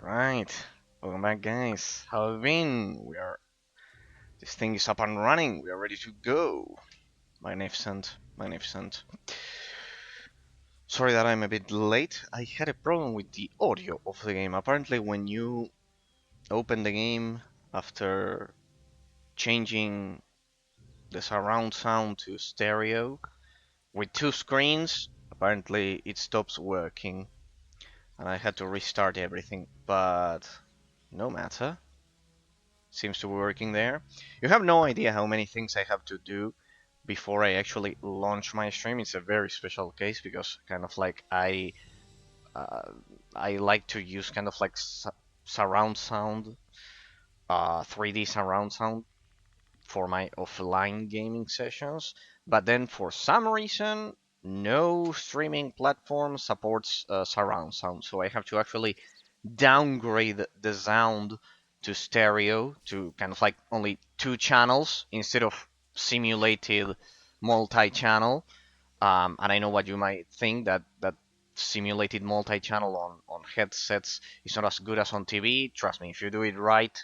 Alright, welcome back guys. How have you been? This thing is up and running, we are ready to go. Magnificent, magnificent. Sorry that I'm a bit late, I had a problem with the audio of the game. Apparently when you open the game after changing the surround sound to stereo with two screens, apparently it stops working and I had to restart everything, but no matter. Seems to be working there. You have no idea how many things I have to do before I actually launch my stream. It's a very special case because kind of like uh, I like to use kind of like surround sound, 3D surround sound for my offline gaming sessions. But then for some reason, no streaming platform supports surround sound, so I have to actually downgrade the sound to stereo to kind of like only two channels instead of simulated multi-channel. And I know what you might think that simulated multi-channel on headsets is not as good as on TV. Trust me, if you do it right,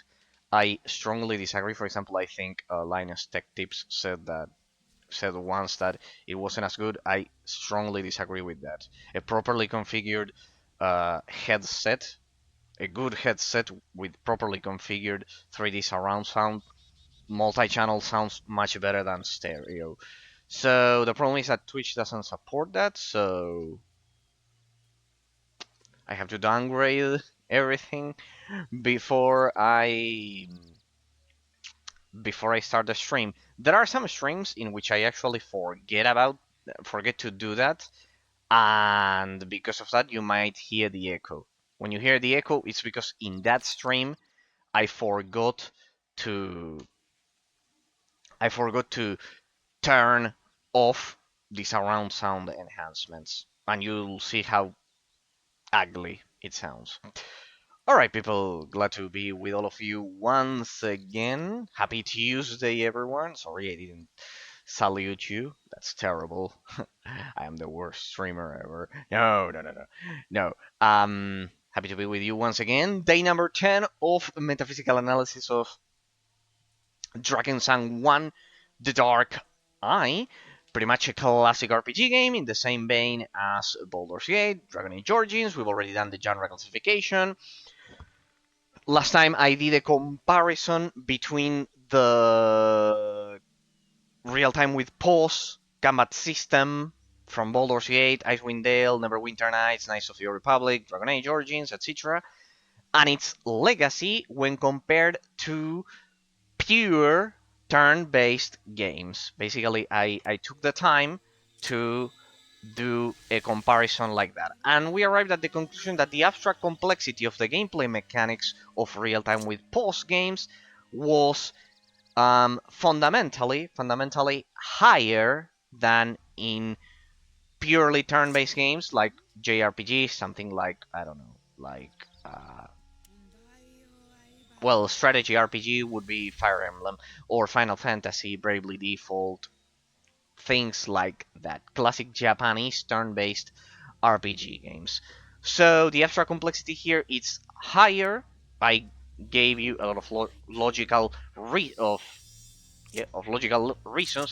I strongly disagree. For example, I think Linus Tech Tips said once that it wasn't as good. I strongly disagree with that. A properly configured headset, a good headset with properly configured 3D surround sound, multi-channel sounds much better than stereo. So the problem is that Twitch doesn't support that, so I have to downgrade everything before I start the stream. There are some streams in which I actually forget to do that, and because of that you might hear the echo. When you hear the echo, it's because in that stream I forgot to turn off the surround sound enhancements, and you'll see how ugly it sounds. Alright people, glad to be with all of you once again. Happy Tuesday everyone. Sorry I didn't salute you. That's terrible. I am the worst streamer ever. No. Happy to be with you once again. Day number 10 of metaphysical analysis of Drakensang 1, The Dark Eye. Pretty much a classic RPG game in the same vein as Baldur's Gate, Dragon Age Origins. We've already done the genre classification. Last time I did a comparison between the real-time with pause combat system from Baldur's Gate, Icewind Dale, Neverwinter Nights, Knights of the Old Republic, Dragon Age Origins, etc., and its legacy when compared to pure turn-based games. Basically, I took the time to do a comparison like that, and we arrived at the conclusion that the abstract complexity of the gameplay mechanics of real-time with pause games was fundamentally higher than in purely turn-based games like JRPGs, something like, I don't know, like well, strategy RPG would be Fire Emblem or Final Fantasy, Bravely Default, things like that. Classic Japanese turn-based RPG games. So the abstract complexity here is higher. I gave you a lot of logical reasons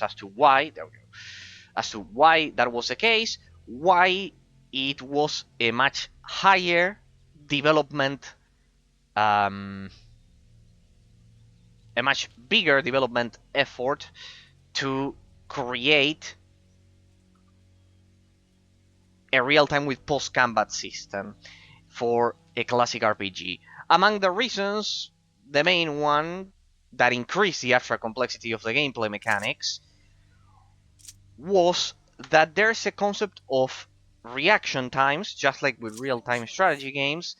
as to why that was the case. Why it was a much higher development, a much bigger development effort to create a real-time with post-combat system for a classic RPG. Among the reasons, the main one that increased the abstract complexity of the gameplay mechanics was that there's a concept of reaction times, just like with real-time strategy games,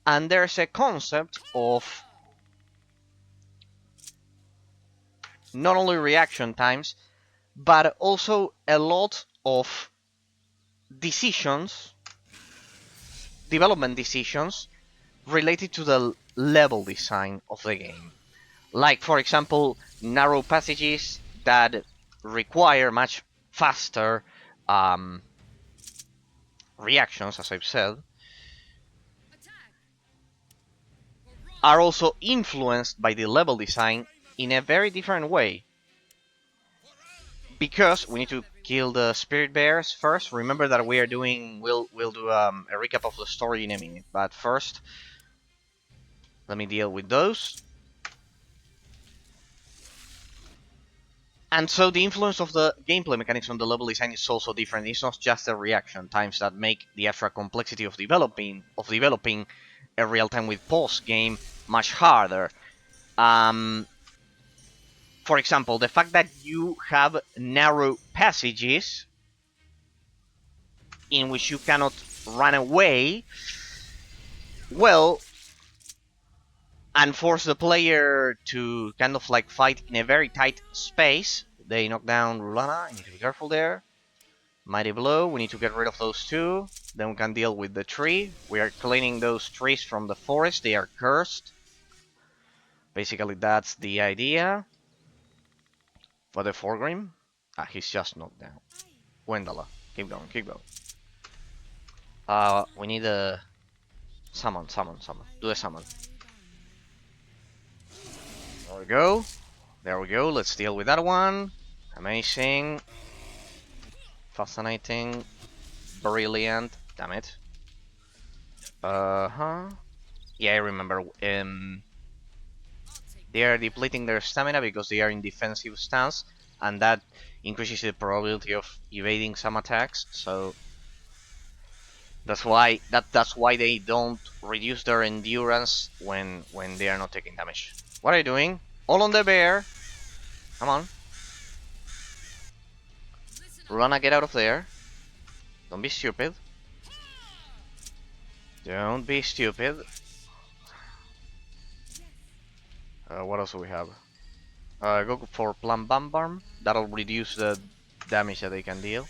and there's a concept of not only reaction times, but also a lot of development decisions related to the level design of the game. Like, for example, narrow passages that require much faster reactions, as I've said. are also influenced by the level design in a very different way. Because we need to kill the spirit bears first. Remember that we are doing. We'll do a recap of the story in a minute. But first, let me deal with those. And so the influence of the gameplay mechanics on the level design is also different. It's not just the reaction times that make the extra complexity of developing a real-time with pause game much harder. For example, the fact that you have narrow passages in which you cannot run away, well, and force the player to kind of like fight in a very tight space. They knock down Rulana. You need to be careful there. Mighty Blow. We need to get rid of those two. Then we can deal with the tree. We are cleaning those trees from the forest. They are cursed. Basically, that's the idea. For the Forgrim. He's just knocked down. Wendala. Keep going, keep going. We need a... Summon. Do a summon. There we go. There we go. Let's deal with that one. Amazing. Fascinating. Brilliant. Damn it. Yeah, I remember. They are depleting their stamina because they are in defensive stance, and that increases the probability of evading some attacks. So that's why they don't reduce their endurance when they are not taking damage. What are you doing? All on the bear. Come on. Rana, get out of there. Don't be stupid. Don't be stupid. What else do we have? Go for Plum Bombarm. That'll reduce the damage that they can deal.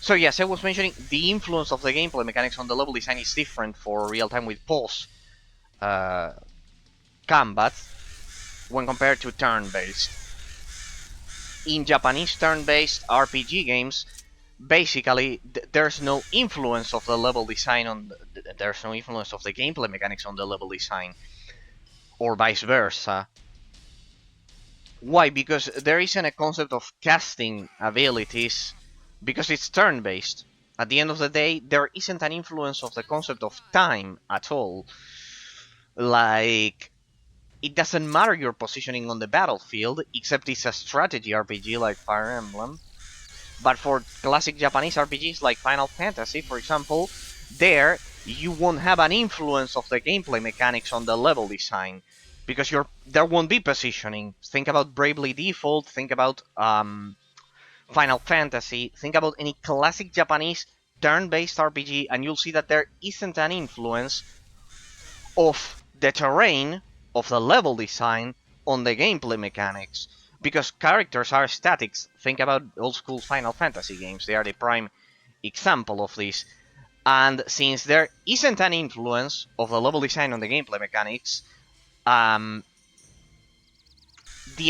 So yes, I was mentioning the influence of the gameplay mechanics on the level design is different for real-time with pause combat when compared to turn-based. In Japanese turn-based RPG games, basically there's no influence of the level design on there's no influence of the gameplay mechanics on the level design, or vice versa. Why? Because there isn't a concept of casting abilities, because it's turn-based. At the end of the day, there isn't an influence of the concept of time at all. Like, it doesn't matter your positioning on the battlefield, except it's a strategy RPG like Fire Emblem. But for classic Japanese RPGs like Final Fantasy, for example, there you won't have an influence of the gameplay mechanics on the level design, because there won't be positioning. Think about Bravely Default, think about Final Fantasy, think about any classic Japanese turn-based RPG, and you'll see that there isn't an influence of the terrain, of the level design, on the gameplay mechanics, because characters are statics. Think about old school Final Fantasy games, they are the prime example of this. And since there isn't an influence of the level design on the gameplay mechanics, the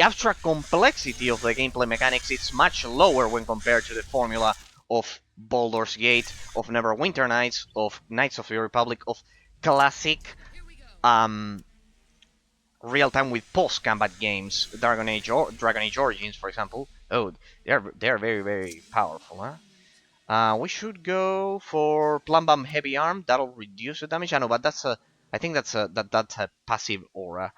abstract complexity of the gameplay mechanics is much lower when compared to the formula of Baldur's Gate, of Neverwinter Nights, of Knights of the Republic, of classic real-time with post-combat games, Dragon Age Origins, for example. Oh, they're very, very powerful, huh? We should go for Plum Bomb Heavy Arm. That'll reduce the damage. I know, but I think that's a passive aura.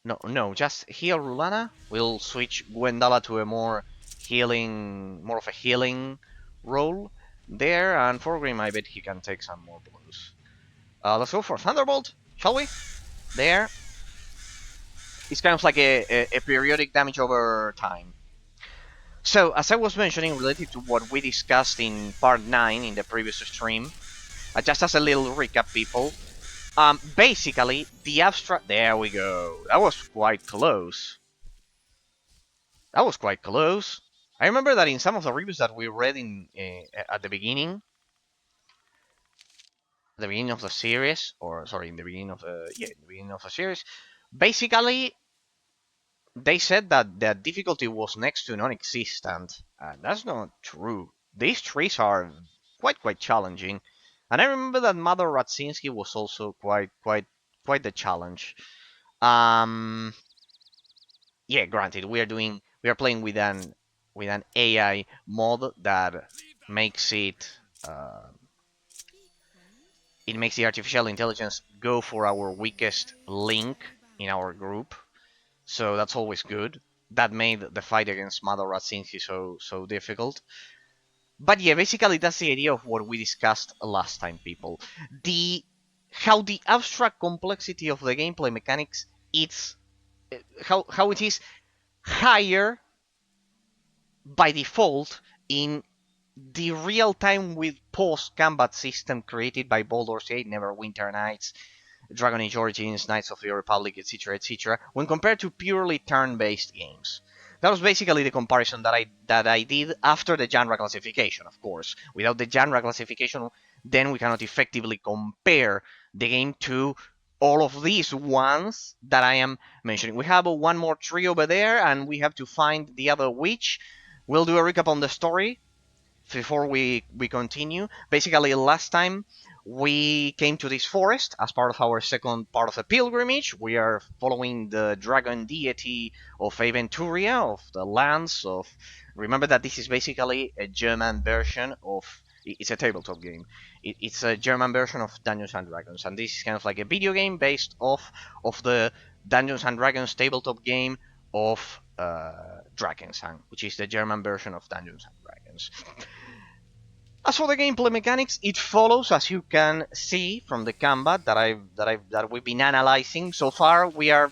No, just heal Rulana. We'll switch Gwendala to a more of a healing role there. And for Grim, I bet he can take some more blows. Let's go for Thunderbolt, shall we? There. It's kind of like a periodic damage over time. So, as I was mentioning, related to what we discussed in part 9 in the previous stream, just as a little recap, people, basically, the abstract... There we go. That was quite close. That was quite close. I remember that in some of the reviews that we read at the beginning of the series, or sorry, in the beginning of the series, basically they said that the difficulty was next to non-existent. That's not true. These trees are quite challenging, and I remember that Mother Radzinski was also quite quite the challenge. Yeah, granted, we are playing with an AI mod that makes it makes the artificial intelligence go for our weakest link in our group. So that's always good. That made the fight against Mother Radzinski so difficult. But yeah, basically that's the idea of what we discussed last time, people. The how the abstract complexity of the gameplay mechanics it's how it is higher by default in the real-time with post-combat system created by Baldur's Gate, Neverwinter Nights, Dragon Age Origins, Knights of the Republic, etc., when compared to purely turn-based games. That was basically the comparison that I did after the genre classification, of course. Without the genre classification, then we cannot effectively compare the game to all of these ones that I am mentioning. We have one more tree over there, and we have to find the other witch. We'll do a recap on the story before we continue. Basically, last time we came to this forest as part of our second part of the pilgrimage. We are following the dragon deity of Aventuria, of the lands of. Remember that this is basically a German version of. It's a tabletop game. It's a German version of Dungeons and Dragons, and this is kind of like a video game based off of the Dungeons and Dragons tabletop game of Drakensang, which is the German version of Dungeons and Dragons. As for the gameplay mechanics, it follows, as you can see from the combat that we've been analyzing so far. We are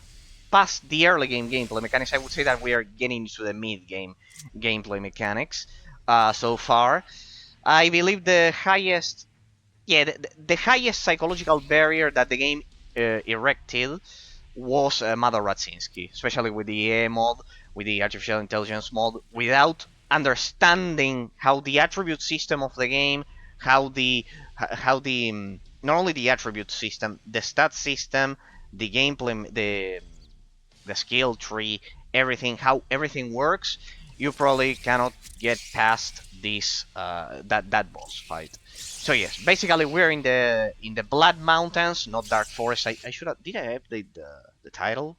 past the early game gameplay mechanics. I would say that we are getting into the mid game gameplay mechanics so far. I believe the highest, yeah, the highest psychological barrier that the game erected was Mother Radzinski, especially with the AI mod, with the artificial intelligence mod, without understanding how the attribute system of the game, how the not only the attribute system, the stat system, the gameplay, the skill tree, everything, how everything works, you probably cannot get past this that boss fight. So yes, basically we're in the Blood Mountains, not Dark Forest. I should have did I update the title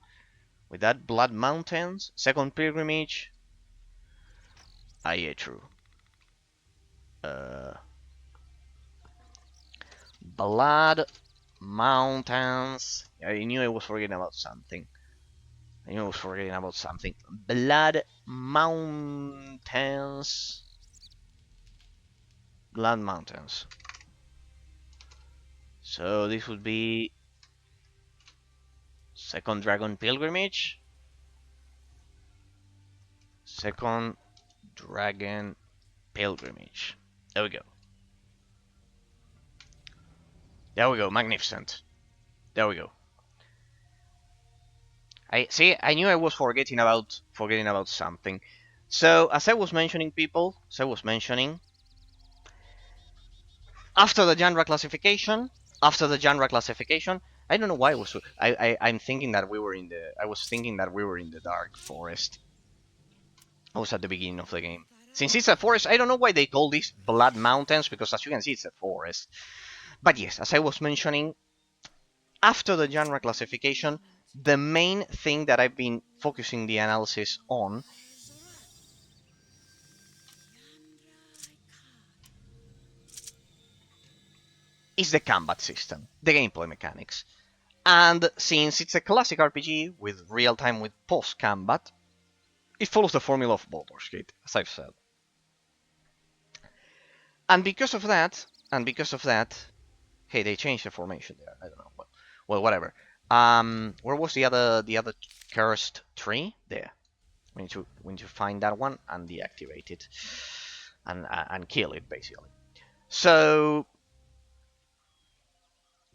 with that Blood Mountains second pilgrimage. Ah yeah, true. Uh, Blood Mountains. I knew I was forgetting about something. Blood Mountains. Blood Mountains. So this would be second Dragon Pilgrimage. Second Dragon Pilgrimage. There we go. There we go. Magnificent. There we go. I see. I knew I was forgetting about something. So as I was mentioning, people, after the genre classification, I don't know why I was. I'm thinking that we were in the. I was thinking that we were in the Dark Forest. I was at the beginning of the game. Since it's a forest, I don't know why they call this Blood Mountains, because as you can see, it's a forest. But yes, as I was mentioning, after the genre classification, the main thing that I've been focusing the analysis on is the combat system, the gameplay mechanics. And since it's a classic RPG with real-time with post-combat, it follows the formula of Baldur's Gate, as I've said. And because of that, hey, they changed the formation there. I don't know. Well, whatever. Where was the other cursed tree? There. We need to find that one and deactivate it, and kill it basically. So,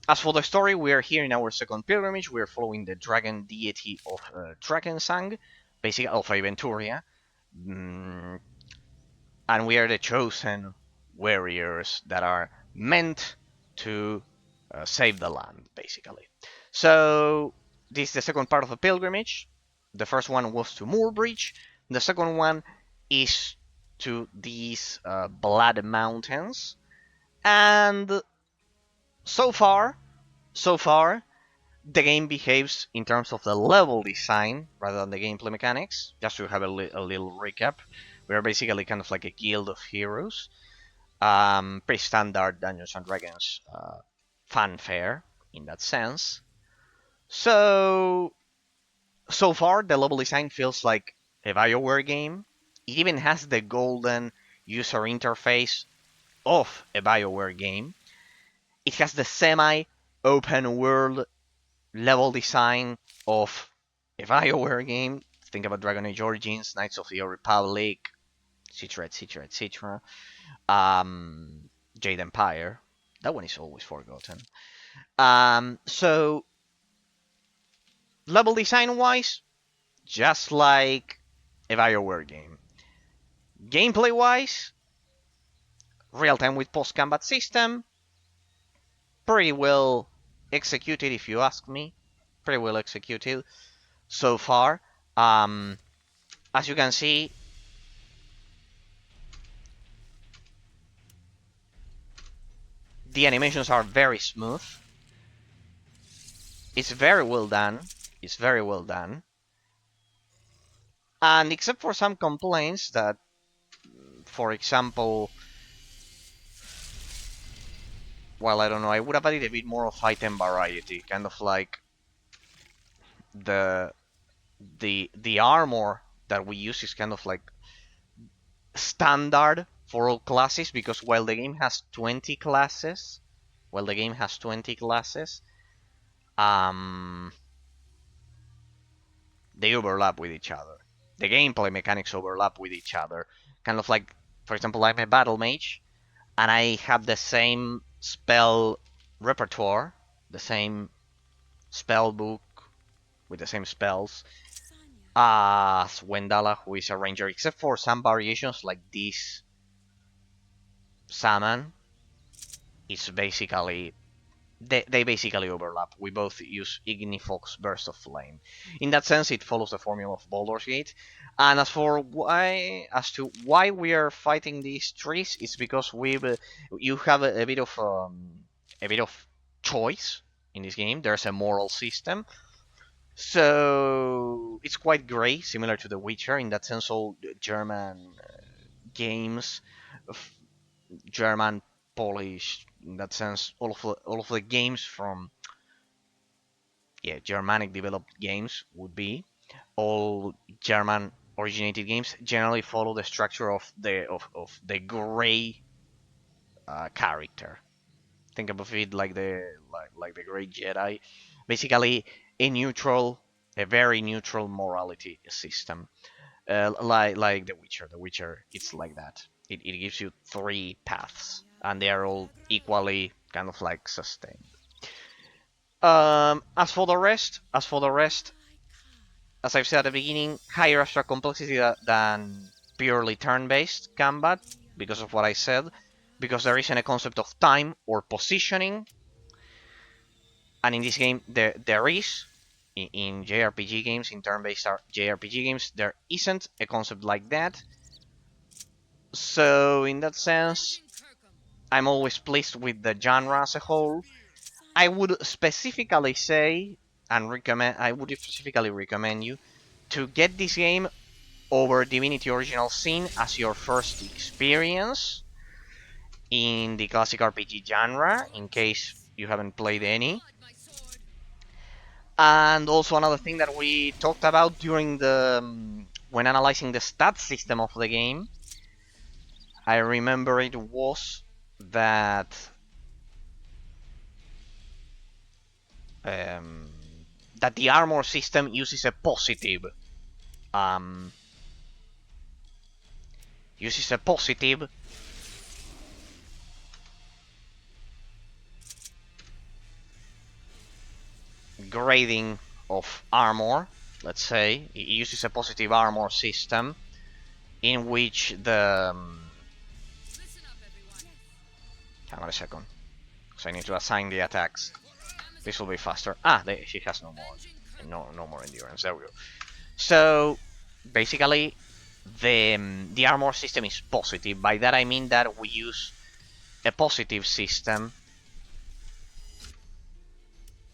as for the story, we are here in our second pilgrimage. We are following the dragon deity of Drakensang, basically of Aventuria, and we are the chosen warriors that are meant to save the land, basically. So this is the second part of the pilgrimage. The first one was to Moorbridge. The second one is to these Blood Mountains. And so far, the game behaves in terms of the level design rather than the gameplay mechanics. Just to have a little recap, we are basically kind of like a guild of heroes. Pretty standard Dungeons and Dragons fanfare in that sense. So far, the level design feels like a BioWare game. It even has the golden user interface of a BioWare game. It has the semi-open world level design of a BioWare game. Think about Dragon Age Origins, Knights of the Old Republic, etc., etc., etc. Jade Empire. That one is always forgotten. So, level design wise, just like a BioWare game. Gameplay wise, real time with post combat system, pretty well executed if you ask me. Pretty well executed so far. As you can see, the animations are very smooth. It's very well done. It's very well done. And except for some complaints that, for example, well, I don't know, I would have added a bit more of item variety, kind of like the armor that we use is kind of like standard for all classes, because while the game has 20 classes, um, they overlap with each other. The gameplay mechanics overlap with each other. Kind of like, for example, I'm a battle mage, and I have the same spell repertoire, the same spell book with the same spells as Wendala, who is a ranger, except for some variations like this Saman. It's basically they basically overlap. We both use Ignifox Burst of Flame. In that sense, it follows the formula of Baldur's Gate. And as to why we are fighting these trees, it's because you have a bit of choice in this game. There's a moral system. So it's quite grey, similar to The Witcher. In that sense, all German games, German, Polish, in that sense, all of the games from Germanic developed games would be all German originated games generally follow the structure of the gray character. Think of it like the Great Jedi, basically a very neutral morality system, like The Witcher. The Witcher, it's like that. It gives you three paths, and they are all equally kind of like sustained. As for the rest, as I've said at the beginning, higher abstract complexity than purely turn-based combat, because of what I said, because there isn't a concept of time or positioning, and in this game there is. In JRPG games, in turn-based JRPG games, there isn't a concept like that. So in that sense, I'm always pleased with the genre as a whole. I would specifically say and recommend you to get this game over Divinity Original Sin as your first experience in the classic RPG genre, in case you haven't played any. And also another thing that we talked about during when analyzing the stats system of the game, I remember it was that that the armor system uses a positive grading of armor. Let's say it uses a positive armor system in which the hang on a second, because I need to assign the attacks. This will be faster. She has no more endurance. There we go. So basically, the armor system is positive. By that I mean that we use a positive system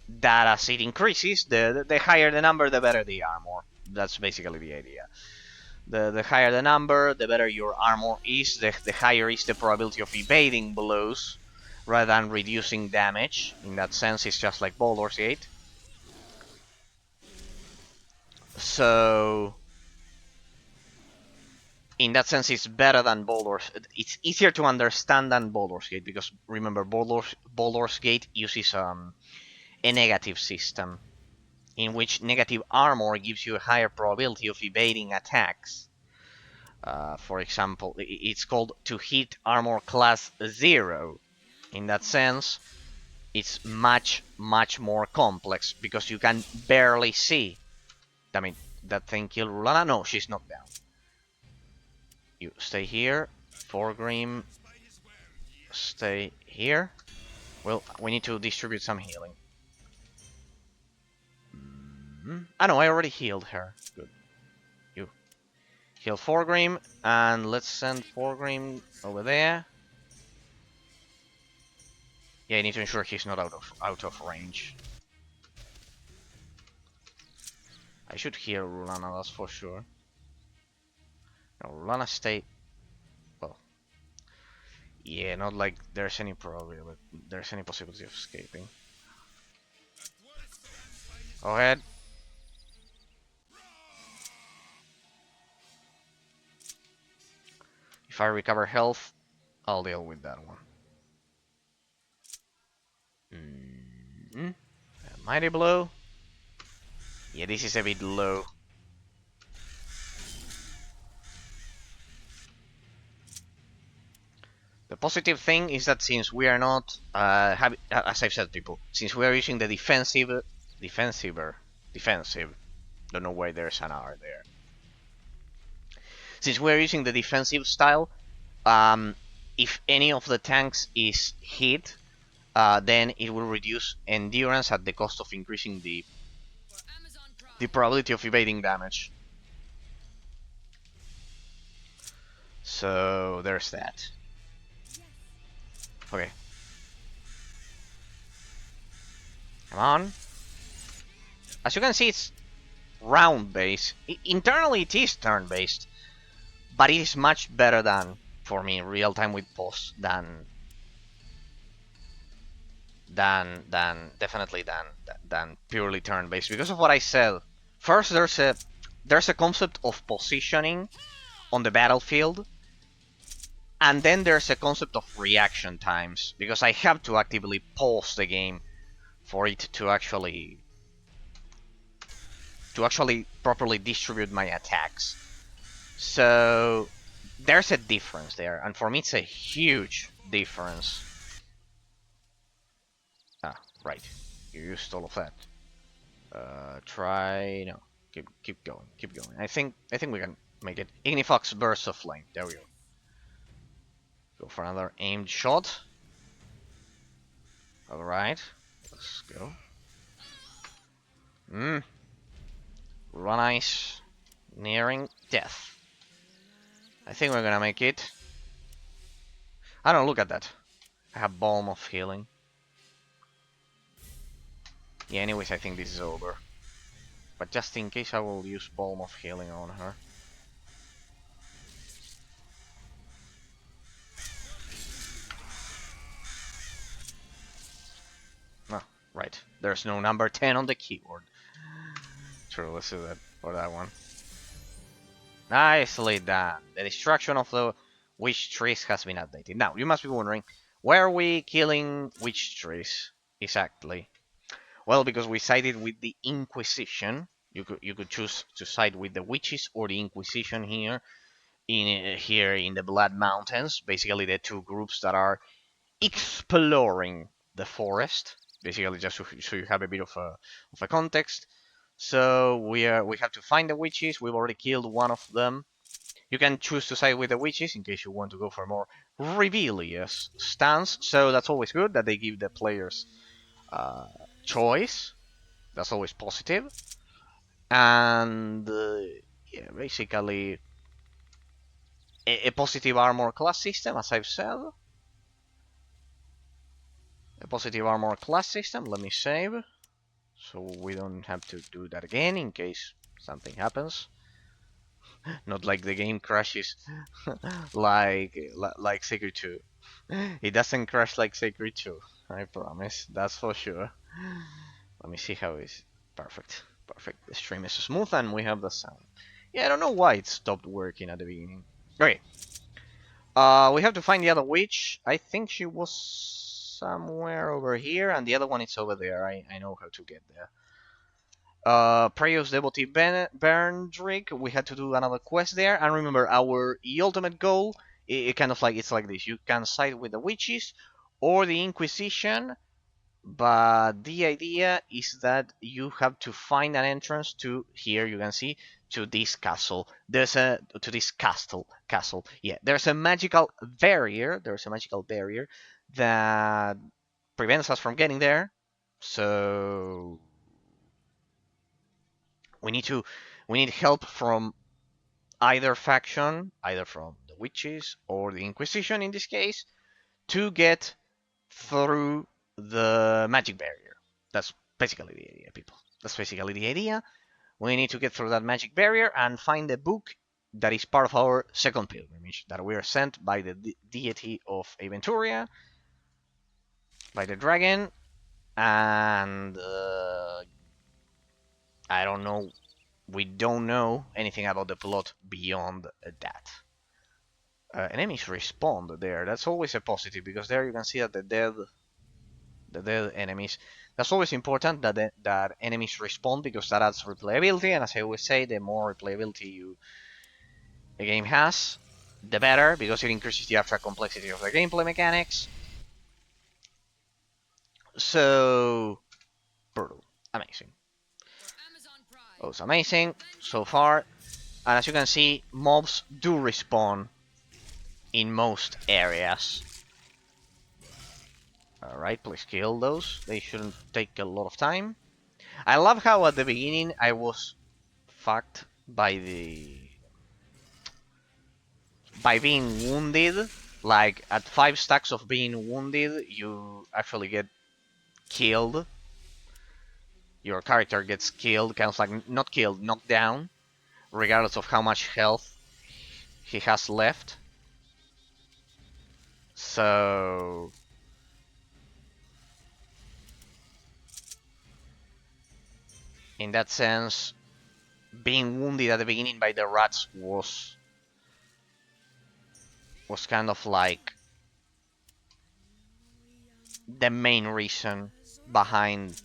that as it increases, the higher the number, the better the armor. That's basically the idea. The higher the number, the better your armor is, the higher is the probability of evading blows, rather than reducing damage. In that sense, it's just like Baldur's Gate. So, in that sense, it's better than Baldur's. It's easier to understand than Baldur's Gate, because remember, Baldur's Gate uses a negative system, in which negative armor gives you a higher probability of evading attacks. For example, it's called to hit armor class 0. In that sense, it's much more complex, because you can barely see. I mean, that thing killed Rulana? No, she's not down. You stay here. Forgrim, stay here. Well, we need to distribute some healing. Ah no, I already healed her. Good. You heal Forgrim, and let's send Forgrim over there. Yeah, I need to ensure he's not out of range. I should heal Rulana, that's for sure. No, Rulana stay. Well, yeah, not like there's any probability, there's any possibility of escaping. Go ahead. If I recover health, I'll deal with that one. Mighty blow. Yeah, this is a bit low. The positive thing is that since we are not, as I've said, people, since we are using the defensive, don't know why there's an R there. Since we are using the defensive style, if any of the tanks is hit, then it will reduce endurance at the cost of increasing the probability of evading damage. So there's that. Okay. Come on. As you can see, it's round-based. Internally, it is turn-based, but it is much better than, for me, real-time with pause than purely turn-based, because of what I said. First, there's a concept of positioning on the battlefield, and then there's a concept of reaction times, because I have to actively pause the game for it to actually properly distribute my attacks. So there's a difference there, and for me it's a huge difference. Ah, right. You used all of that. No. Keep going. I think we can make it. Ignifox burst of flame. There we go. Go for another aimed shot. All right. Let's go. Run ice. Nearing death. I think we're gonna make it. I don't look at that. I have Balm of Healing. Yeah, anyways, I think this is over. But just in case, I will use Balm of Healing on her. Oh, right. There's no number 10 on the keyboard. True, let's do that for that one. Nicely done. The destruction of the witch trees has been updated. Now, you must be wondering, why are we killing witch trees exactly? Well, because we sided with the Inquisition. You could choose to side with the witches or the Inquisition here in the Blood Mountains. Basically, the two groups that are exploring the forest. Basically, just so you have a bit of a context. So we have to find the witches. We've already killed one of them. You can choose to side with the witches in case you want to go for a more rebellious stance. So that's always good that they give the players choice. That's always positive. And yeah, basically a positive armor class system, as I've said. A positive armor class system. Let me save. so we don't have to do that again in case something happens. Not like the game crashes like Sacred 2. It doesn't crash like Sacred 2, I promise. That's for sure. Let me see how it's perfect. Perfect. The stream is smooth and we have the sound. Yeah, I don't know why it stopped working at the beginning. Okay. We have to find the other witch. I think she was somewhere over here, and the other one is over there. I know how to get there. Prayos Devotee Berndrick, we had to do another quest there, and remember our ultimate goal, it kind of like, it's like this. You can side with the witches or the Inquisition, but the idea is that you have to find an entrance to, here you can see, to this castle. There's a, to this castle, yeah. There's a magical barrier, that prevents us from getting there, so we need help from either faction, either from the witches or the Inquisition in this case, to get through the magic barrier. That's basically the idea, people. That's basically the idea. We need to get through that magic barrier and find the book that is part of our second pilgrimage that we are sent by the deity of Aventuria, by the dragon, and I don't know. We don't know anything about the plot beyond that. Enemies respond there. That's always a positive because there you can see that the dead enemies. That's always important that enemies respawn because that adds replayability, and as I always say, the more replayability a game has, the better, because it increases the abstract complexity of the gameplay mechanics. So, brutal. Amazing. Oh, it's amazing so far. And as you can see, mobs do respawn in most areas. Alright, please kill those. They shouldn't take a lot of time. I love how at the beginning I was fucked by being wounded. Like at 5 stacks of being wounded, you actually get killed. Your character gets killed, kind of like not killed, knocked down, regardless of how much health he has left. So in that sense, being wounded at the beginning by the rats was kind of like the main reason behind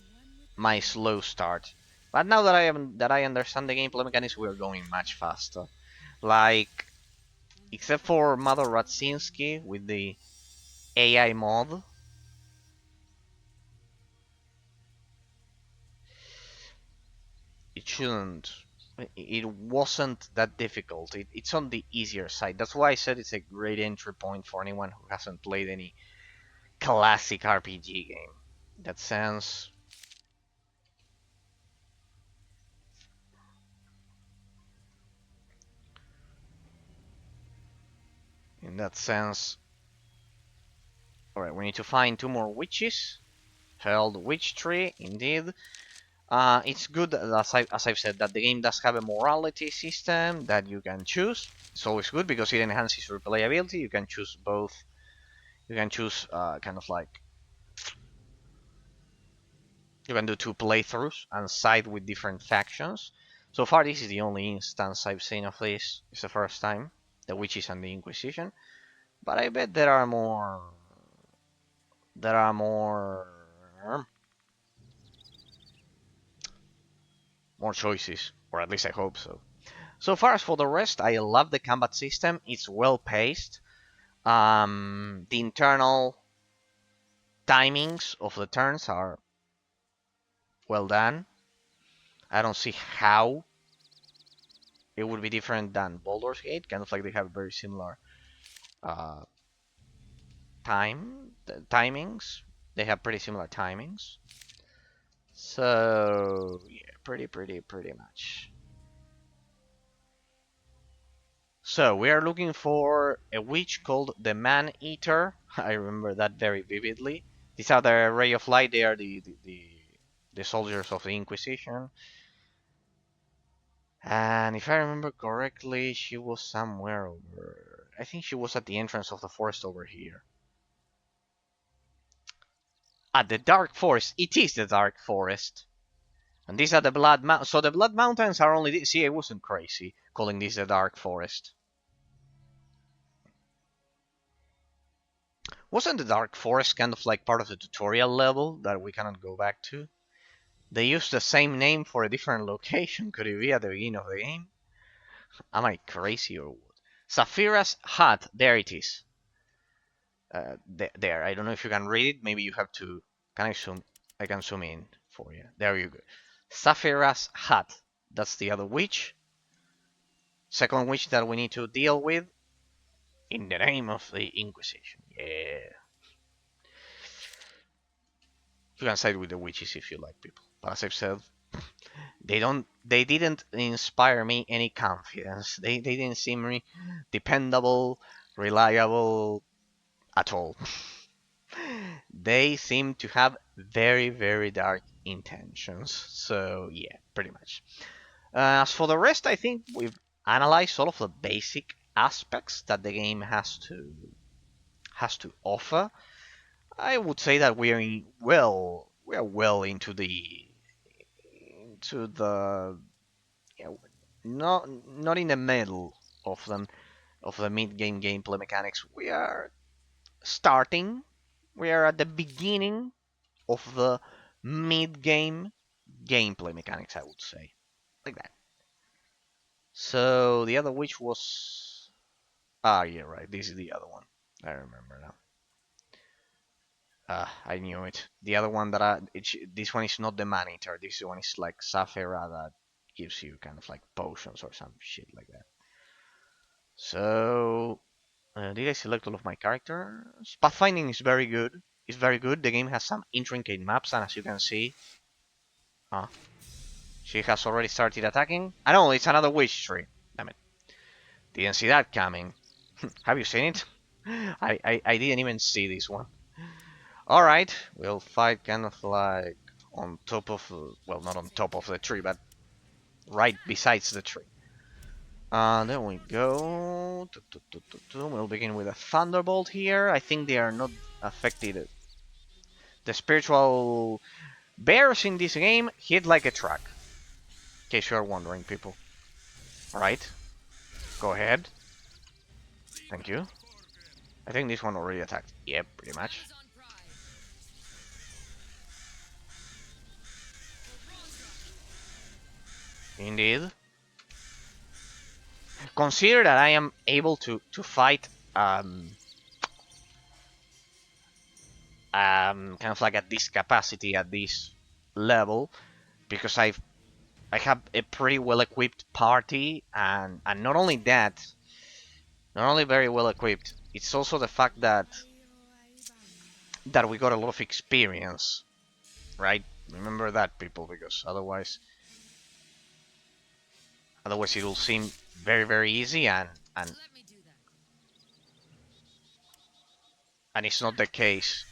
my slow start. But now that I understand the gameplay mechanics, we're going much faster. Like, except for Mother Radzinski with the AI mod, it shouldn't. It wasn't that difficult. It's on the easier side. That's why I said it's a great entry point for anyone who hasn't played any classic RPG game. In that sense, alright, we need to find 2 more witches. Held Witch Tree, indeed. It's good, as I've said, that the game does have a morality system that you can choose. It's always good because it enhances replayability. You can choose both. You can choose kind of like, you can do 2 playthroughs and side with different factions. So far, this is the only instance I've seen of this. It's the first time, the Witches and the Inquisition. But I bet there are more. There are more choices, or at least I hope so. So far as for the rest, I love the combat system. It's well paced. The internal timings of the turns are well done. I don't see how it would be different than Baldur's Gate. Kind of like they have very similar uh, timings. They have pretty similar timings. So yeah, pretty much. So we are looking for a witch called the Man-Eater. I remember that very vividly. These are the ray of light. They are the the soldiers of the Inquisition. And if I remember correctly, she was somewhere over... I think she was at the entrance of the forest over here. At the Dark Forest. It is the Dark Forest. And these are the Blood Mountains. So the Blood Mountains are only... See, I wasn't crazy calling this the Dark Forest. Wasn't the Dark Forest kind of like part of the tutorial level that we cannot go back to? They used the same name for a different location. Could it be at the beginning of the game? Am I crazy or what? Saphira's hut. There it is. There. I don't know if you can read it. Maybe you have to... Can I zoom? I can zoom in for you. There you go. Saphira's hut. That's the other witch. Second witch that we need to deal with. In the name of the Inquisition. Yeah. You can side with the witches if you like, people. But as I've said, they didn't inspire me any confidence. They didn't seem me dependable, reliable at all. They seem to have very, very dark intentions. So yeah, pretty much. As for the rest, I think we've analyzed all of the basic aspects that the game has to offer. I would say that we are well into the you know, not in the middle of them of the mid-game gameplay mechanics. We are starting. We are at the beginning of the mid-game gameplay mechanics, I would say, like that. So the other witch was... Ah, yeah, right. This is the other one. I remember now. I knew it. The other one that this one is not the man eater. This one is like Saphira that gives you kind of like potions or some shit like that. So, did I select all of my characters? Pathfinding is very good. It's very good. The game has some intricate maps, and as you can see, she has already started attacking. I know it's another witch tree. Damn it! Didn't see that coming. Have you seen it? I didn't even see this one. Alright, we'll fight kind of like on top of, well, not on top of the tree, but right besides the tree. There we go. We'll begin with a Thunderbolt here. I think they are not affected. The spiritual bears in this game hit like a truck. In case you are wondering, people. Alright, go ahead. Thank you. I think this one already attacked. Yep, pretty much. Indeed. Consider that I am able to fight kind of like at this capacity, at this level, because I have a pretty well equipped party, and not only that, not only very well equipped, it's also the fact that we got a lot of experience, right? Remember that, people, because otherwise it will seem very, very easy, and it's not the case.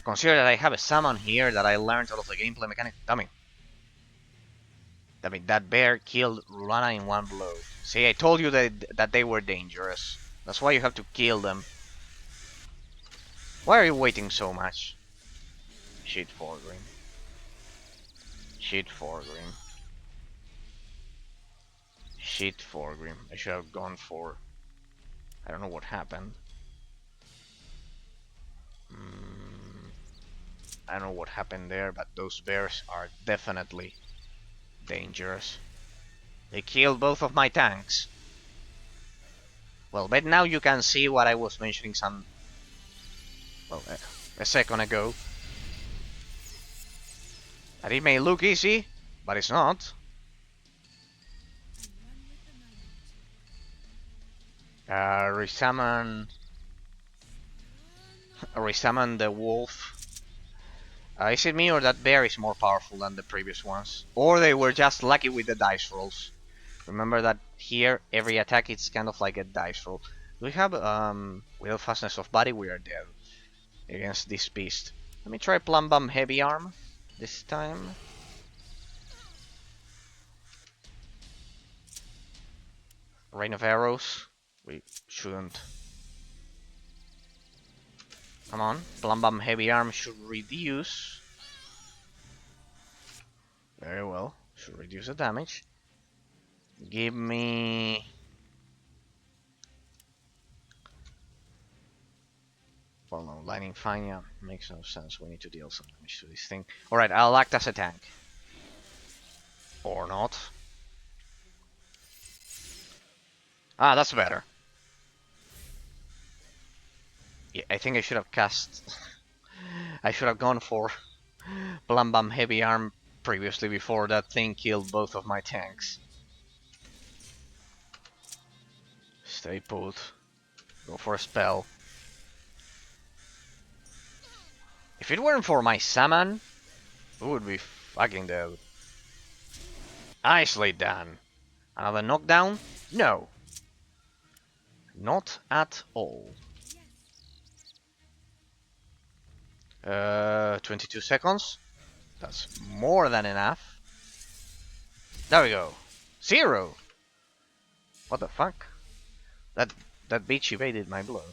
Consider that I have a summon here that I learned out of the gameplay mechanic. Damn it, that bear killed Rulana in one blow. See, I told you that they were dangerous. That's why you have to kill them. Why are you waiting so much? Shit for green. Shit for green. Shit for green. I should have gone for... I don't know what happened. I don't know what happened there, but those bears are definitely dangerous. They killed both of my tanks. Well, but now you can see what I was mentioning a second ago. That it may look easy, but it's not. Resummon the wolf. Is it me or that bear is more powerful than the previous ones? Or they were just lucky with the dice rolls. Remember that here, every attack is kind of like a dice roll. Do we have, without fastness of body, we are dead. against this beast. Let me try Plum Bomb Heavy Arm this time. Rain of Arrows. We shouldn't. Come on. Plum Bomb Heavy Arm should reduce. Very well. Should reduce the damage. Give me... Well, no, Lightning Fine, yeah, makes no sense. We need to deal some damage to this thing. Alright, I'll act as a tank. Or not. Ah, that's better. Yeah, I think I should have cast... I should have gone for Plum Bomb Heavy Arm previously before that thing killed both of my tanks. Stay put. Go for a spell. If it weren't for my salmon, we would be fucking dead. Isolate Dan. Another knockdown? No. Not at all. 22 seconds. That's more than enough. There we go. 0. What the fuck? That bitch evaded my blow.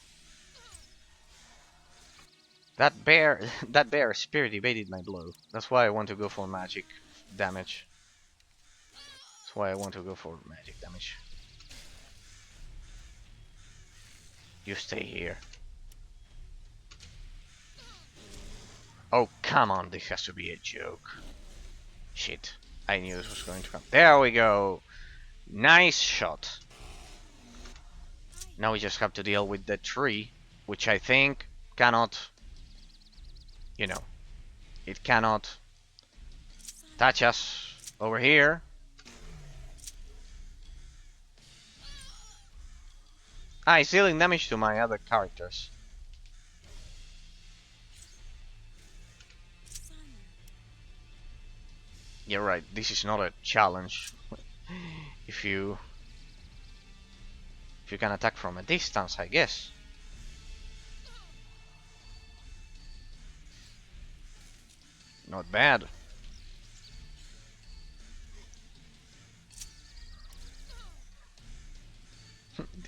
That bear spirit evaded my blow. That's why I want to go for magic damage. That's why I want to go for magic damage. You stay here. Oh, come on, this has to be a joke. Shit, I knew this was going to come. There we go. Nice shot. Now we just have to deal with the tree, which I think cannot, you know, it cannot touch us over here. Ah, it's dealing damage to my other characters. You're right, this is not a challenge. If you can attack from a distance, I guess. Not bad.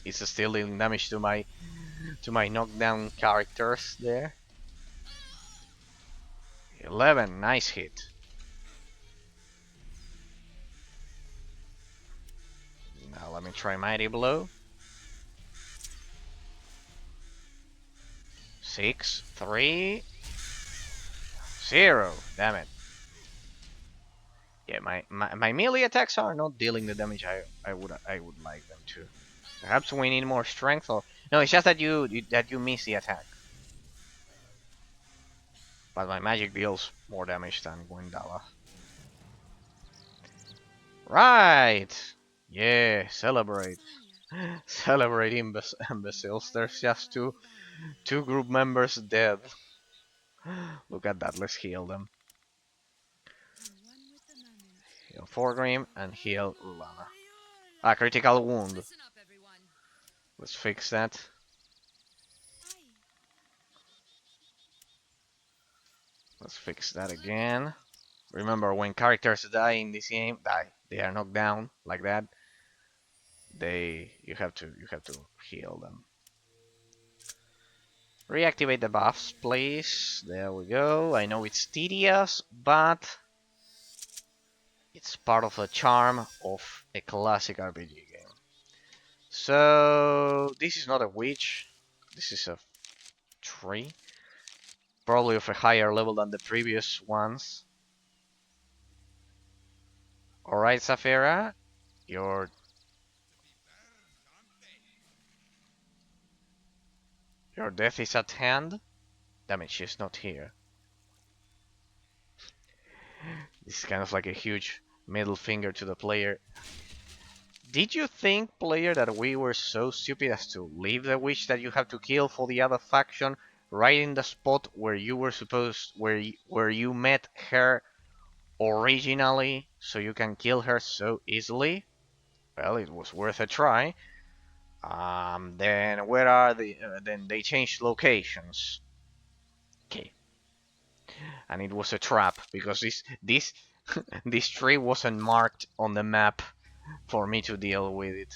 It's still dealing damage to my knockdown characters there. 11, nice hit. Now let me try Mighty Blow. 6, 3, 0. Damn it. Yeah, my melee attacks are not dealing the damage I would like them to. Perhaps we need more strength, or no? It's just that you miss the attack. But my magic deals more damage than Gwendala. Right. Yeah, celebrate. Celebrate, imbeciles. There's just two group members dead. Look at that, let's heal them. Heal Forgrim and heal Rulana. Ah, critical wound. Let's fix that. Let's fix that again. Remember, when characters die in this game, they are knocked down like that. You have to heal them. Reactivate the buffs, please. There we go. I know it's tedious, but it's part of the charm of a classic RPG game. So this is not a witch. This is a tree. Probably of a higher level than the previous ones. Alright, Saphira. Your death is at hand. Damn it, she's not here. This is kind of like a huge middle finger to the player. Did you think, player, that we were so stupid as to leave the witch that you have to kill for the other faction right in the spot where you were supposed, where you met her originally, so you can kill her so easily? Well, it was worth a try. Then where are the? Then they changed locations. and it was a trap because this this tree wasn't marked on the map for me to deal with it.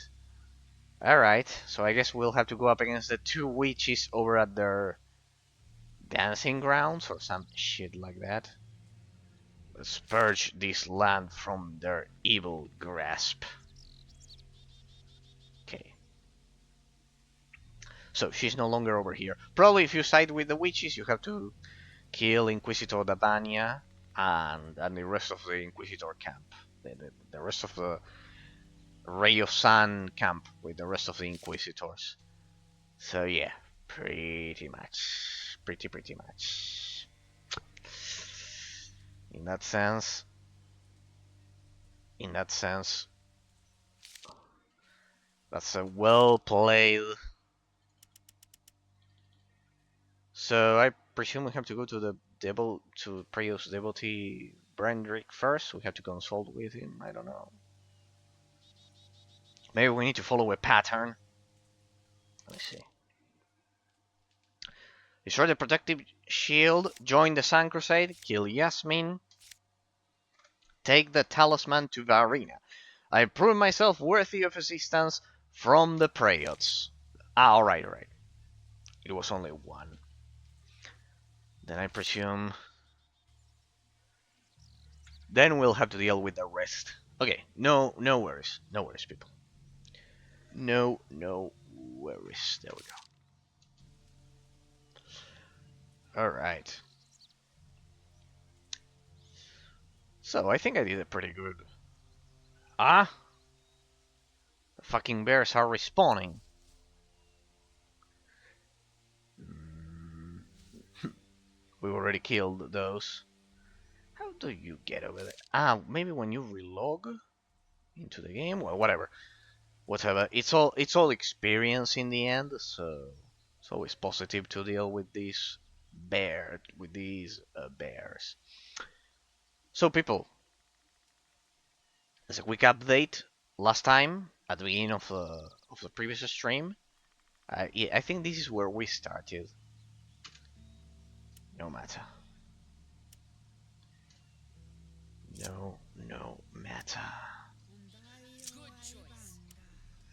Alright, so I guess we'll have to go up against the two witches over at their dancing grounds or some shit like that. Let's purge this land from their evil grasp. Okay. So she's no longer over here. Probably if you side with the witches, you have to kill Inquisitor Dabania and the rest of the Inquisitor camp. The rest of the Ray of Sun camp with the rest of the Inquisitors. So yeah, pretty much. Pretty much. In that sense, that's a well played. So I presume we have to go to the devil, to Prius devotee Brendrick first. We have to consult with him. I don't know. Maybe we need to follow a pattern. Let me see. Destroy the protective shield. Join the Sun Crusade. Kill Yasmin. Take the talisman to Varina. I prove myself worthy of assistance from the Prayots. Ah, alright. It was only one. Then I presume... Then we'll have to deal with the rest. Okay, no worries. No worries, people. No worries. There we go. Alright. So, I think I did it pretty good. Ah? The fucking bears are respawning. We already killed those. How do you get over there? Ah, maybe when you relog into the game? Well, whatever. Whatever. It's all experience in the end, so it's always positive to deal with these bears. So people, as a quick update, last time at the beginning of the previous stream, yeah, I think this is where we started. No matter. No matter.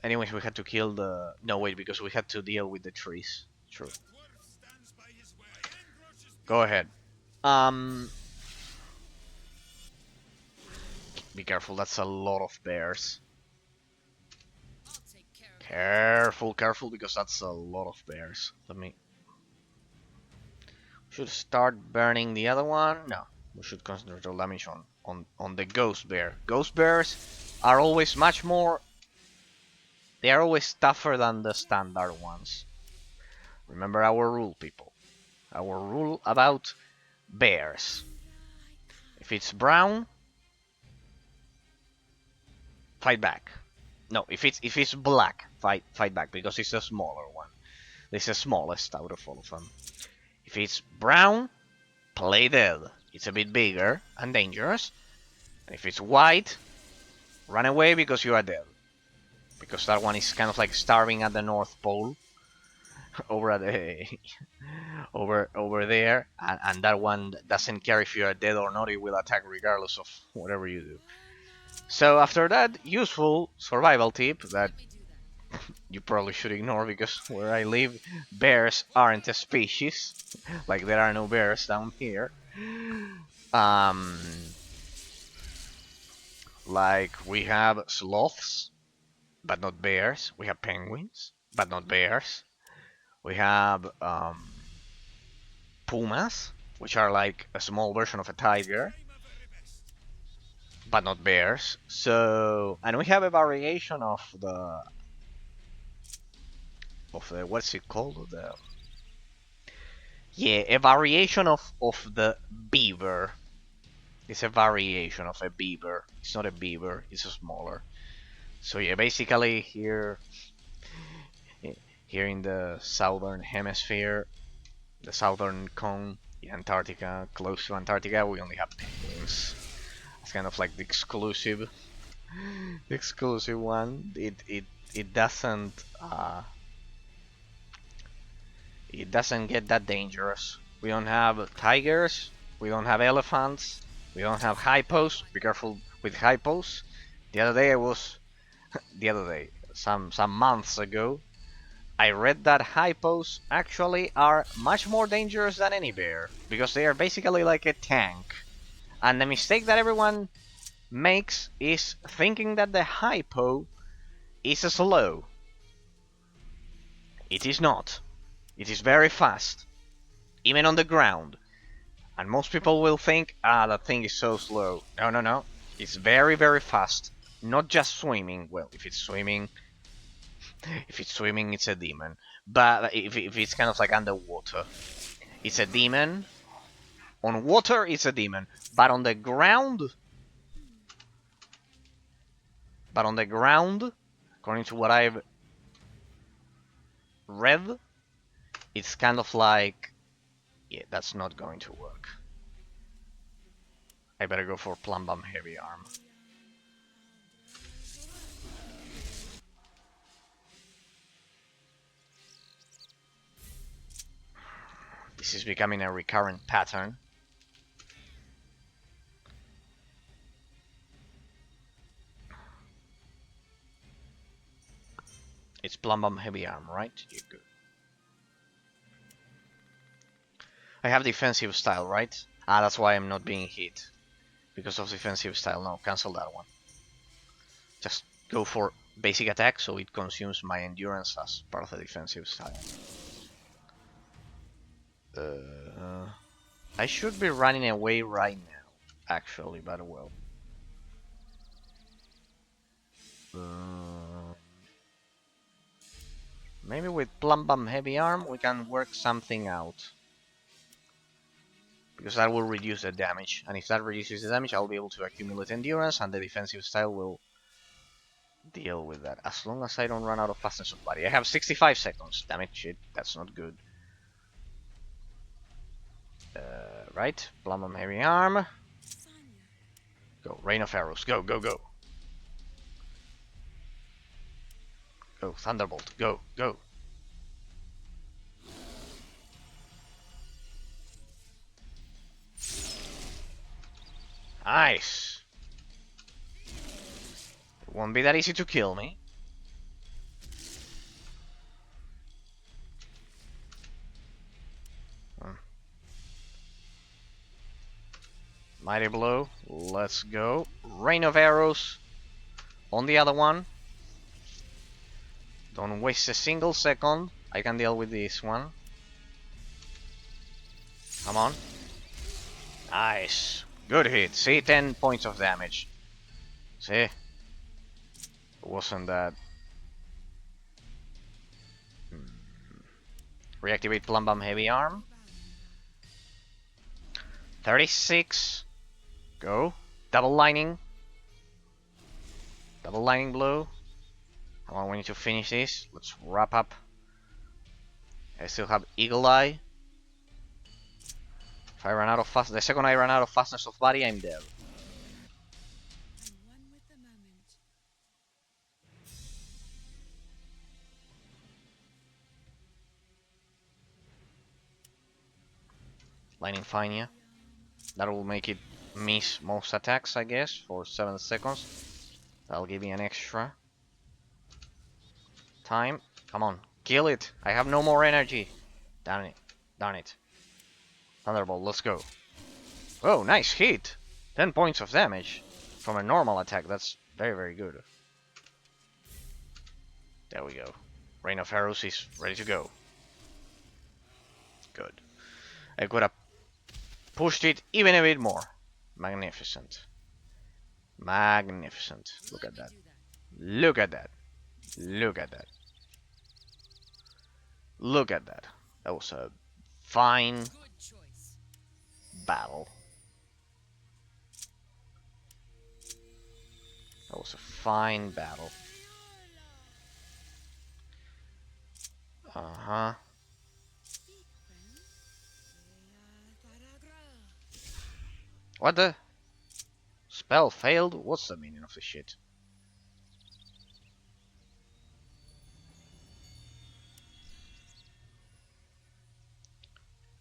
Anyways, we had to kill the... No, wait, because we had to deal with the trees. True. Go ahead. Be careful, that's a lot of bears. Careful, because that's a lot of bears. Let me... Should start burning the other one? No. We should concentrate our damage on the ghost bear. Ghost bears are always much more... They are always tougher than the standard ones. Remember our rule, people. Our rule about bears. If it's brown, fight back. No, if it's black, fight back, because it's a smaller one. This is the smallest out of all of them. If it's brown, play dead. It's a bit bigger and dangerous. And if it's white, run away because you are dead. Because that one is kind of like starving at the North Pole. Over at the over there, and that one doesn't care if you are dead or not. It will attack regardless of whatever you do. So after that useful survival tip that you probably should ignore, because where I live, bears aren't a species. Like, there are no bears down here. Like, we have sloths, but not bears. We have penguins, but not bears. We have pumas, which are like a small version of a tiger, but not bears. So, and we have a variation of the what's it called? A variation of the beaver. It's a variation of a beaver. It's not a beaver. It's a smaller. So yeah, basically here in the southern hemisphere, the southern cone, Antarctica, close to Antarctica, we only have penguins. It's kind of like the exclusive one. It doesn't get that dangerous. We don't have tigers, We don't have elephants. We don't have hypos. Be careful with hypos. The other day, some months ago, I read that hypos actually are much more dangerous than any bear because they are basically like a tank. And the mistake that everyone makes is thinking that the hypo is slow. It is not. It is very fast, even on the ground. And most people will think, that thing is so slow. No, no, no. It's very, very fast. Not just swimming. Well, if it's swimming, it's a demon. But if it's kind of like underwater, it's a demon. On water, it's a demon. But on the ground, according to what I've read, it's kind of like, yeah, that's not going to work. I better go for Plum Bomb Heavy Arm. This is becoming a recurrent pattern. It's Plum Bomb Heavy Arm, right? You're good. I have defensive style, right? That's why I'm not being hit. Because of defensive style. No, cancel that one. Just go for basic attack so it consumes my endurance as part of the defensive style. I should be running away right now, actually, but well. Maybe with Plum Bomb Heavy Arm we can work something out. Because that will reduce the damage, and if that reduces the damage I'll be able to accumulate endurance and the defensive style will deal with that. As long as I don't run out of fastness of body. I have 65 seconds. Damn it, shit, that's not good. Right, Plum Bomb Heavy Arm. Go, Rain of Arrows, go, go, go. Go, Thunderbolt, go, go. Nice. It won't be that easy to kill me. Mighty Blow, let's go. Rain of Arrows on the other one. Don't waste a single second. I can deal with this one. Come on. Nice. Good hit. See, 10 points of damage. See? It wasn't that. Reactivate Plum Bomb Heavy Arm. 36. Go. Double Lightning. Double Lightning Blow. Come on, we need to finish this. Let's wrap up. I still have Eagle Eye. If I run out of the second I run out of fastness of body, I'm dead. Lightning Fine, that will make it miss most attacks, I guess, for 7 seconds. That'll give me an extra time. Come on, kill it. I have no more energy. Darn it. Darn it. Thunderbolt, let's go. Oh, nice hit. 10 points of damage from a normal attack. That's very, very good. There we go. Rain of Arrows is ready to go. Good. I could have pushed it even a bit more. Magnificent. Magnificent. Look at that. Look at that. Look at that. Look at that. That was a fine battle. That was a fine battle. Uh-huh. What the? Spell failed? What's the meaning of this shit?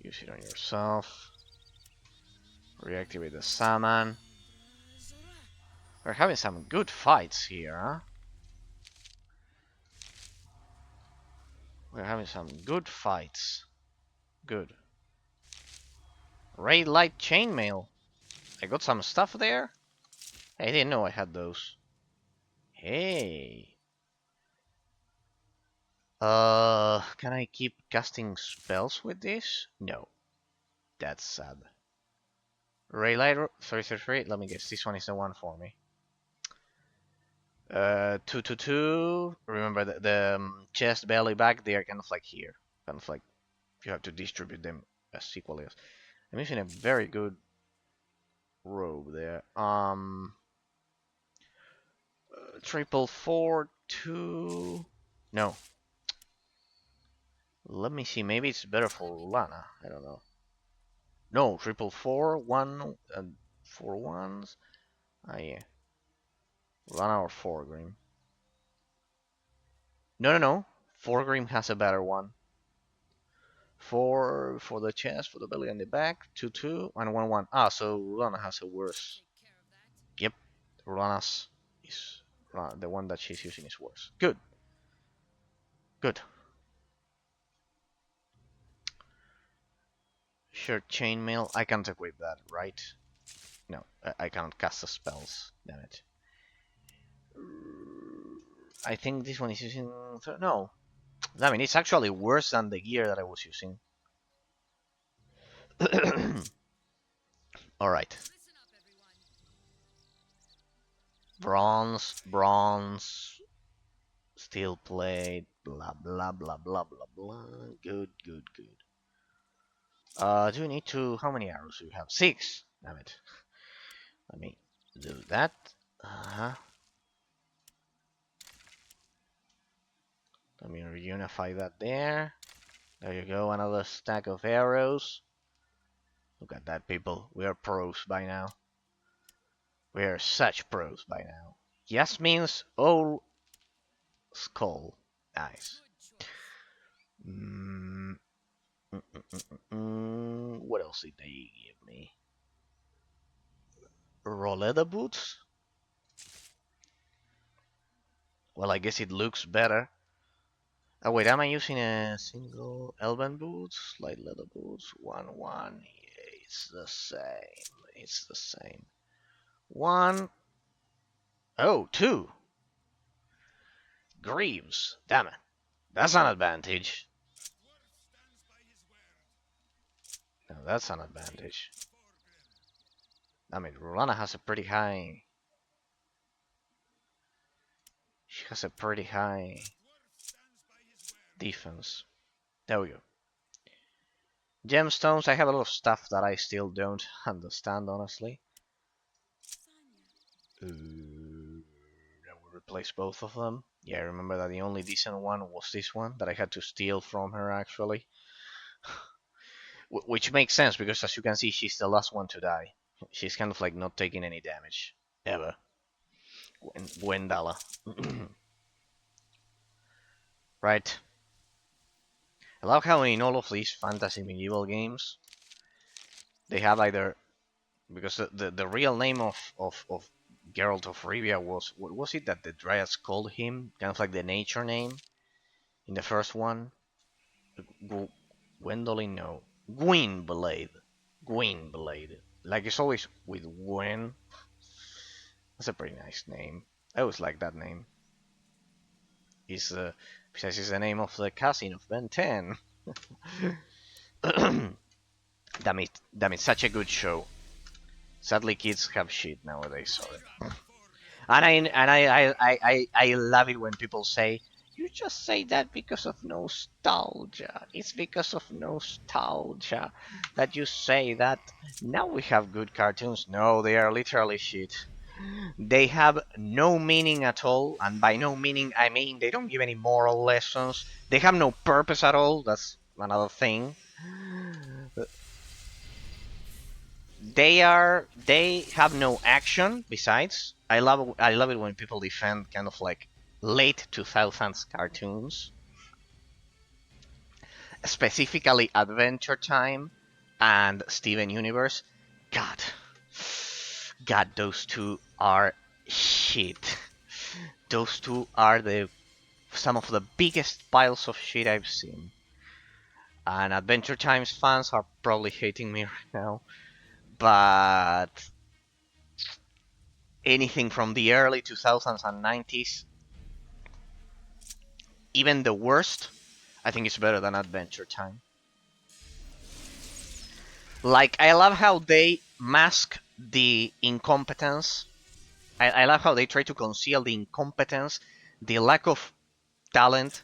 Use it on yourself. Reactivate the salmon. We're having some good fights here, huh? We're having some good fights. Good. Ray light chainmail. I got some stuff there. I didn't know I had those. Hey. Can I keep casting spells with this? No. That's sad. Ray light 333. Let me guess. This one is the one for me. 222. Remember the chest, belly, back. They are kind of like here. Kind of like you have to distribute them as equally as. I'm using a very good robe there. Triple 4 2. No. Let me see. Maybe it's better for Lana. I don't know. No, triple 4 1 and 4 ones. Ah, yeah. Lana or Forgrim. No, no, no. Forgrim has a better one. 4 for the chest, for the belly and the back. 2 2 and 1 1. Ah, so Lana has a worse. Yep. Lana's is the one that she's using is worse. Good. Good. Sure, chainmail. I can't equip that, right? No, I can't cast the spells. Damn it. I think this one is using... No. I mean, it's actually worse than the gear that I was using. Alright. Bronze, bronze, steel plate, blah, blah, blah, blah, blah, blah. Good, good, good. Do you need to... How many arrows do you have? 6. Damn it. Let me do that. Let me reunify that there. There you go, another stack of arrows. Look at that, people. We are pros by now. We are such pros by now. Yes means oh skull. Nice. What else did they give me? Roletta boots? Well, I guess it looks better. Oh wait, am I using a single elven boots? Light leather boots? 1-1. Yeah, it's the same. It's the same. 1. Oh, 2. Greaves. Damn it. That's an advantage. No, that's an advantage. I mean, Rulana has a pretty high... She has a pretty high defense. There we go. Gemstones, I have a lot of stuff that I still don't understand, honestly. Now we replace both of them. Yeah, remember that the only decent one was this one that I had to steal from her, actually. Which makes sense, because as you can see, she's the last one to die. She's kind of like not taking any damage. Ever. Gwendala. Right. I love how in all of these fantasy medieval games, they have either... Because the real name of Geralt of Rivia was... What was it that the Dryads called him? Kind of like the nature name in the first one. Gwendolyn, no. Gwynblade. Gwynblade. Like it's always with Gwen. That's a pretty nice name. I always like that name. Besides, it's the name of the cousin of Ben 10. Damn it, such a good show. Sadly, kids have shit nowadays, sorry. I love it when people say, you just say that because of nostalgia. It's because of nostalgia that you say that. Now we have good cartoons. No, they are literally shit. They have no meaning at all, and by no meaning I mean they don't give any moral lessons. They have no purpose at all. That's another thing. They have no action. Besides, I love it when people defend kind of like late 2000s cartoons, specifically Adventure Time and Steven Universe. God. God, those two are shit. Those two are the some of the biggest piles of shit I've seen. And Adventure Times fans are probably hating me right now. But anything from the early 2000s and 90s, even the worst, I think it's better than Adventure Time. Like, I love how they mask the incompetence. I love how they try to conceal the incompetence, the lack of talent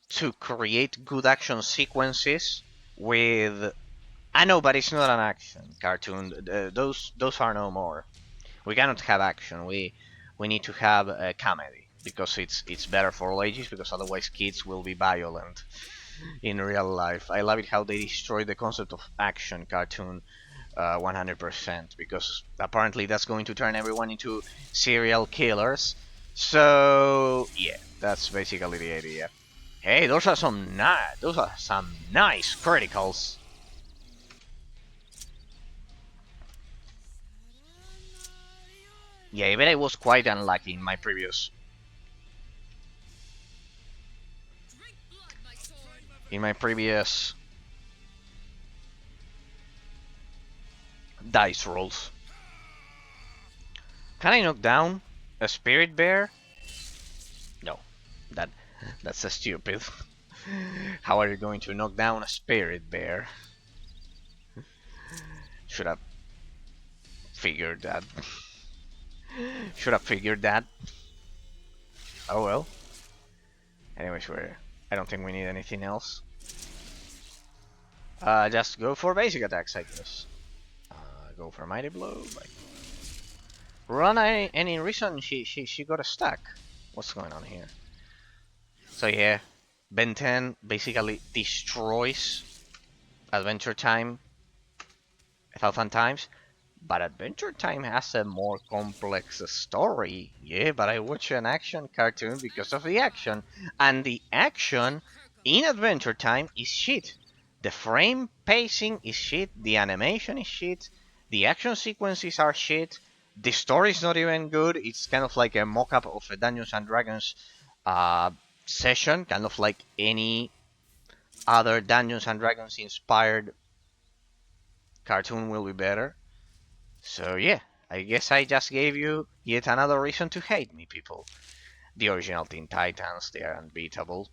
to create good action sequences with. I know, but it's not an action cartoon. Those are no more. We cannot have action. We need to have a comedy because it's better for all ages. Because otherwise, kids will be violent in real life. I love it how they destroy the concept of action cartoon 100% because apparently that's going to turn everyone into serial killers. So yeah, that's basically the idea. Hey, those are some nice criticals. Yeah, but I was quite unlucky in my previous dice rolls. Can I knock down a spirit bear? No, that that's a stupid. How are you going to knock down a spirit bear? Should have figured that. Should have figured that. Oh well. Anyways, I don't think we need anything else. Just go for basic attacks, I guess. Go for mighty blow. Like, run any reason she got a stack. What's going on here? So yeah, Ben 10 basically destroys Adventure Time 1,000 times. But Adventure Time has a more complex story. Yeah, but I watch an action cartoon because of the action. And the action in Adventure Time is shit. The frame pacing is shit. The animation is shit. The action sequences are shit. The story is not even good. It's kind of like a mock-up of a Dungeons and Dragons uh, session, kind of like any other Dungeons and Dragons inspired cartoon will be better. So yeah, I guess I just gave you yet another reason to hate me, people. The original Teen Titans, they are unbeatable.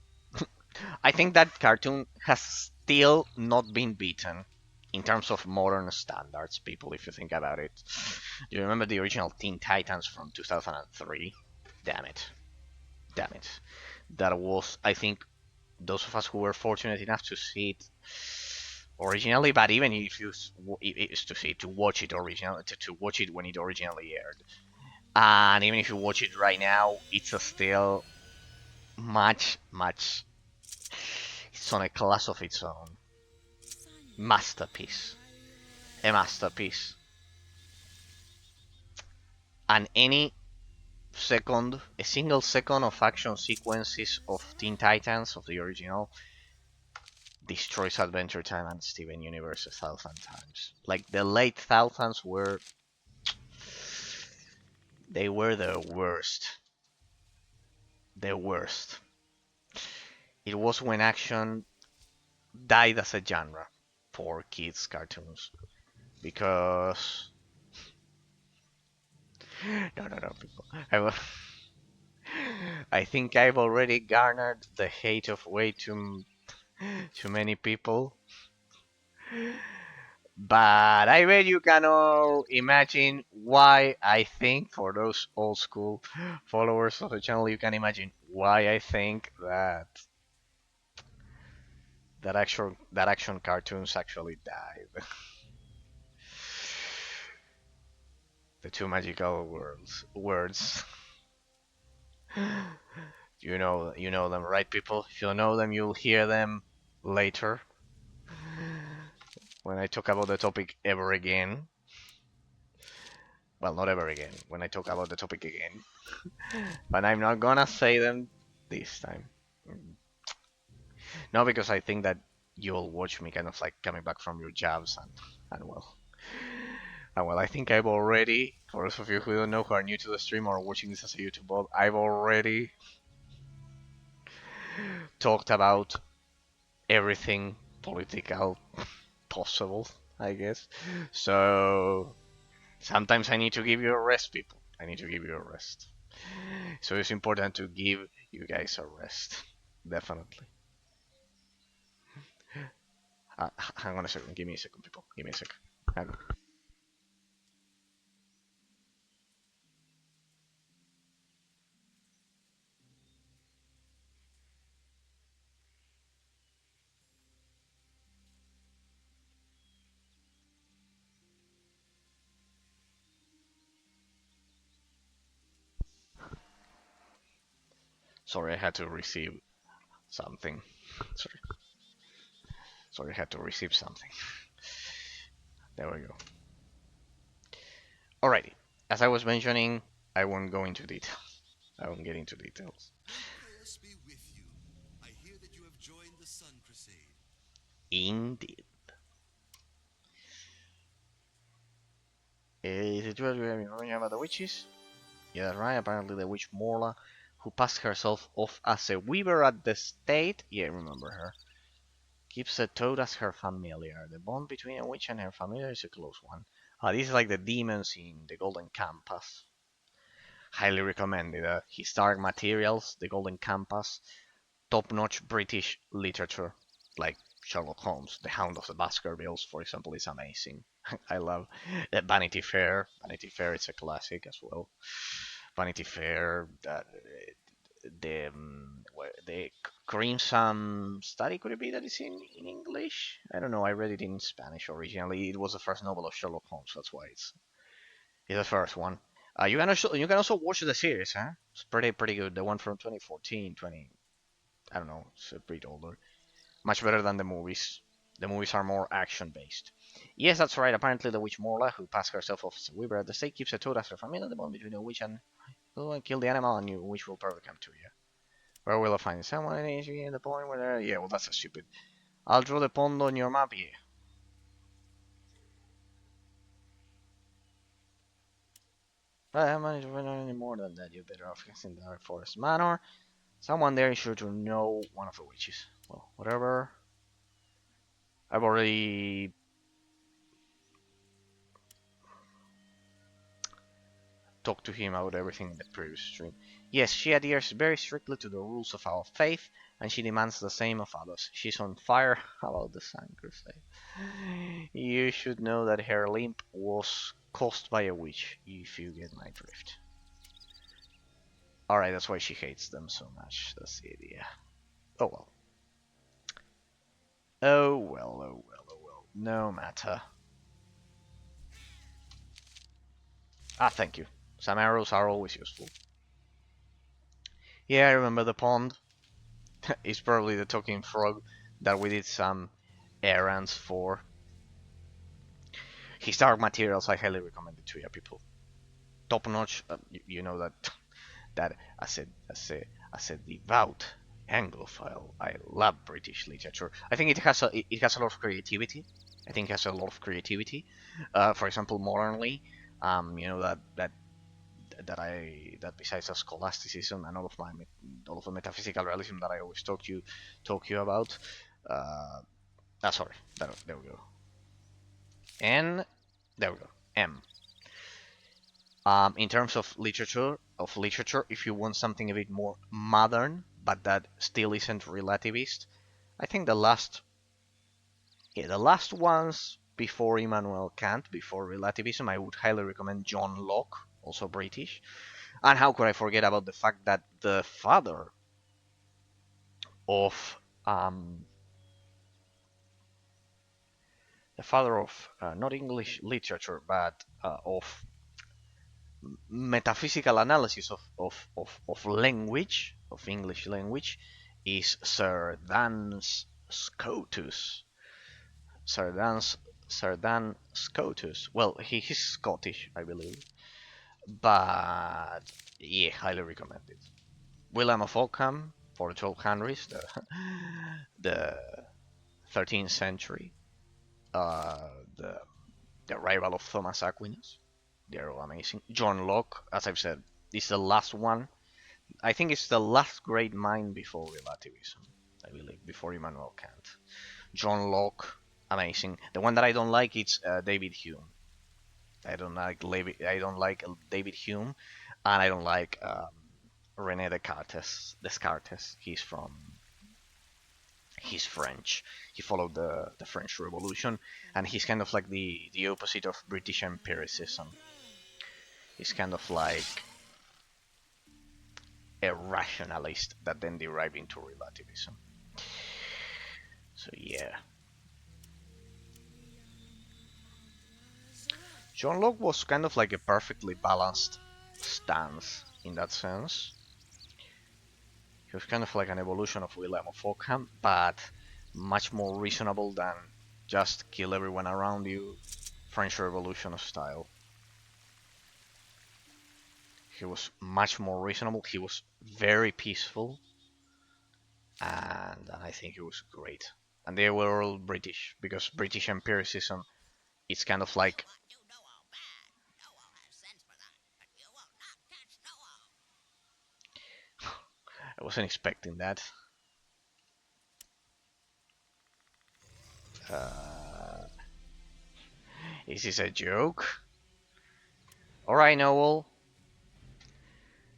I think that cartoon has still not been beaten in terms of modern standards, people, if you think about it. Do you remember the original Teen Titans from 2003? Damn it. Damn it. That was, I think, those of us who were fortunate enough to see it originally, but even if you to watch it originally, to watch it when it originally aired, and even if you watch it right now, it's still much. It's on a class of its own. Masterpiece, a masterpiece, and a single second of action sequences of Teen Titans of the original destroys Adventure Time and Steven Universe 1,000 times. Like the late thousands they were the worst. The worst. It was when action died as a genre for kids cartoons because no people I think I've already garnered the hate of way too many people, but I bet you can all imagine why I think, for those old school followers of the channel, you can imagine why I think that action cartoons actually died. The two magical words. You know them, right, people? If you know them, you'll hear them later when I talk about the topic ever again. Well, not ever again. When I talk about the topic again, but I'm not gonna say them this time. No, because I think that you'll watch me kind of like coming back from your jobs and well. Well, I think I've already, for those of you who don't know, who are new to the stream or watching this as a YouTube VOD, I've already talked about everything political possible, I guess. So sometimes I need to give you a rest, people. I need to give you a rest. So it's important to give you guys a rest. Definitely. Hang on a second. Give me a second, people. Give me a second. Hang on. Sorry, I had to receive something. Sorry. Sorry, I had to receive something. There we go. Alrighty. As I was mentioning, I won't go into detail. I won't get into details. Chaos be with you. I hear that you have joined the Sun Crusade. Indeed. Is it true you about the witches? Yeah, that's right. Apparently the witch Morla, who passed herself off as a weaver at the state. Yeah, remember her. Keeps a toad as her familiar. The bond between a witch and her familiar is a close one. This is like the demons in the Golden Campus. Highly recommended. Historic materials, the Golden Campus, top-notch British literature, like Sherlock Holmes, The Hound of the Baskervilles, for example, is amazing. I love Vanity Fair. Vanity Fair is a classic as well. Vanity Fair, the Crimson Study, could it be that it's in English? I don't know. I read it in Spanish originally. It was the first novel of Sherlock Holmes. That's why it's the first one. You can also watch the series, huh? It's pretty good. The one from 2014, 20. I don't know. It's a bit older. Much better than the movies. The movies are more action based. Yes, that's right. Apparently, the witch Morla, who passed herself off as a weaver at the stake, keeps a toad after family. The bond between the witch and go and kill the animal, and you witch will probably come to you. Where will I find someone? Is in the point where? Yeah, well, that's a stupid. I'll draw the pond on your map. Yeah. I haven't managed to find any more than that. You're better off in Dark Forest Manor. Someone there is sure to know one of the witches. Well, whatever. I've already talked to him about everything in the previous stream. Yes, she adheres very strictly to the rules of our faith, and she demands the same of others. She's on fire about the Sun Crusade. You should know that her limp was caused by a witch, if you get my drift. Alright, that's why she hates them so much. That's the idea. Oh well. Oh well, oh well, oh well. No matter. Thank you. Some arrows are always useful. Yeah, I remember the pond. It's probably the talking frog that we did some errands for. His dark materials, I highly recommend it to you people. Top notch. You know that that as a devout Anglophile, I love British literature. I think it has a lot of creativity. I think it has a lot of creativity. For example, modernly, you know that besides the scholasticism and all of the metaphysical realism that I always talk you about. Sorry, there we go. And there we go. M. In terms of literature, if you want something a bit more modern, but that still isn't relativist, I think the last ones before Immanuel Kant, before relativism, I would highly recommend John Locke, also British. And how could I forget about the fact that of um, the father of not English literature, but of metaphysical analysis of language, of English language, is Sir Dan Scotus. Sir Dan, Sir Dan Scotus. Well, he's Scottish, I believe. But yeah, highly recommended. William of Ockham for the 1200s, the 13th century. The the arrival of Thomas Aquinas. They're all amazing. John Locke, as I've said, is the last one. I think it's the last great mind before relativism, I believe, before Immanuel Kant. John Locke, amazing. The one that I don't like is David Hume. I don't like David Hume, and I don't like René Descartes. Descartes. He's French. He followed the French Revolution, and he's kind of like the opposite of British empiricism. He's kind of like a rationalist that then derived into relativism. So yeah. John Locke was kind of like a perfectly balanced stance in that sense. He was kind of like an evolution of William of Ockham, but much more reasonable than just kill everyone around you, French Revolution style. He was much more reasonable. He was very peaceful, and I think it was great. And they were all British because British empiricism is kind of like I wasn't expecting that. Uh, is this a joke? Alright, Knowall.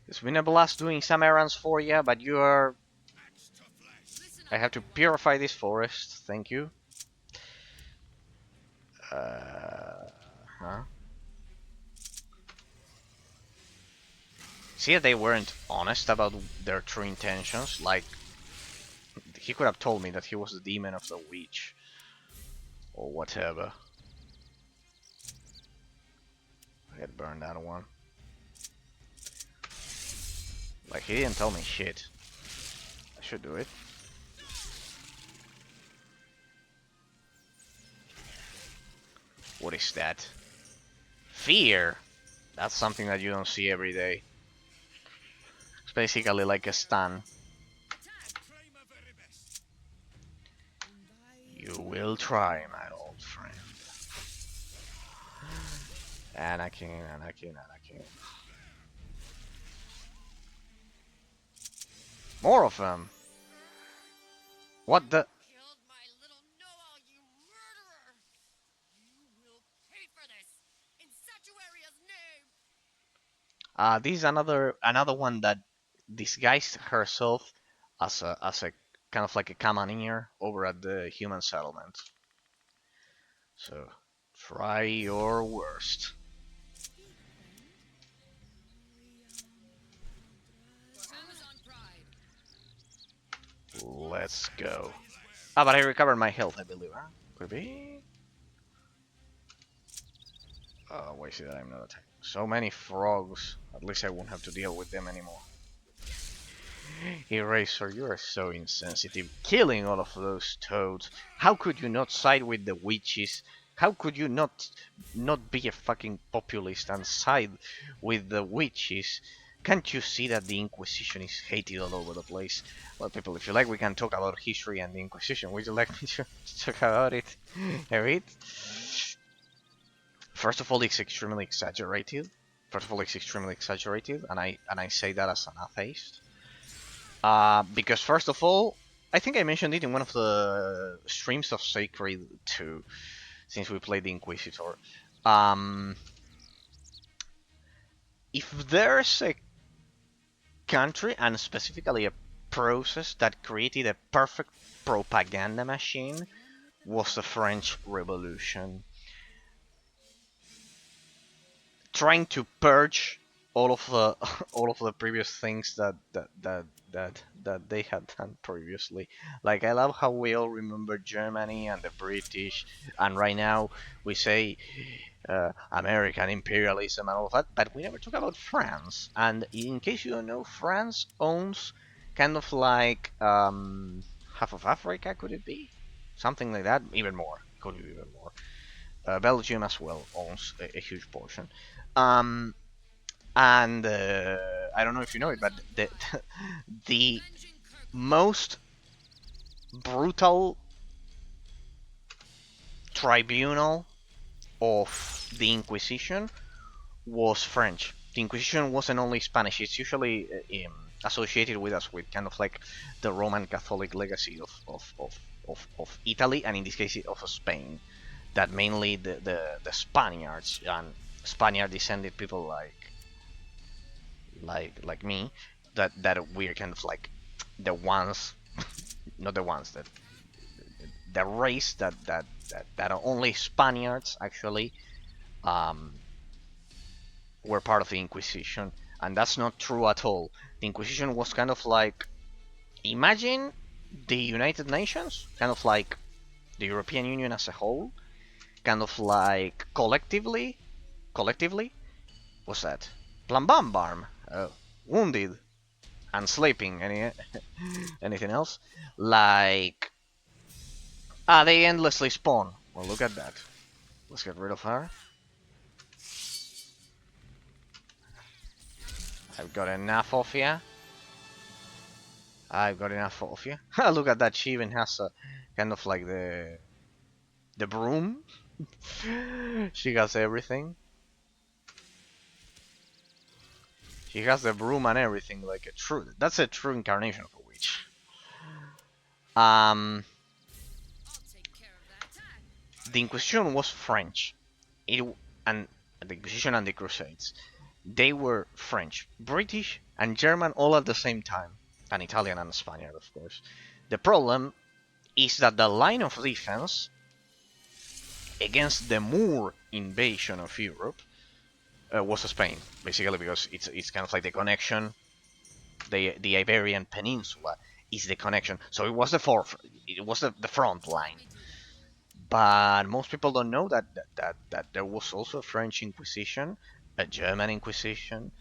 It's been a blast doing some errands for you, but you are... I have to purify this forest, thank you. Huh? See, they weren't honest about their true intentions, like... He could have told me that he was the demon of the witch. Or whatever. I had burned that one. Like, he didn't tell me shit. I should do it. What is that? Fear! That's something that you don't see every day. It's basically like a stun. You will try, my old friend. Anakin, Anakin, Anakin. More of them! What the? Killed my little Knowall, you murderer! You will pay for this in Sanctuaria's name! This is another one that disguised herself as a kind of like a commoner over at the human settlement. So try your worst. Let's go. Ah, but I recovered my health, I believe, huh? Could be? Oh, why is it that I'm not attacking? So many frogs. At least I won't have to deal with them anymore. Eraser, you are so insensitive. Killing all of those toads. How could you not side with the witches? How could you not be a fucking populist and side with the witches? Can't you see that the Inquisition is hated all over the place? Well, people, if you like, we can talk about history and the Inquisition. Would you like me to talk about it a bit? First of all, it's extremely exaggerated. And I say that as an atheist. Because first of all, I think I mentioned it in one of the streams of Sacred 2, since we played the Inquisitor. If there's a country, and specifically a process, that created a perfect propaganda machine, was the French Revolution. Trying to purge all of the previous things that they had done previously. Like, I love how we all remember Germany and the British, and right now we say American imperialism and all of that, but we never talk about France. And in case you don't know, France owns kind of like half of Africa, could it be? Something like that, even more. Could be even more. Belgium as well owns a huge portion. And I don't know if you know it, but the most brutal tribunal of the Inquisition was French. The Inquisition wasn't only Spanish. It's usually associated with us with kind of like the Roman Catholic legacy of Italy, and in this case of Spain. That mainly the Spaniards and Spaniard descended people like me, that we're kind of like the ones, not the ones that the race that are only Spaniards actually um, were part of the Inquisition, and that's not true at all. The Inquisition was kind of like, imagine the United Nations, kind of like the European Union as a whole, kind of like collectively, what's that? Plambambarm, wounded and sleeping. Anything else? Like, they endlessly spawn. Well, look at that. Let's get rid of her. I've got enough of you. I've got enough of you. Look at that. She even has a kind of like the broom. She has everything. She has the broom and everything, like a true. That's a true incarnation of a witch. Um, the Inquisition was French. And the Inquisition and the Crusades. They were French, British, and German all at the same time, and Italian and Spaniard, of course. The problem is that the line of defense against the Moor invasion of Europe was Spain, basically because it's kind of like the connection. The Iberian Peninsula is the connection, so it was the front line. But most people don't know that there was also a French Inquisition, a German Inquisition,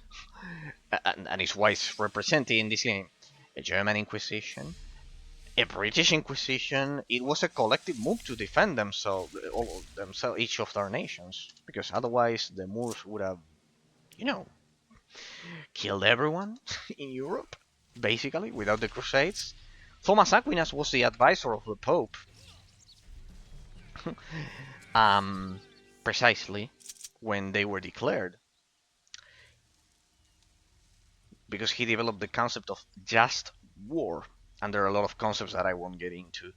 and it's why it's represented in this game. A German Inquisition, a British Inquisition. It was a collective move to defend themselves, each of their nations, because otherwise the Moors would have, you know, killed everyone in Europe, basically, without the Crusades. Thomas Aquinas was the advisor of the Pope. Precisely when they were declared, because he developed the concept of just war, and there are a lot of concepts that I won't get into.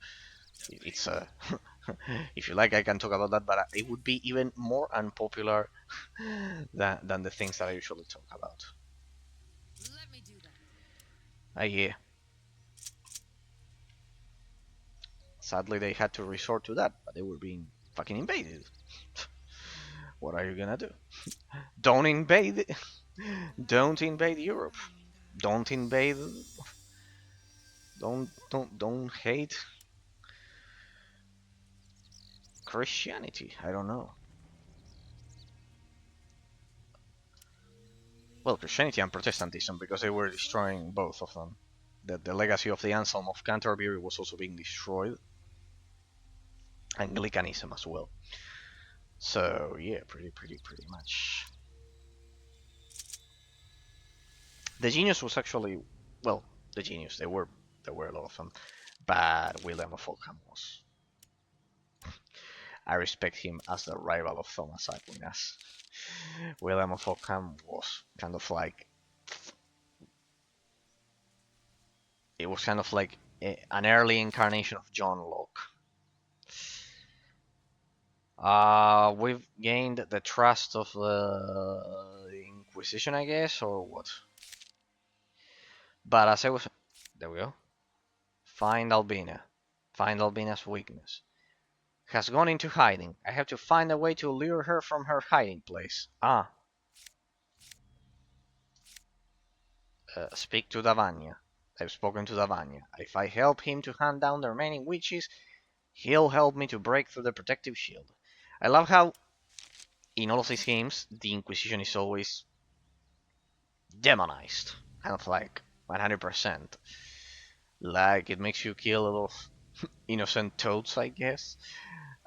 It's if you like, I can talk about that, but it would be even more unpopular than the things that I usually talk about. Let me do that. Yeah. Sadly, they had to resort to that, but they were being fucking invaded. What are you gonna do? Don't invade. Don't invade Europe. Don't invade. Don't hate Christianity. I don't know. Well, Christianity and Protestantism, because they were destroying both of them. The legacy of the Anselm of Canterbury was also being destroyed. Anglicanism as well. So yeah, pretty much. The genius was actually, well, the genius. There were a lot of them, but William of Ockham was. I respect him as the rival of Thomas Aquinas. William of Ockham was kind of like, it was kind of like an early incarnation of John Locke. We've gained the trust of the Inquisition, I guess, or what? But as I was, there we go. Find Albina. Find Albina's weakness. Has gone into hiding. I have to find a way to lure her from her hiding place. Speak to Davania. I've spoken to Davania. If I help him to hunt down the remaining witches, he'll help me to break through the protective shield. I love how, in all of these games, the Inquisition is always demonized. Kind of like 100%. Like, it makes you kill a lot of innocent toads, I guess.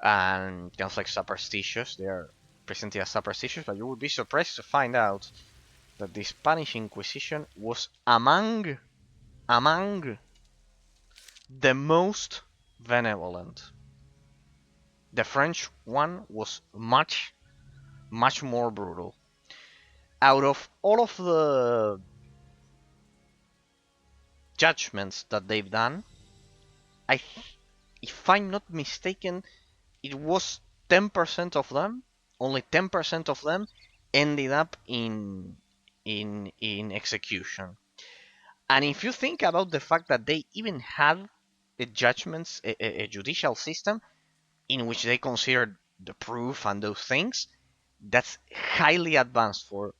And kind of like superstitious. They are presented as superstitious, but you would be surprised to find out that the Spanish Inquisition was among the most benevolent. The French one was much more brutal. Out of all of the judgments that they've done, I, if I'm not mistaken, it was 10% of them, only 10% of them ended up in execution. And if you think about the fact that they even had a judgments, a judicial system in which they considered the proof and those things, that's highly advanced for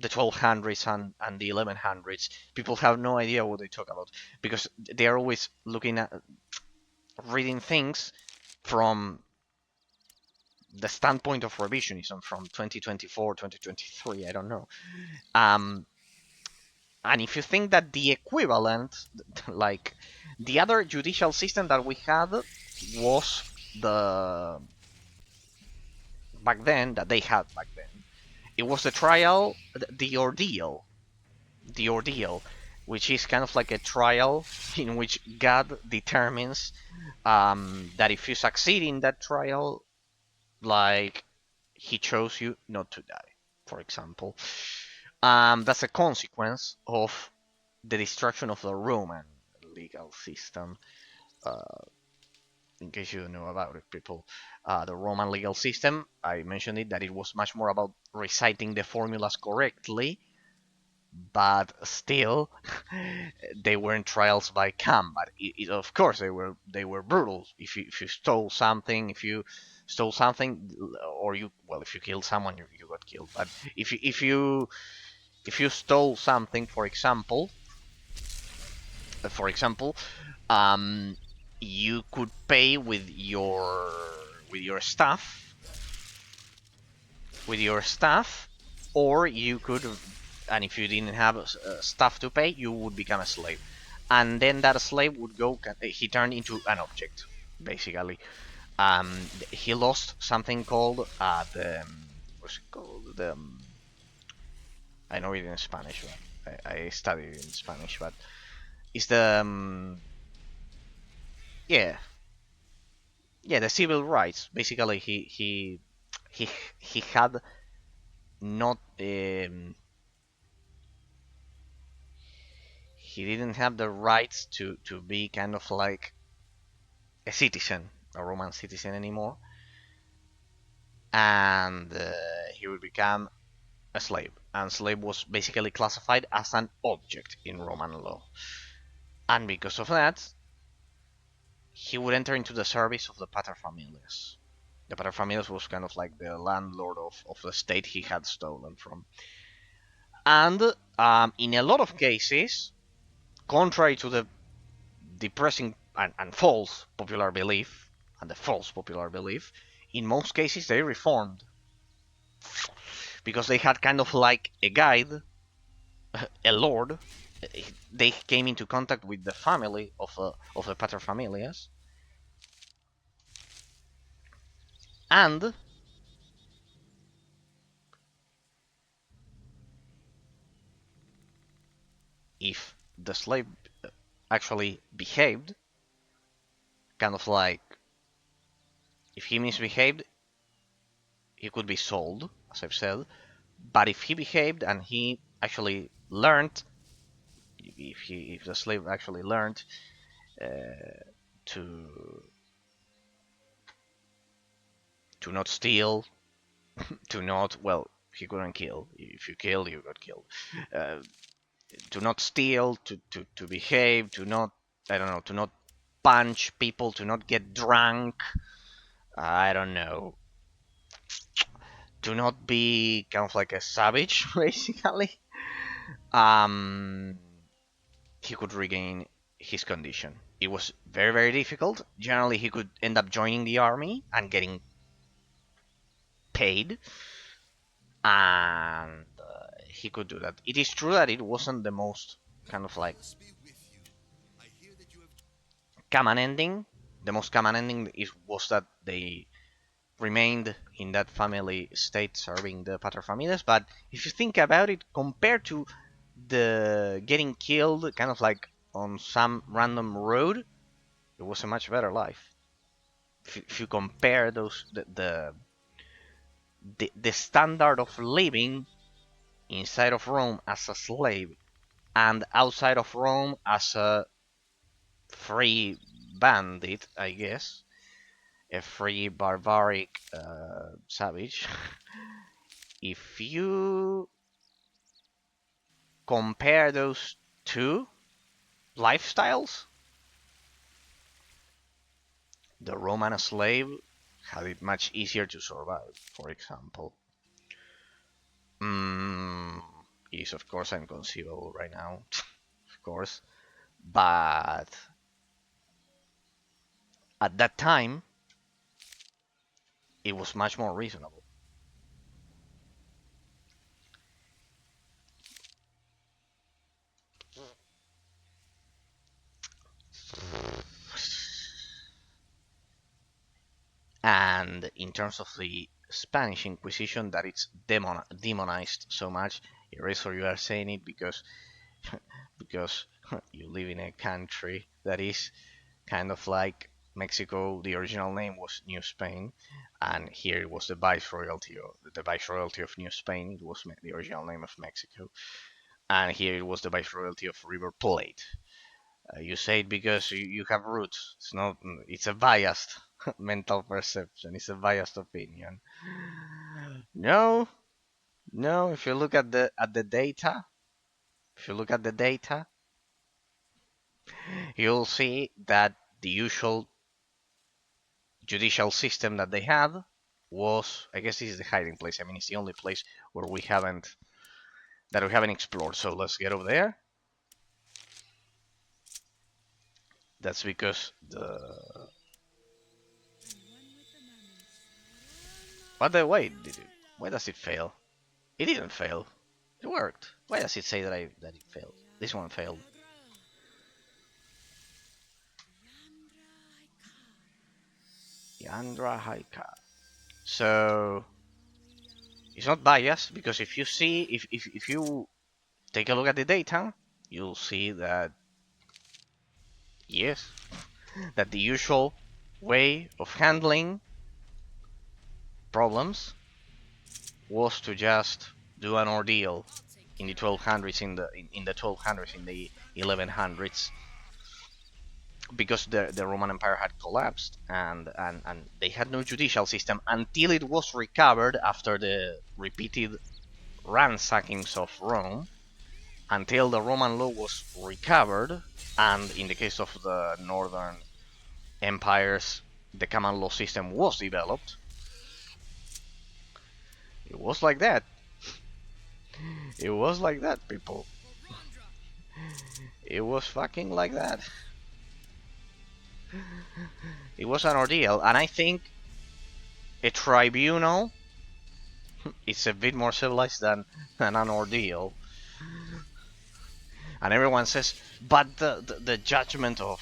the 1200s and the 1100s. People have no idea what they talk about because they are always looking at reading things from the standpoint of revisionism from 2024, 2023, I don't know. Um, and if you think that the equivalent, like the other judicial system that we had was the back then that they had back then, it was the trial, the ordeal, which is kind of like a trial in which God determines that if you succeed in that trial, like he chose you not to die, for example. That's a consequence of the destruction of the Roman legal system. Uh, in case you don't know about it, people, the Roman legal system, I mentioned it, that it was much more about reciting the formulas correctly, but still, they weren't trials by combat. Of course, they were brutal. If you stole something, or if you killed someone, you got killed. But if you stole something, for example, um, you could pay with your stuff, or you could, and if you didn't have stuff to pay, you would become a slave, and then that slave would go. He turned into an object, basically. He lost something called the what's it called? I know it in Spanish, but I studied in Spanish, but it's the yeah, yeah, the civil rights. Basically, he he had not he didn't have the rights to be kind of like a citizen, a Roman citizen anymore, and he would become a slave. And slave was basically classified as an object in Roman law, and because of that, he would enter into the service of the paterfamilias. The paterfamilias was kind of like the landlord of the state he had stolen from. And in a lot of cases, contrary to the depressing and false popular belief, in most cases they reformed because they had kind of like a guide, a lord. They came into contact with the family of the paterfamilias, and if the slave actually behaved, kind of like if he misbehaved, he could be sold, as I've said. But if he behaved and he actually learned, if the slave actually learned to not steal, to not, well, he couldn't kill. If you killed, you got killed. Uh, to not steal, to behave, to not, I don't know, to not punch people, to not get drunk. I don't know. To not be kind of like a savage, basically. Um, he could regain his condition. It was very, very difficult. Generally, he could end up joining the army and getting paid, and he could do that. It is true that it wasn't the most kind of like Peace be with you. I hear that you have common ending. The most common ending was that they remained in that family state serving the paterfamilias. But if you think about it, compared to the getting killed kind of like on some random road, it was a much better life. if you compare those the standard of living inside of Rome as a slave and outside of Rome as a free bandit, I guess, a free barbaric savage. If you compare those two lifestyles, the Roman slave had it much easier to survive, for example. Mm, is of course inconceivable right now, of course, but at that time it was much more reasonable. And in terms of the Spanish Inquisition, that it's demonized so much, Eraser, you are saying it because you live in a country that is kind of like Mexico. The original name was New Spain, and here it was the Viceroyalty of New Spain. It was the original name of Mexico, and here it was the Viceroyalty of River Plate. You say it because you have roots. It's not. It's a biased mental perception. It's a biased opinion. No, no. If you look at the data, if you look at the data, you'll see that the usual judicial system that they had was, I guess, this is the hiding place. I mean, it's the only place where we haven't explored. So let's get over there. That's because the. By the way, why does it fail? It didn't fail. It worked. Why does it say that it failed? This one failed. Yandra Haika. So it's not biased because if you see if you take a look at the data, you'll see that yes, that the usual way of handling problems was to just do an ordeal in the 1200s, in the 1200s, in the 1100s, because the Roman Empire had collapsed, and they had no judicial system until it was recovered after the repeated ransackings of Rome, until the Roman law was recovered, and in the case of the northern empires, the common law system was developed. It was like that. It was like that, people. It was fucking like that. It was an ordeal, and I think a tribunal is a bit more civilized than an ordeal. And everyone says, but the judgment of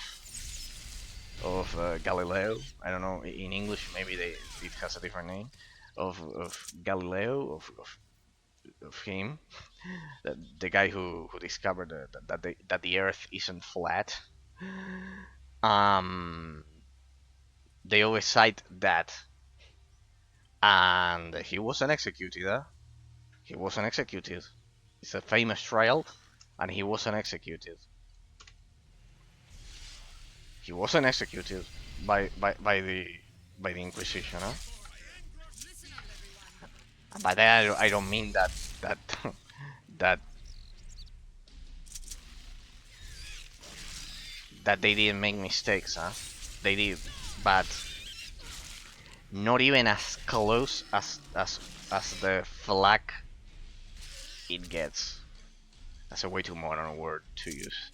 Galileo, I don't know, in English maybe it has a different name, of Galileo, of him, the guy who discovered that the Earth isn't flat. Um, they always cite that, and he wasn't executed. Huh? He wasn't executed. It's a famous trial, and he wasn't executed. He wasn't executed by the Inquisition. Huh? By that I don't mean that that that they didn't make mistakes. Huh? They did, but not even as close as the flag it gets. That's a way too modern word to use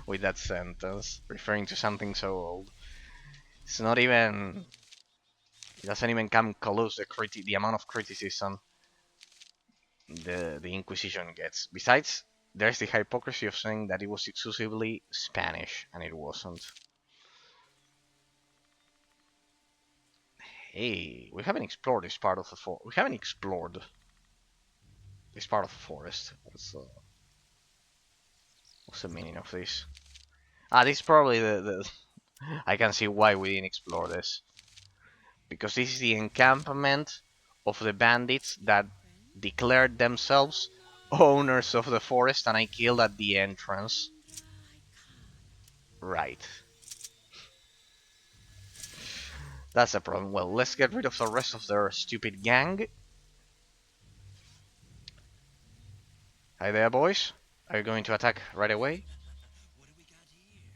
with that sentence, referring to something so old. It's not even. It doesn't even come close the amount of criticism the Inquisition gets. Besides, there's the hypocrisy of saying that it was exclusively Spanish, and it wasn't. Hey, we haven't explored this part of the forest. We haven't explored this part of the forest. What's the meaning of this? Ah, this is probably the I can see why we didn't explore this. because this is the encampment of the bandits that declared themselves owners of the forest, and I killed at the entrance. Right. That's the problem. Well, let's get rid of the rest of their stupid gang. Hi there, boys. Are you going to attack right away? What do we got here?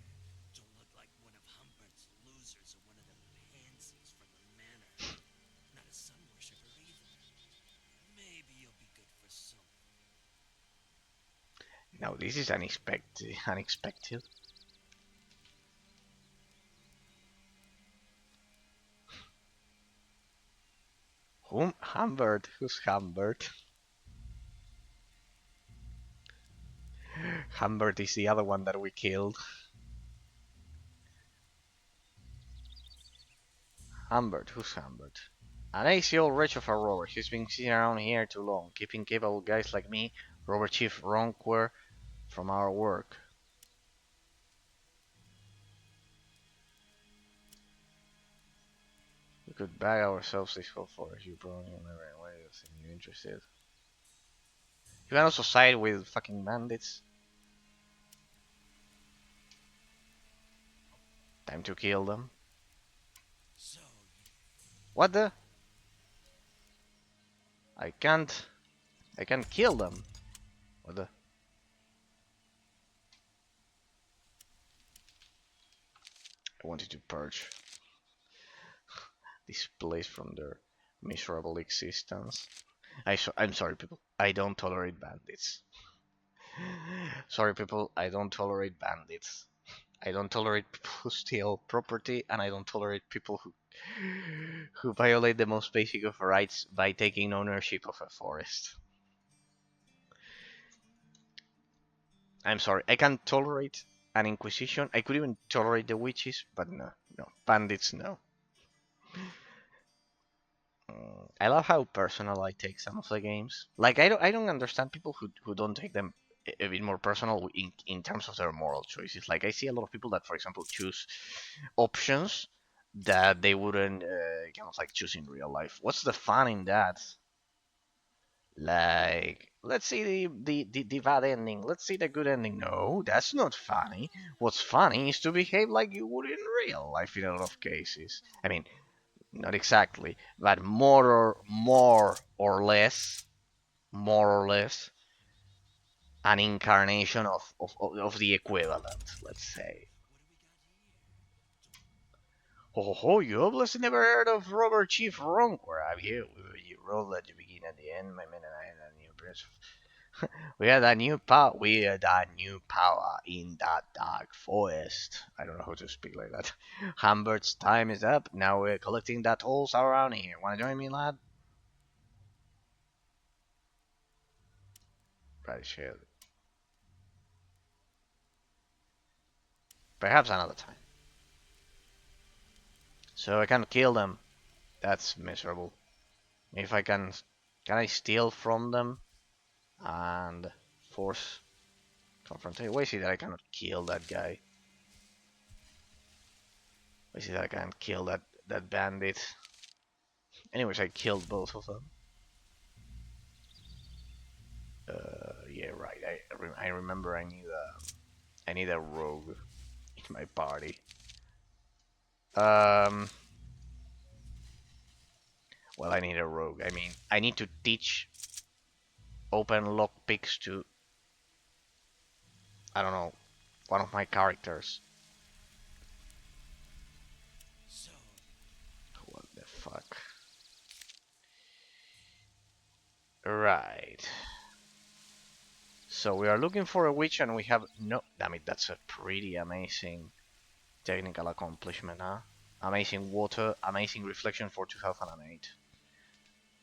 Don't look like one of Humbert's losers or one of them pansies from the manor. Not a sun worshipper either. Maybe you'll be good for something. No, this is unexpected. Unexpected. Whom? Humbert. Who's Humbert? Humbert is the other one that we killed. Humbert. Who's Humbert? An AC old wretch of a rover. He's been sitting around here too long, keeping capable guys like me, Robert Chief Ronkwer, from our work. We could bag ourselves this whole forest. You probably will never anyway. Seem you interested? You can also side with fucking bandits. Time to kill them. So, What the? I can't. I can't kill them. What the? I wanted to purge this place from their miserable existence. I'm sorry, people. I don't tolerate bandits. Sorry, people. I don't tolerate bandits. I don't tolerate people who steal property, and I don't tolerate people who violate the most basic of rights by taking ownership of a forest. I'm sorry. I can tolerate an inquisition. I could even tolerate the witches, but no, no, bandits, no. I love how personal I take some of the games. Like I don't understand people who don't take them a bit more personal in terms of their moral choices. Like I see a lot of people that, for example, choose options that they wouldn't kind of like choose in real life. What's the fun in that? Like, let's see the bad ending. Let's see the good ending. No, that's not funny. What's funny is to behave like you would in real life in a lot of cases. I mean, not exactly, but more or less, an incarnation of the equivalent, let's say. Oh, you obviously never heard of Robert Chief Ronkwer, have you? You roll at the beginning and the end, my men and I had a new prince. We had a new power. We had a new power in that dark forest. I don't know how to speak like that. Humbert's time is up. Now we're collecting that holes around here. Wanna join me, lad? Right, shit. Perhaps another time. So I can kill them. That's miserable. If I can I steal from them and force confrontation? Why is it that I cannot kill that guy? Why is it that I can't kill that bandit? Anyways, I killed both of them. Yeah, right. I remember I need a rogue in my party. Um, well, I need a rogue. I mean, I need to teach open lockpicks to, I don't know, one of my characters. so What the fuck? Right. So we are looking for a witch and we have no... Damn it, that's a pretty amazing technical accomplishment, huh? Amazing water, amazing reflection for 2008.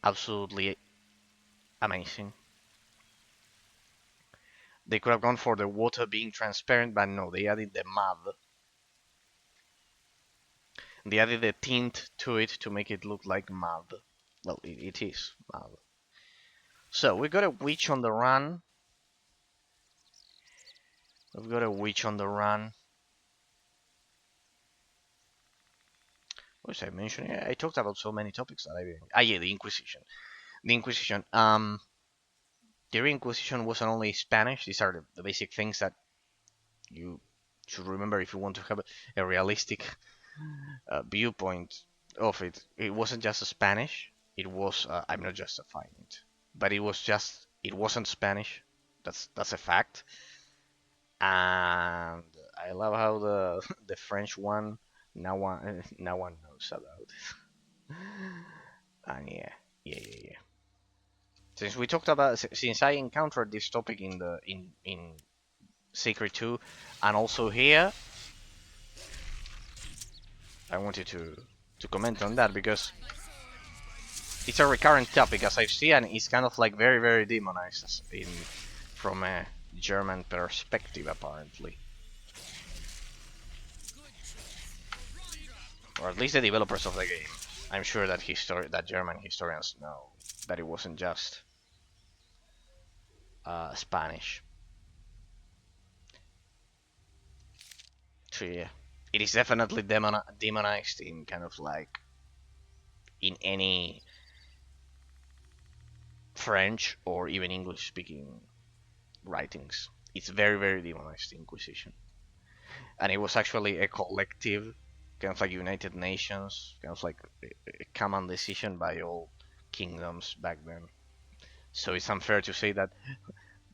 Absolutely amazing. They could have gone for the water being transparent, but no, they added the mud. They added a tint to it to make it look like mud. Well, it is mud. So we got a witch on the run. We've got a witch on the run. What was I mentioning? I talked about so many topics that I didn't. Ah, yeah, the Inquisition. The Inquisition. The Inquisition wasn't only Spanish. These are the basic things that you should remember if you want to have a realistic viewpoint of it. It wasn't just Spanish. It was. I'm not justifying it, but it was just. It wasn't Spanish. That's a fact. And I love how the the French one no one knows about it. And yeah. Since we talked about since I encountered this topic in the in Secret 2 and also here, I wanted to comment on that because it's a recurrent topic as I've seen, and it's kind of like very demonized in from a German perspective apparently, or at least the developers of the game. I'm sure that German historians know that it wasn't just Spanish. So yeah, it is definitely demonized in kind of like in any French or even English speaking writings. It's very demonized Inquisition, and it was actually a collective, kind of like United Nations, kind of like a common decision by all kingdoms back then. So it's unfair to say that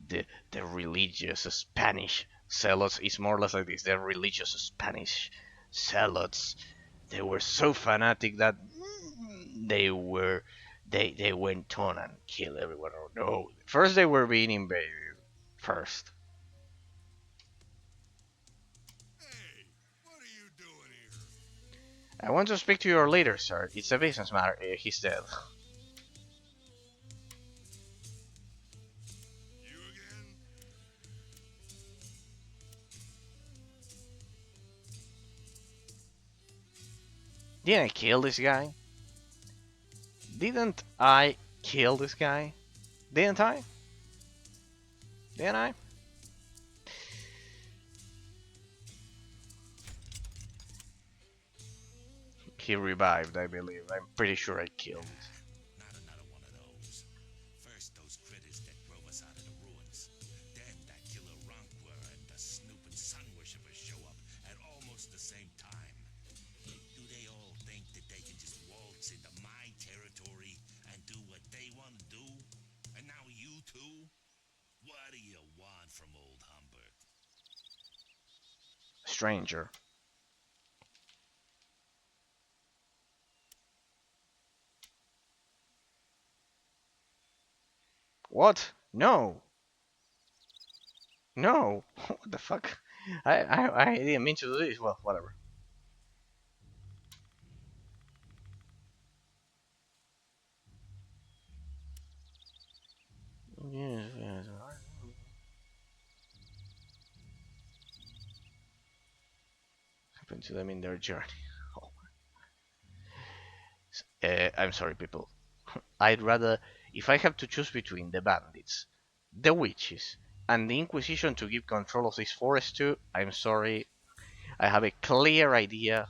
the religious Spanish zealots is more or less like this. The religious Spanish zealots, they were so fanatic that they went on and killed everyone. Oh no! First they were being invaded. First, Hey, what are you doing here? I want to speak to your leader, sir. It's a business matter. He's dead. You again? Didn't I kill this guy? Didn't I kill this guy? Didn't I? Didn't I? He revived, I believe. I'm pretty sure I killed. Not another one of those. First, those critters that drove us out of the ruins. Then that killer Ronkwer and the snooping sun worshippers show up at almost the same time. Do they all think that they can just waltz into my territory and do what they want to do? And now you too? What do you want from old Humbert? Stranger. What? No. No. What the fuck? I didn't mean to do this. Well, whatever. Yes. Happened to them in their journey. Oh. I'm sorry, people. I'd rather, if I have to choose between the bandits, the witches, and the Inquisition to give control of this forest to, I'm sorry, I have a clear idea.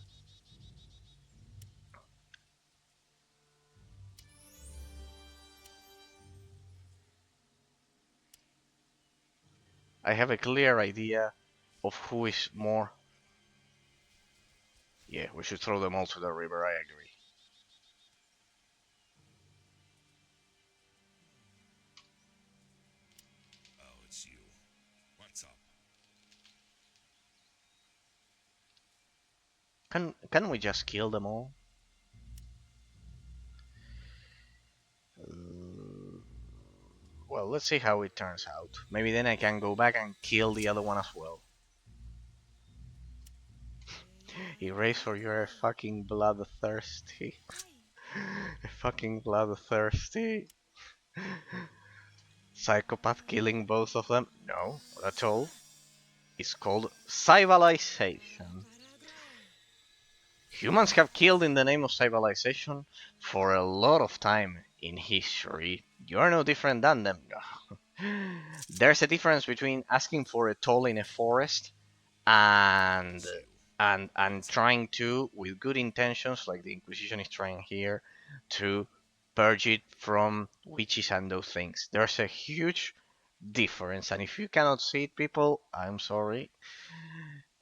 I have a clear idea of who is more. Yeah, we should throw them all to the river, I agree. Oh, it's you. What's up? Can we just kill them all? Well, let's see how it turns out. Maybe then I can go back and kill the other one as well. Eraser, you're a fucking bloodthirsty. A fucking bloodthirsty psychopath killing both of them? No, not at all. It's called civilization. Humans have killed in the name of civilization for a lot of time in history. You're no different than them. There's a difference between asking for a toll in a forest and and trying to, with good intentions, like the Inquisition is trying here, to purge it from witches and those things. There's a huge difference, and if you cannot see it, people, I'm sorry.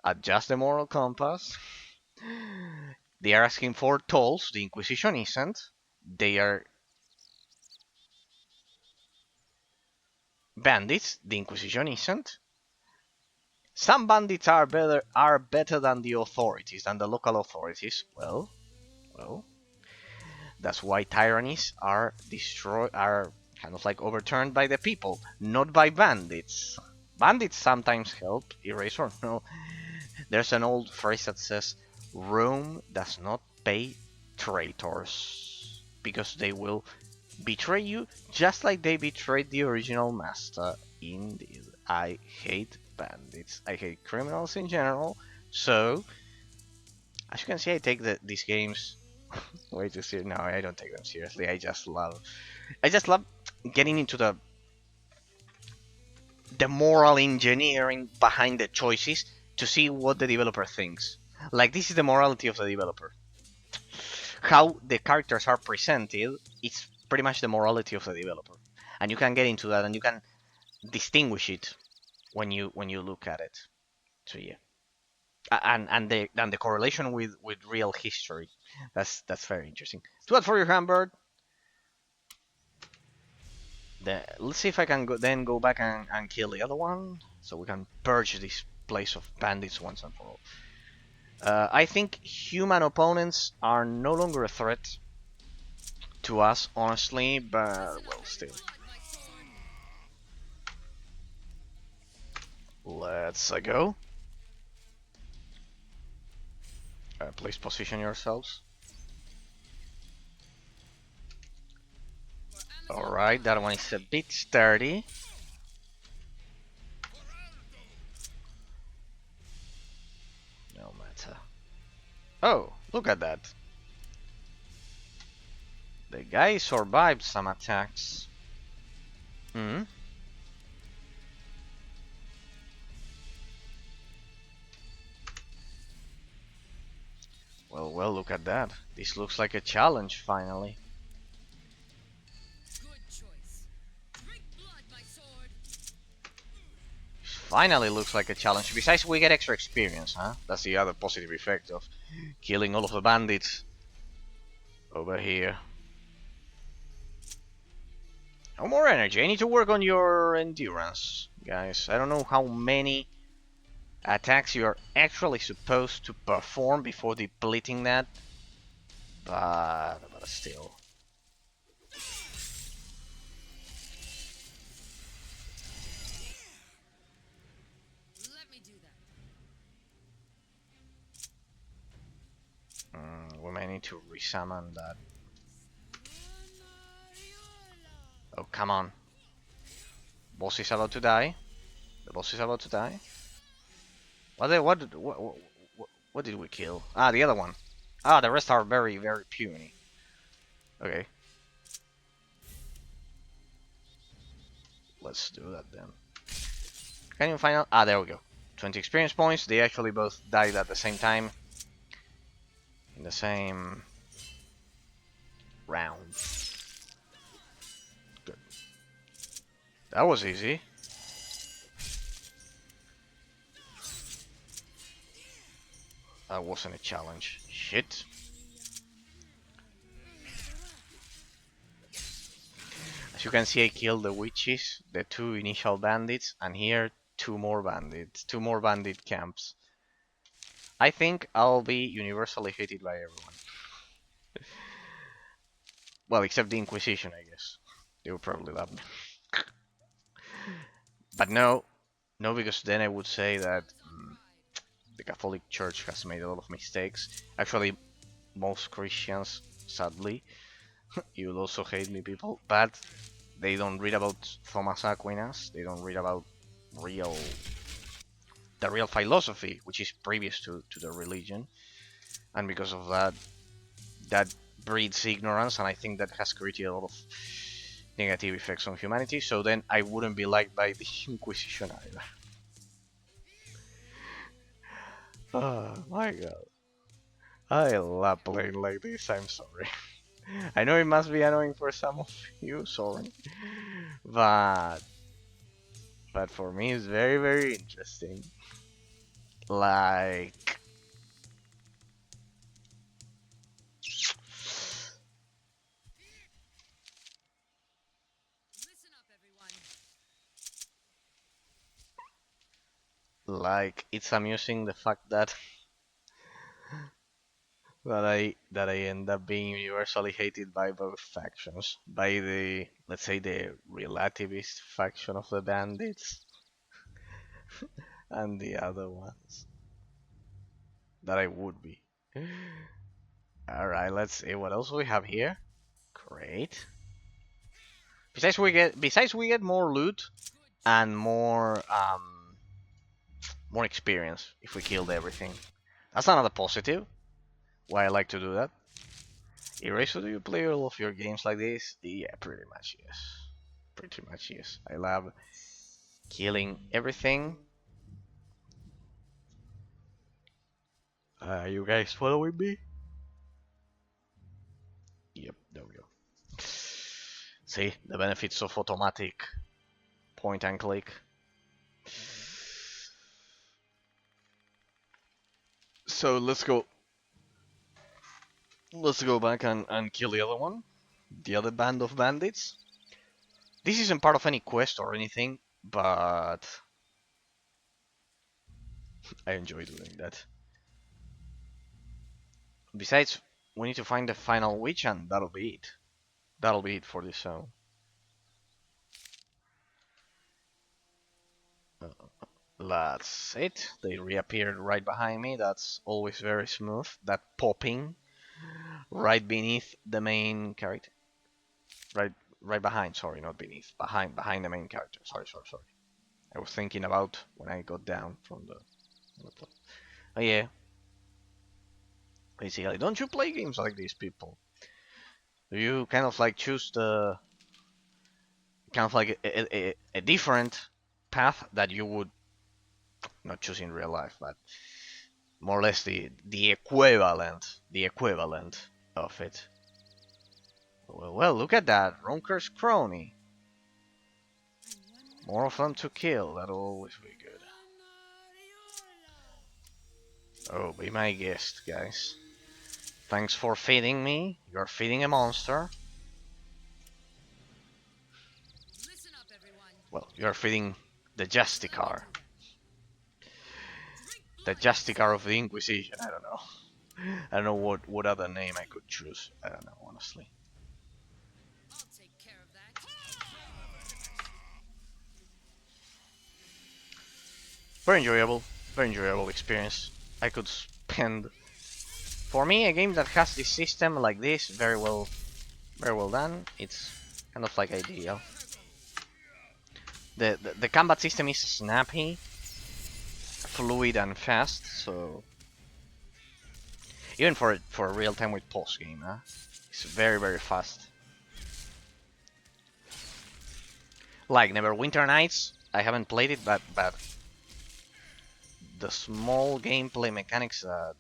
Adjust the moral compass. They are asking for tolls. The Inquisition isn't. They are bandits. The Inquisition isn't. Some bandits are better than the authorities, than the local authorities. Well, that's why tyrannies are kind of like overturned by the people, not by bandits. Bandits sometimes help, erase or no. There's an old phrase that says, Rome does not pay traitors, because they will betray you just like they betrayed the original master. Indeed. I hate bandits. I hate criminals in general. So, as you can see, I take these games way too serious. No, I don't take them seriously. I just love getting into the moral engineering behind the choices to see what the developer thinks. Like, this is the morality of the developer. How the characters are presented, it's pretty much the morality of the developer. And you can get into that and you can distinguish it when you look at it. So yeah. And the correlation with real history. That's very interesting. So what for you, Humbert? Let's see if I can go back and kill the other one, so we can purge this place of bandits once and for all. I think human opponents are no longer a threat to us, honestly, but well, still. Let's go. Please position yourselves. Alright, that one is a bit sturdy. No matter. Oh, look at that. The guy survived some attacks. Hmm. Well, look at that. This looks like a challenge, finally. Good choice. Drink blood, my sword. Finally looks like a challenge. Besides, we get extra experience, huh? That's the other positive effect of killing all of the bandits over here. No more energy. I need to work on your endurance, guys. I don't know how many attacks you are actually supposed to perform before depleting that, but still. Let me do that. We may need to resummon that. Oh, come on. Boss is about to die. The boss is about to die. What did we kill? Ah, the other one. Ah, the rest are very, very puny. Okay. Let's do that then. Can you find out? Ah, there we go. 20 experience points. They actually both died at the same time. In the same round. Good. That was easy. That wasn't a challenge. Shit. As you can see, I killed the witches, the two initial bandits, and here two more bandits, two more bandit camps. I think I'll be universally hated by everyone. Well, except the Inquisition, I guess. They would probably love me. But no, because then I would say that the Catholic Church has made a lot of mistakes. Actually, most Christians, sadly, you will also hate me, people, but they don't read about Thomas Aquinas. They don't read about the real philosophy, which is previous to the religion, and because of that, that breeds ignorance, and I think that has created a lot of negative effects on humanity. So then I wouldn't be liked by the Inquisition either. Oh my god. I love playing like this, I'm sorry. I know it must be annoying for some of you, sorry. But for me it's very very interesting. Like Listen up, everyone. it's amusing the fact that I end up being universally hated by both factions. By the, let's say, the relativist faction of the bandits and the other ones that I would be. Alright, let's see what else we have here. Great. Besides we get more loot and more experience if we killed everything. That's another positive. Why I like to do that. Eraser, do you play all of your games like this? Yeah, pretty much yes. Pretty much yes. I love killing everything. You guys following me? Yep, there we go. See, the benefits of automatic point and click. So let's go. Let's go back and kill the other one. The other band of bandits. This isn't part of any quest or anything, but I enjoy doing that. Besides, we need to find the final witch and that'll be it. That'll be it for this zone. That's it. They reappeared right behind me. That's always very smooth. That popping right beneath the main character. Right right behind, sorry, not beneath. Behind the main character. Sorry. I was thinking about when I got down from the oh yeah. Basically, don't you play games like these, people? Do you kind of like choose the kind of like a different path that you would not choose in real life, but more or less the equivalent of it. Well, look at that, Ronkwer's crony. More of them to kill, that'll always be good. Oh, be my guest, guys. Thanks for feeding me. You're feeding a monster. Listen up, everyone. Well, you're feeding the Justicar. The Justicar of the Inquisition, I don't know. I don't know what other name I could choose. I don't know, honestly. I'll take care of that. Very enjoyable experience. I could spend. For me, a game that has this system like this, very well done. It's kind of like ideal. The combat system is snappy, fluid, and fast. So even for a real time with post game, huh? It's very fast. Like Neverwinter Nights, I haven't played it, but the small gameplay mechanics that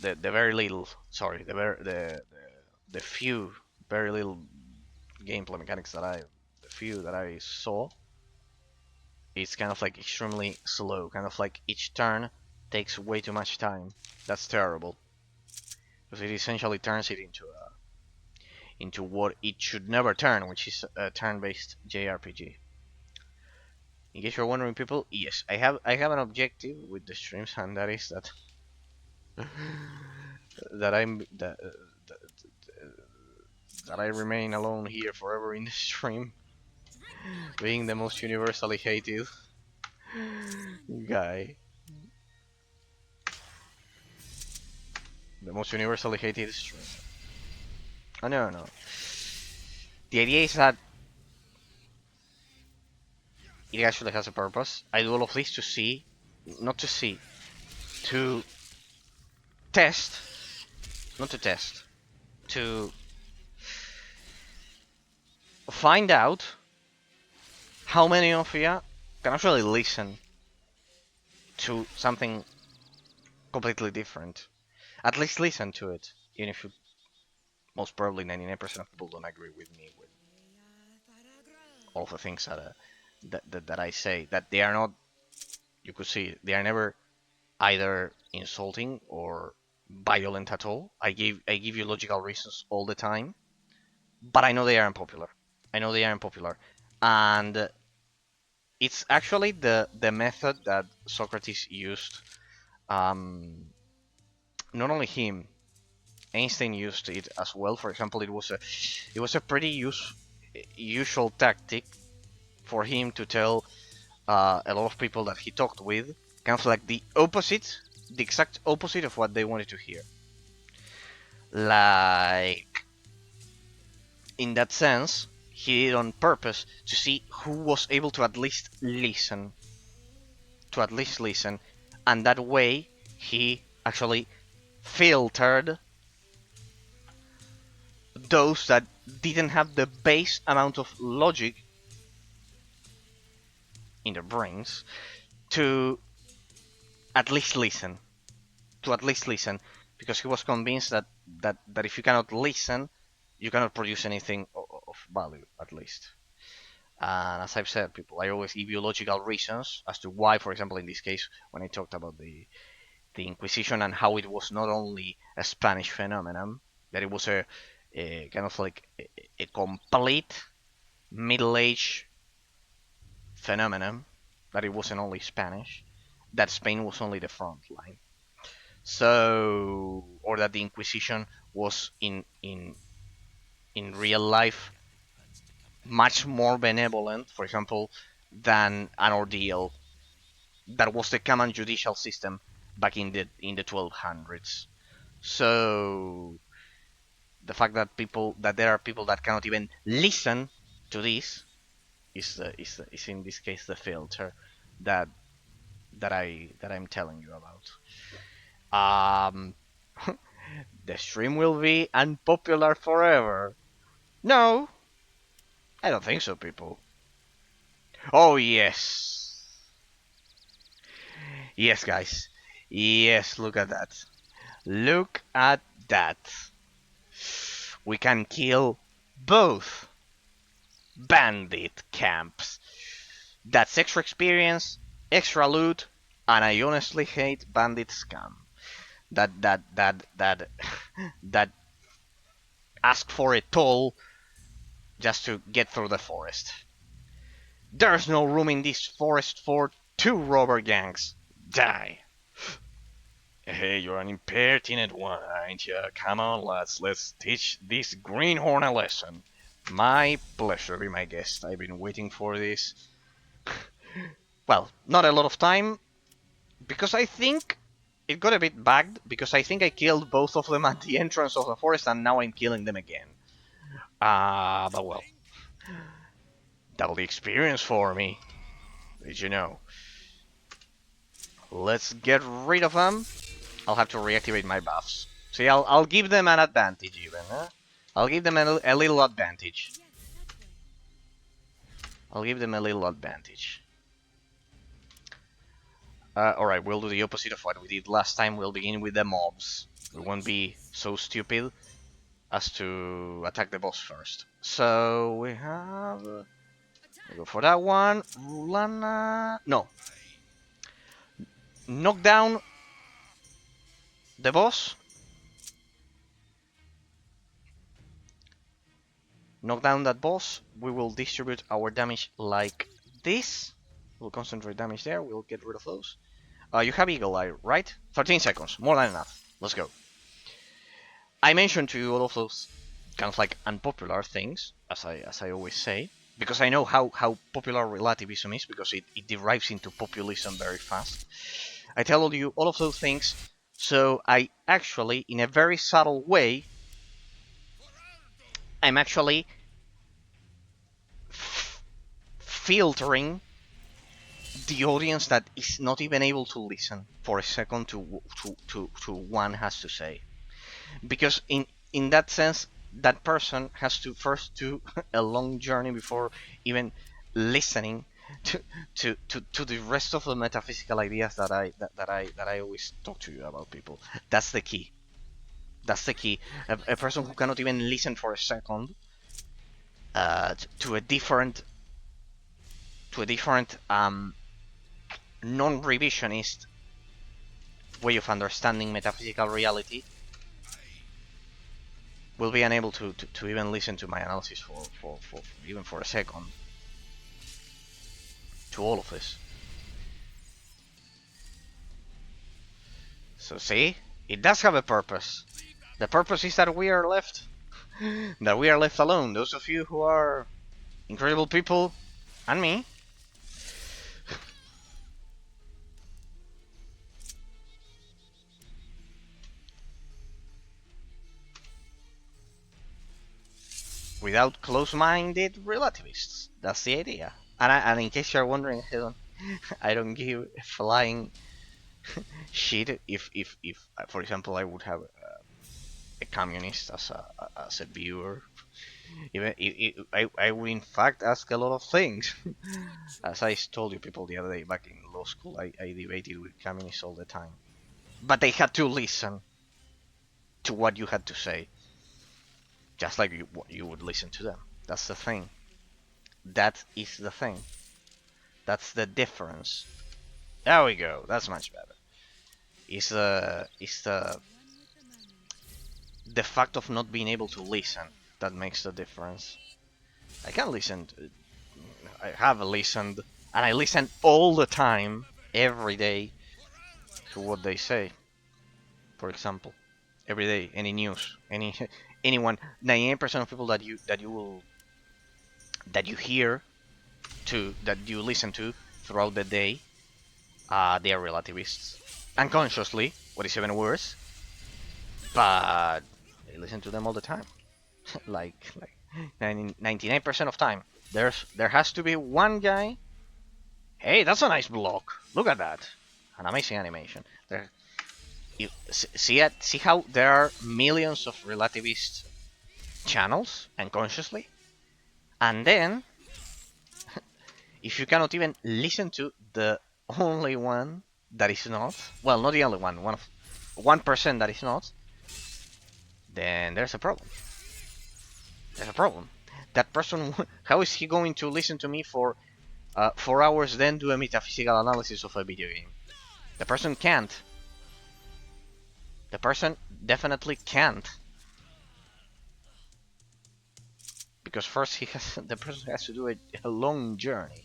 the very little, sorry, the few very little gameplay mechanics that the few that I saw, it's kind of like extremely slow, kind of like each turn takes way too much time. That's terrible, because it essentially turns it into what it should never turn, which is a turn-based JRPG. In case you're wondering, people, yes, I have an objective with the streams, and that is that that I remain alone here forever in the stream, being the most universally hated guy. The most universally hated stream. Oh no. The idea is that it actually has a purpose. I do all of this to see, not to see, to test, not to test, to find out how many of you can actually listen to something completely different. At least listen to it, even if you, most probably 99% of people don't agree with me with all of the things that I say. That they are not, you could see, they are never either insulting or violent at all. I give you logical reasons all the time, but I know they are unpopular. I know they are unpopular, and it's actually the method that Socrates used. Um, Not only him, Einstein used it as well. For example, it was a pretty usual tactic for him to tell a lot of people that he talked with, kind of like the exact opposite of what they wanted to hear. Like, in that sense, he did on purpose to see who was able to at least listen, and that way he actually filtered those that didn't have the base amount of logic in their brains to at least listen, because he was convinced that if you cannot listen, you cannot produce anything of value, at least. And as I've said, people, I always give you logical reasons as to why, for example, in this case, when I talked about the Inquisition and how it was not only a Spanish phenomenon, that it was a kind of like a complete Middle Age phenomenon, that it wasn't only Spanish, that Spain was only the front line. So, or that the Inquisition was in real life much more benevolent, for example, than an ordeal that was the common judicial system back in the 1200s. So the fact that there are people that cannot even listen to this is in this case the filter that I'm telling you about. Um, the stream will be unpopular forever. No, I don't think so, people. Oh yes, yes, guys. Yes, look at that. Look at that. We can kill both bandit camps. That's extra experience, extra loot, and I honestly hate bandit scum. That that ask for a toll just to get through the forest. There's no room in this forest for two robber gangs. Die. Hey, you're an impertinent one, ain't ya? Come on, lads, let's teach this greenhorn a lesson. My pleasure, be my guest. I've been waiting for this. Well, not a lot of time, because I think it got a bit bugged, because I think I killed both of them at the entrance of the forest, and now I'm killing them again. But well, double the experience for me. Did you know? Let's get rid of them. I'll have to reactivate my buffs. See, I'll give them an advantage even, huh? I'll give them a little advantage. I'll give them a little advantage. Alright, we'll do the opposite of what we did last time. We'll begin with the mobs. We won't be so stupid as to attack the boss first. So we have... we'll go for that one. Rulana... No. Knock down the boss. Knock down that boss. We will distribute our damage like this. We'll concentrate damage there. We'll get rid of those. You have Eagle Eye, right? 13 seconds. More than enough. Let's go. I mentioned to you all of those kind of like unpopular things, as I always say, because I know how popular relativism is, because it derives into populism very fast. I tell you all of those things, so I actually, in a very subtle way, I'm actually filtering the audience that is not even able to listen for a second to one has to say, because in that sense, that person has to first do a long journey before even listening to to the rest of the metaphysical ideas that I always talk to you about, people. That's the key. That's the key. A person who cannot even listen for a second to a different non-revisionist way of understanding metaphysical reality will be unable to even listen to my analysis for even for a second. To all of this. So see, it does have a purpose. The purpose is that we are left alone. Those of you who are incredible people, and me. Without close-minded relativists. That's the idea. And in case you're wondering, I don't give a flying shit if for example, I would have a communist as a viewer. Even I would in fact ask a lot of things. As I told you people the other day back in law school, I debated with communists all the time. But they had to listen to what you had to say, just like you would listen to them. That's the thing. That is the thing. That's the difference. There we go. That's much better. Is the fact of not being able to listen that makes the difference. I can listen. I have listened, and I listen all the time, every day, to what they say. For example, every day, any news, anyone, 98% of people that you hear that you listen to throughout the day, they are relativists, unconsciously. What is even worse, but I listen to them all the time, like 99% of time. There has to be one guy. Hey, that's a nice block. Look at that, an amazing animation. There, see how there are millions of relativist channels unconsciously, and then if you cannot even listen to the only one that is not, well, not the only one, 1% that is not, then there's a problem. There's a problem. That person, how is he going to listen to me for 4 hours, then do a metaphysical analysis of a video game? The person can't. The person definitely can't. Because first the person has to do a long journey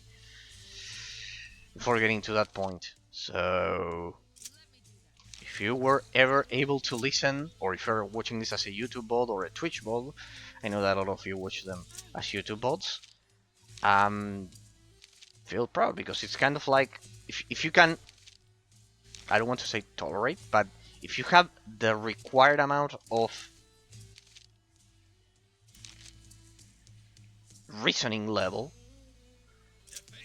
before getting to that point. So if you were ever able to listen, or if you're watching this as a YouTube bot or a Twitch bot, I know that a lot of you watch them as YouTube bots, feel proud, because it's kind of like, if you can, I don't want to say tolerate, but if you have the required amount of reasoning level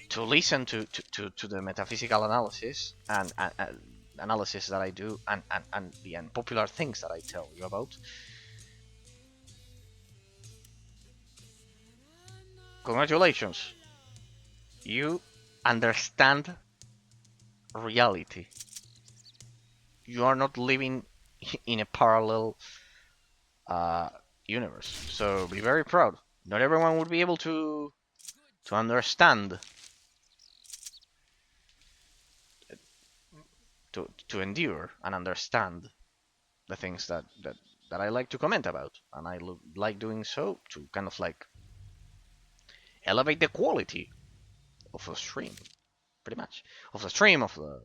to listen to the metaphysical analysis and analysis that I do, and the unpopular things that I tell you about, congratulations, you understand reality. You are not living in a parallel uh, universe, so be very proud. Not everyone would be able to understand, to endure and understand the things that I like to comment about, and I like doing so to kind of like elevate the quality of the stream, pretty much, of the stream, of the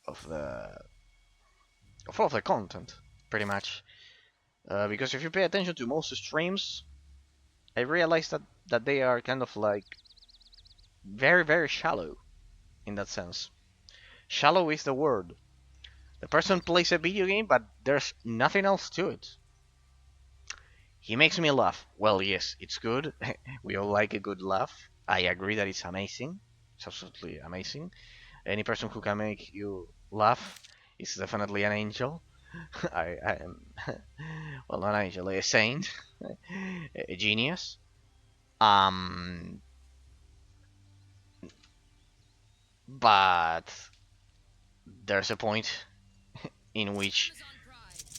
of all of the content, pretty much. Because if you pay attention to most streams, I realize that they are kind of like very, very shallow in that sense. Shallow is the word. The person plays a video game, but there's nothing else to it. He makes me laugh. Well, yes, it's good. We all like a good laugh. I agree that it's amazing. It's absolutely amazing. Any person who can make you laugh is definitely an angel. I am, well, not an angel, a saint, a genius. Um, but there's a point in which Amazon Pride.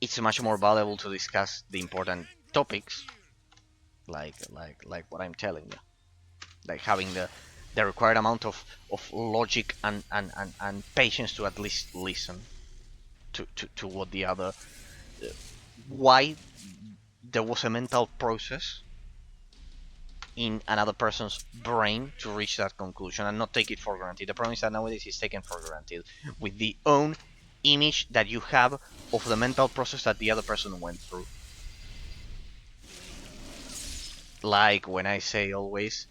it's much more valuable to discuss the important topics, like what I'm telling you, like having the required amount of logic and patience to at least listen to what the other, why there was a mental process in another person's brain to reach that conclusion and not take it for granted. The problem is that nowadays it's taken for granted with the own image that you have of the mental process that the other person went through. Like when I say always,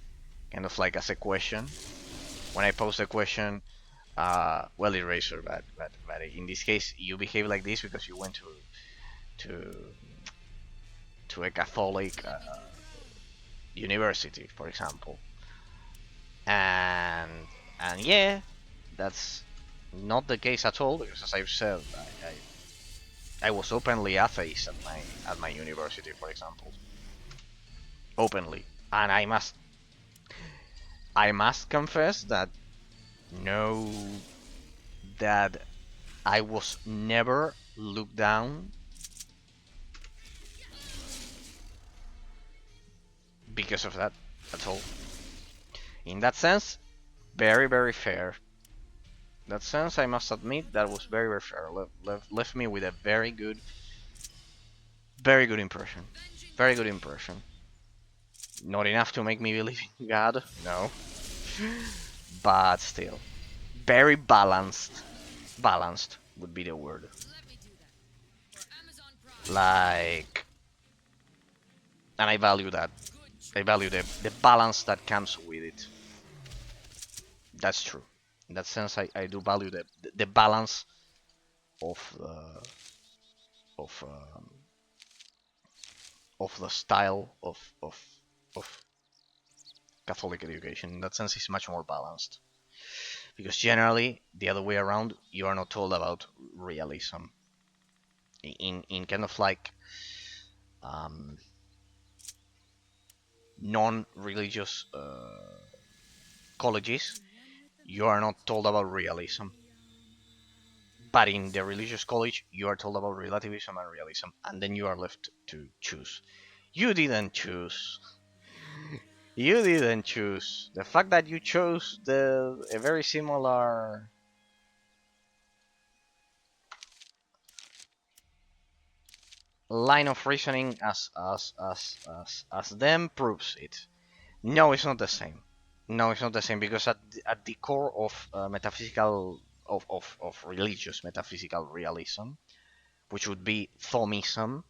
kind of like as a question, when I pose a question, well, eraser, but in this case, you behave like this because you went to to a Catholic university, for example, and yeah, that's not the case at all because, as I've said, I was openly atheist at my university, for example, openly, and I must confess that no, that I was never looked down because of that at all. In that sense, very very fair. That sense, I must admit, that was very very fair. Left me with a very good impression. Very good impression. Not enough to make me believe in God, no, but still, very balanced. Balanced would be the word. Let me do that. For Amazon Pride. Like, and I value that. Good choice. I value the balance that comes with it. That's true. In that sense, I do value the balance of the of of the style of Catholic education. In that sense, it's much more balanced because generally the other way around, you are not told about realism. In kind of like um, non-religious colleges, you are not told about realism. But in the religious college, you are told about relativism and realism, and then you are left to choose. You didn't choose. You didn't choose. The fact that you chose a very similar line of reasoning as them proves it. No, it's not the same. No, it's not the same because at the core of metaphysical of religious metaphysical realism, which would be Thomism,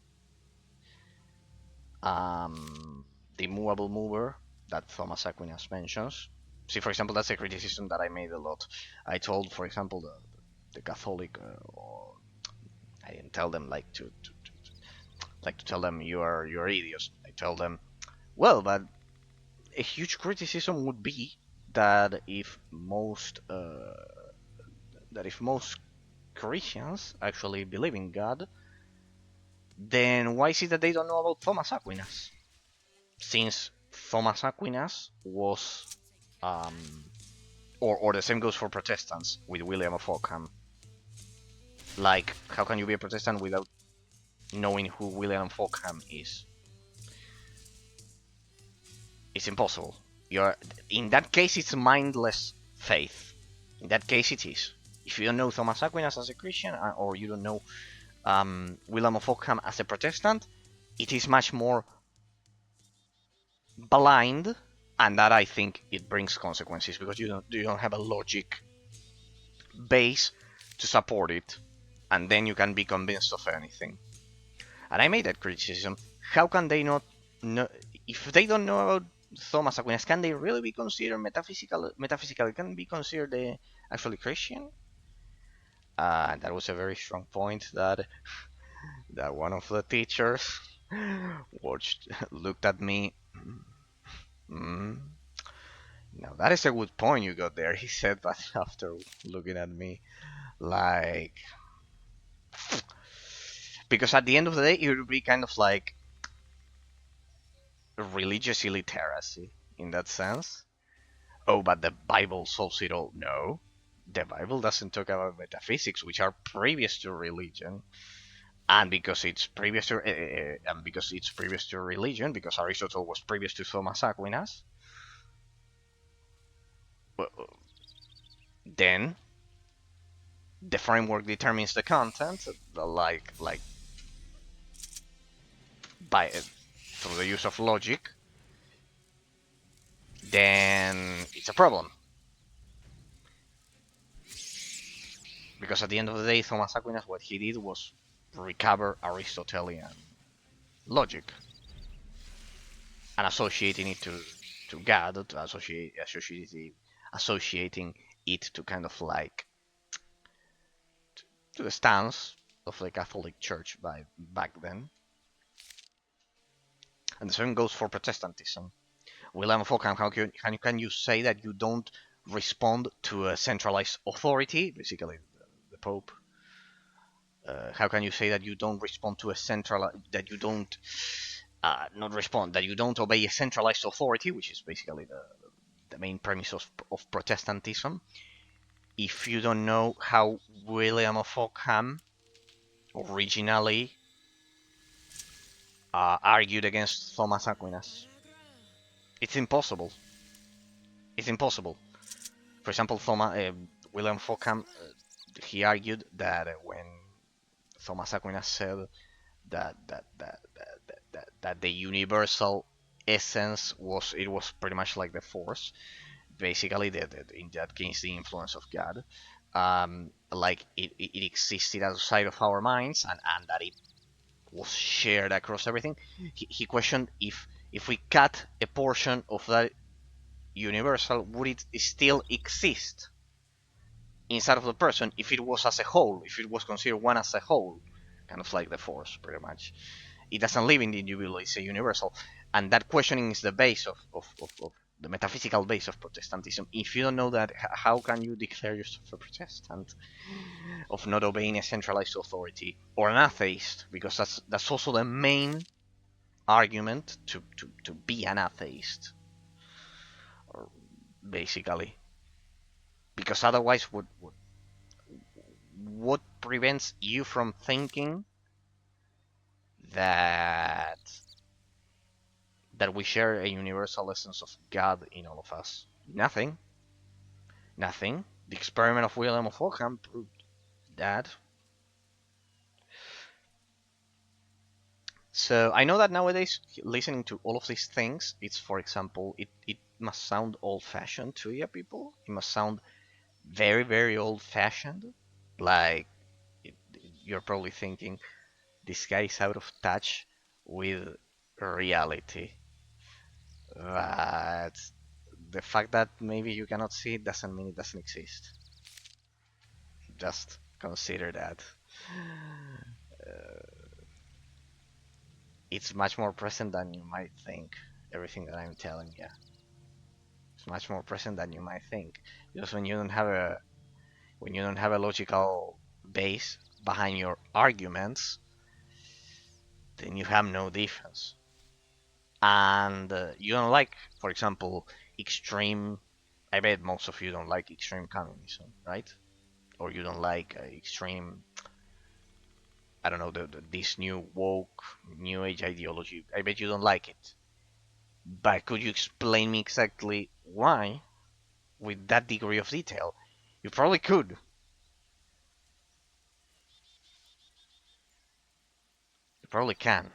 um, the movable mover that Thomas Aquinas mentions. See, for example, that's a criticism that I made a lot. I told, for example, the Catholic, or I didn't tell them like to tell them you're idiots. I tell them, well, but a huge criticism would be that if most Christians actually believe in God, then why is it that they don't know about Thomas Aquinas? Since Thomas Aquinas was, um, or the same goes for Protestants with William of Ockham. Like, how can you be a Protestant without knowing who William of Ockham is? It's impossible. You're in that case, it's mindless faith. In that case, it is. If you don't know Thomas Aquinas as a Christian, or you don't know William of Ockham as a Protestant, it is much more blind, and that I think it brings consequences because you don't have a logic base to support it, and then you can be convinced of anything. And I made that criticism. How can they not know if they don't know about Thomas Aquinas? Can they really be considered metaphysical? Metaphysical can be considered actually Christian? That was a very strong point that one of the teachers looked at me. Mm, now that is a good point you got there, he said, but after looking at me like, because at the end of the day it would be kind of like religious illiteracy in that sense. Oh, but the Bible solves it all. No, the Bible doesn't talk about metaphysics, which are previous to religion, and because it's previous to religion, because Aristotle was previous to Thomas Aquinas, then the framework determines the content, like by through the use of logic. Then it's a problem because at the end of the day, Thomas Aquinas, what he did was recover Aristotelian logic and associating it to God, to associating it to kind of like to the stance of the Catholic Church by back then. And the same goes for Protestantism. William of Ockham, how can you say that you don't respond to a centralized authority, basically the Pope? How can you say that you don't respond to a central, that you don't not respond, that you don't obey a centralized authority, which is basically the main premise of Protestantism, if you don't know how William of Ockham originally argued against Thomas Aquinas? It's impossible. It's impossible. For example, William of Ockham, he argued that when Thomas Aquinas said that the universal essence was pretty much like the force, basically in that case the influence of God, like it existed outside of our minds and that it was shared across everything. He questioned if we cut a portion of that universal, would it still exist inside of the person if it was as a whole, if it was considered one as a whole, kind of like the force, pretty much. It doesn't live in the individual; it's a universal, and that questioning is the base of the metaphysical base of Protestantism. If you don't know that, how can you declare yourself a Protestant? Of not obeying a centralized authority or an atheist, because that's also the main argument to be an atheist, or basically, because otherwise, what prevents you from thinking that we share a universal essence of God in all of us? Nothing. Nothing. The experiment of William of Ockham proved that. So I know that nowadays, listening to all of these things, it's, for example, it must sound old-fashioned to you people. It must sound very, very old-fashioned. Like, it, you're probably thinking, this guy is out of touch with reality. But the fact that maybe you cannot see it doesn't mean it doesn't exist. Just consider that. It's much more present than you might think. Everything that I'm telling you, it's much more present than you might think. Because when you don't have a logical base behind your arguments, then you have no defense. And you don't like, for example, extreme. I bet most of you don't like extreme communism, right? Or you don't like extreme. I don't know, this new woke, new age ideology. I bet you don't like it. But could you explain me exactly why, with that degree of detail? You probably could. You probably can.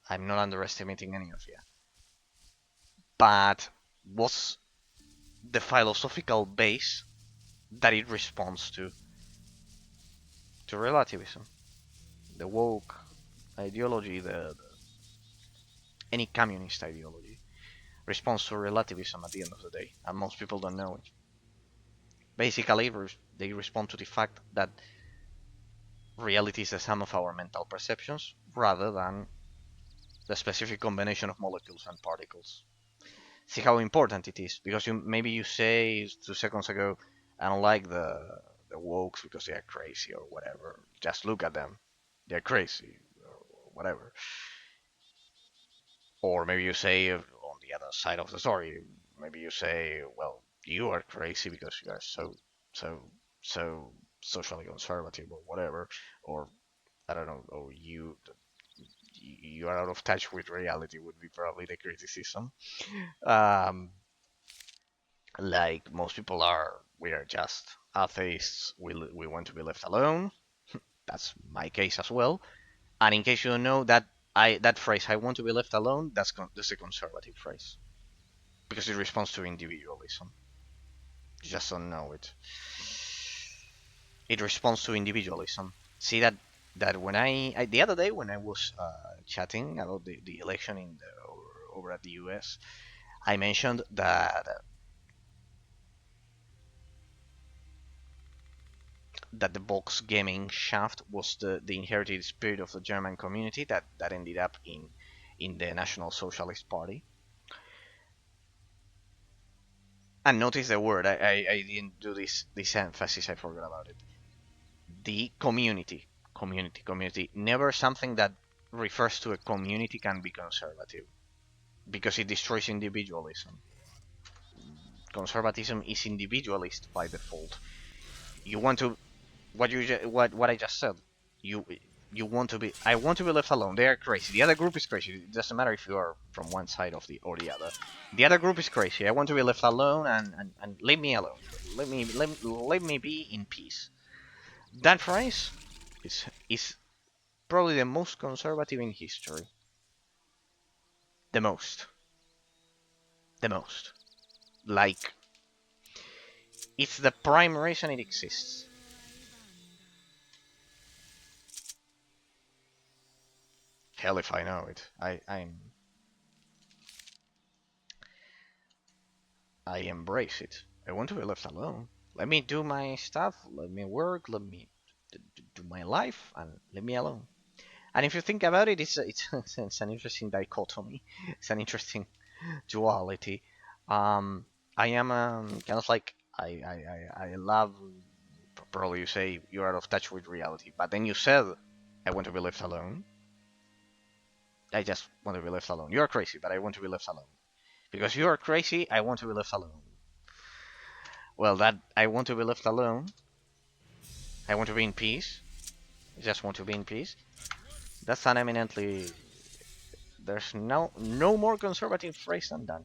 I'm not underestimating any of you. But what's the philosophical base that it responds to relativism? The woke ideology, any communist ideology, responds to relativism at the end of the day, and most people don't know it. Basically, they respond to the fact that reality is the sum of our mental perceptions rather than the specific combination of molecules and particles. See how important it is, because maybe you say 2 seconds ago, I don't like the wokes because they are crazy or whatever. Just look at them, they're crazy or whatever. Or maybe you say on the other side of the story, maybe you say, well, you are crazy because you are so so socially conservative or whatever, or I don't know, or you are out of touch with reality would be probably the criticism. Um, like most people are, we are just atheists. We want to be left alone. That's my case as well. And in case you don't know that that phrase, I want to be left alone, that's a conservative phrase because it responds to individualism. You just don't know it. It responds to individualism. See that when the other day when I was chatting about the election over at the U.S., I mentioned that the box gaming shaft was the inherited spirit of the German community that ended up in the National Socialist Party. And notice the word. I didn't do this emphasis. I forgot about it. The community, community. Never something that refers to a community can be conservative because it destroys individualism. Conservatism is individualist by default. You want to what I just said. You you want to be. I want to be left alone. They are crazy. The other group is crazy. It doesn't matter if you are from one side of the or the other. The other group is crazy. I want to be left alone and leave me alone. Let me be in peace. That phrase is probably the most conservative in history. The most. The most. Like it's the prime reason it exists. Hell if I know it. I embrace it. I want to be left alone. Let me do my stuff. Let me work. Let me do my life, and leave me alone. And if you think about it, it's an interesting dichotomy. It's an interesting duality. I am kind of like I love. Probably you say you're out of touch with reality, but then you said I want to be left alone. I just want to be left alone. You're crazy, but I want to be left alone. Because you are crazy, I want to be left alone. Well, that I want to be left alone. I want to be in peace. I just want to be in peace. That's an eminently. There's no more conservative phrase than that.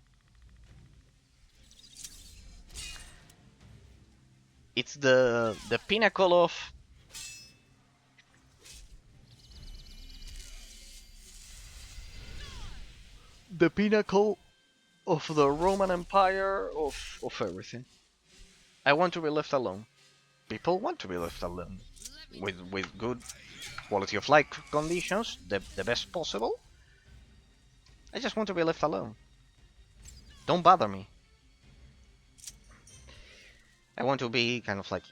It's the pinnacle of the pinnacle of the Roman Empire of everything. I want to be left alone. People want to be left alone with good quality of life conditions, the best possible. I just want to be left alone. Don't bother me. I want to be kind of like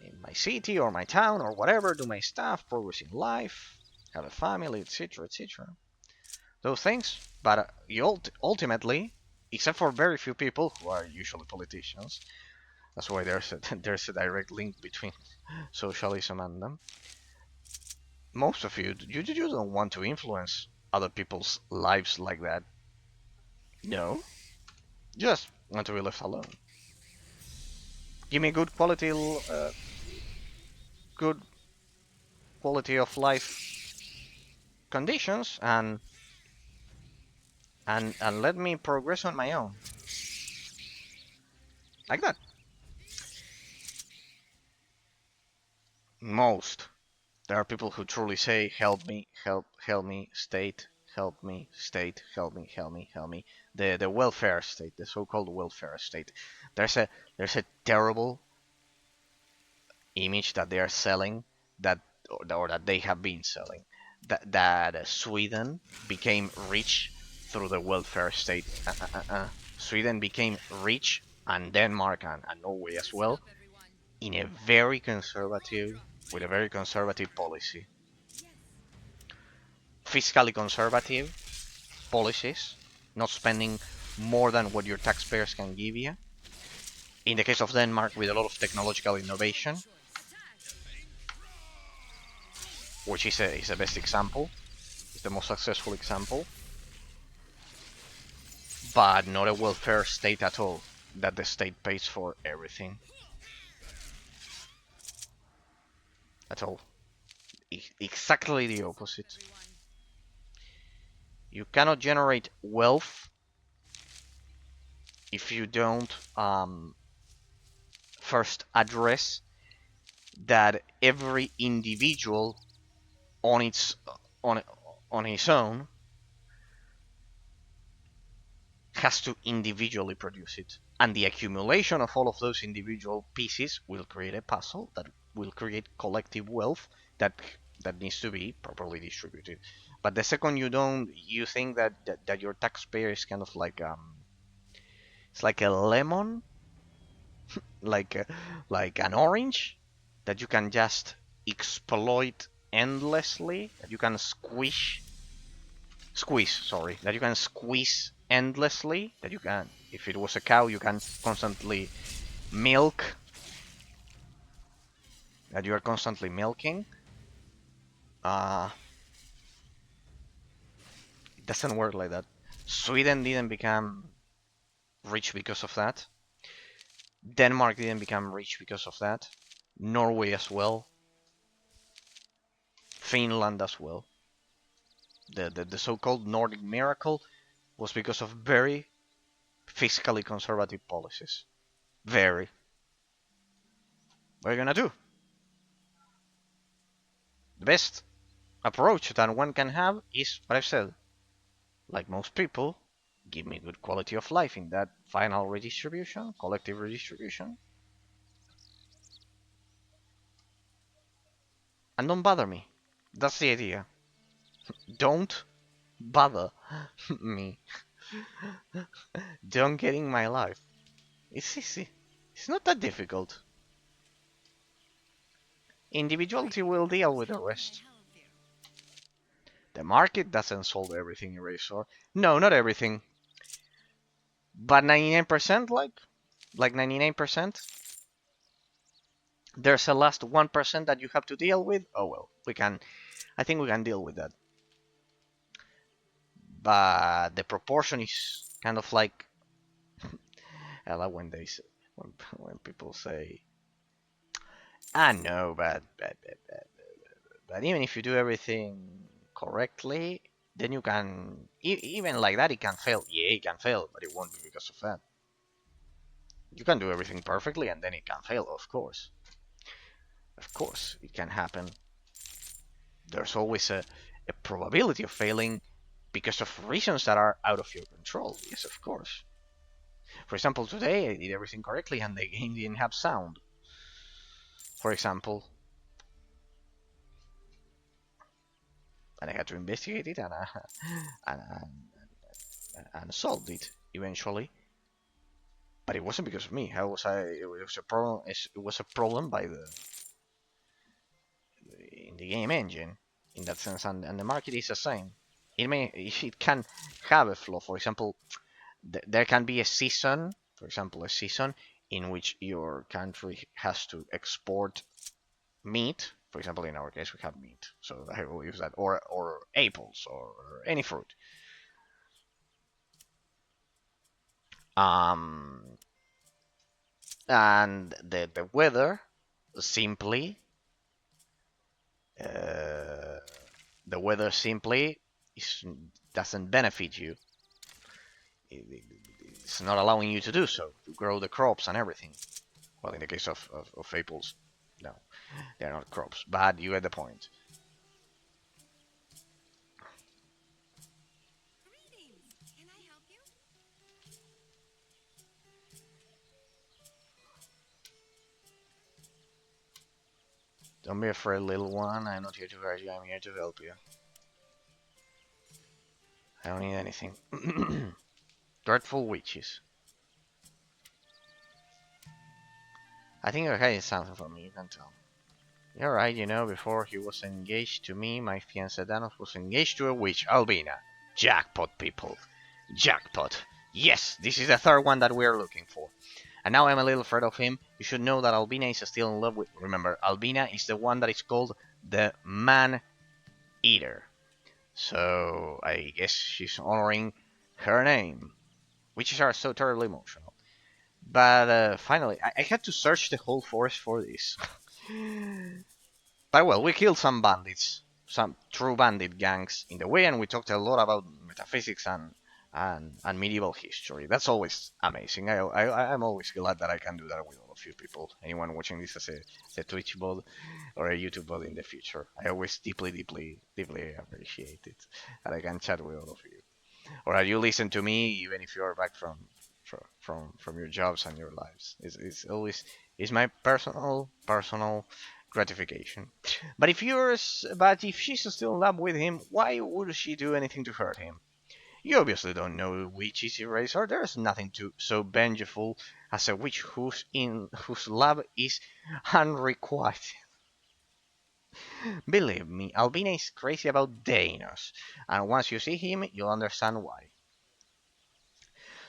in my city or my town or whatever, do my stuff, progress in life, have a family, etc., etc. Those things, but ultimately, except for very few people who are usually politicians, that's why there's a direct link between socialism and them. Most of you don't want to influence other people's lives like that. No, just want to be left alone. Give me good quality of life conditions, and let me progress on my own, like that. Most there are people who truly say, "Help me, help me, state, help me, state, help me." The welfare state, the so-called welfare state. There's a terrible image that they are selling that or that they have been selling that Sweden became rich through the welfare state. Sweden became rich, and Denmark and Norway as well, in a very conservative with a very conservative policy, fiscally conservative policies, not spending more than what your taxpayers can give you. In the case of Denmark, with a lot of technological innovation, which is the best example, is the most successful example. but not a welfare state at all, that the state pays for everything. At all. Exactly the opposite. You cannot generate wealth if you don't first address that every individual on its on on his own has to individually produce it, and the accumulation of all of those individual pieces will create a puzzle that will create collective wealth that needs to be properly distributed. But the second you think that your taxpayer is kind of like it's like a lemon, like like an orange that you can just exploit endlessly, that you can that you can squeeze endlessly, that you can, if it was a cow, you can constantly milk, that you are constantly milking. Uh, it doesn't work like that. Sweden didn't become rich because of that. Denmark didn't become rich because of that. Norway as well. Finland as well. The so-called Nordic miracle was because of very fiscally conservative policies. Very. What are you gonna do? The best approach that one can have is what I've said. Like most people, give me good quality of life in that final redistribution, collective redistribution, and don't bother me. That's the idea. Don't bother me. Don't get in my life. It's easy. It's not that difficult. Individuality will deal with the rest. The market doesn't solve everything, Erasor. No, not everything. But 99%, like 99%. There's a last 1% that you have to deal with. Oh well, I think we can deal with that. But the proportion is kind of like, I love when when people say, I know, but even if you do everything correctly, then you can, even like that, it can fail. Yeah, it can fail, but it won't be because of that. You can do everything perfectly and then it can fail, of course. Of course, it can happen. There's always a probability of failing because of reasons that are out of your control. Yes, of course. For example, today I did everything correctly and the game didn't have sound. For example. And I had to investigate it and, and solved it eventually. But it wasn't because of me. How was I? It was a problem. It was a problem by in the game engine, in that sense, and the market is the same. It can have a flaw. For example, there can be a season, for example, a season in which your country has to export meat. For example, in our case, we have meat, so I will use that, or apples, or any fruit. Um, and the weather simply uh, the weather simply is, doesn't benefit you. It's not allowing you to do so, to grow the crops and everything. Well, in the case of apples, no, they're not crops, but you get the point. Greetings. Can I help you? Don't be afraid, little one. I'm not here to hurt you. I'm here to help you. I don't need anything. Dreadful witches. I think you're hiding something from me. You can tell. You're right. You know, before he was engaged to me, my fiancé Danos was engaged to a witch, Albina. Jackpot, people. Jackpot. Yes, this is the third one that we're looking for. And now I'm a little afraid of him. You should know that Albina is still in love with... Remember, Albina is the one that is called the Man-Eater. So, I guess she's honoring her name. witches are so terribly emotional. But finally, I had to search the whole forest for this. But well, we killed some bandits, some true bandit gangs in the way, and we talked a lot about metaphysics and medieval history. That's always amazing. I'm always glad that I can do that with all of you people. Anyone watching this as a Twitch bot or a YouTube bot in the future, I always deeply appreciate it that I can chat with all of you, or that you listen to me even if you are back from your jobs and your lives. It's always is my personal gratification. But if she's still in love with him, why would she do anything to hurt him? You obviously don't know which is eraser. There's nothing so vengeful as a witch whose love is unrequited. Believe me, Albina is crazy about Danos, and once you see him, you'll understand why.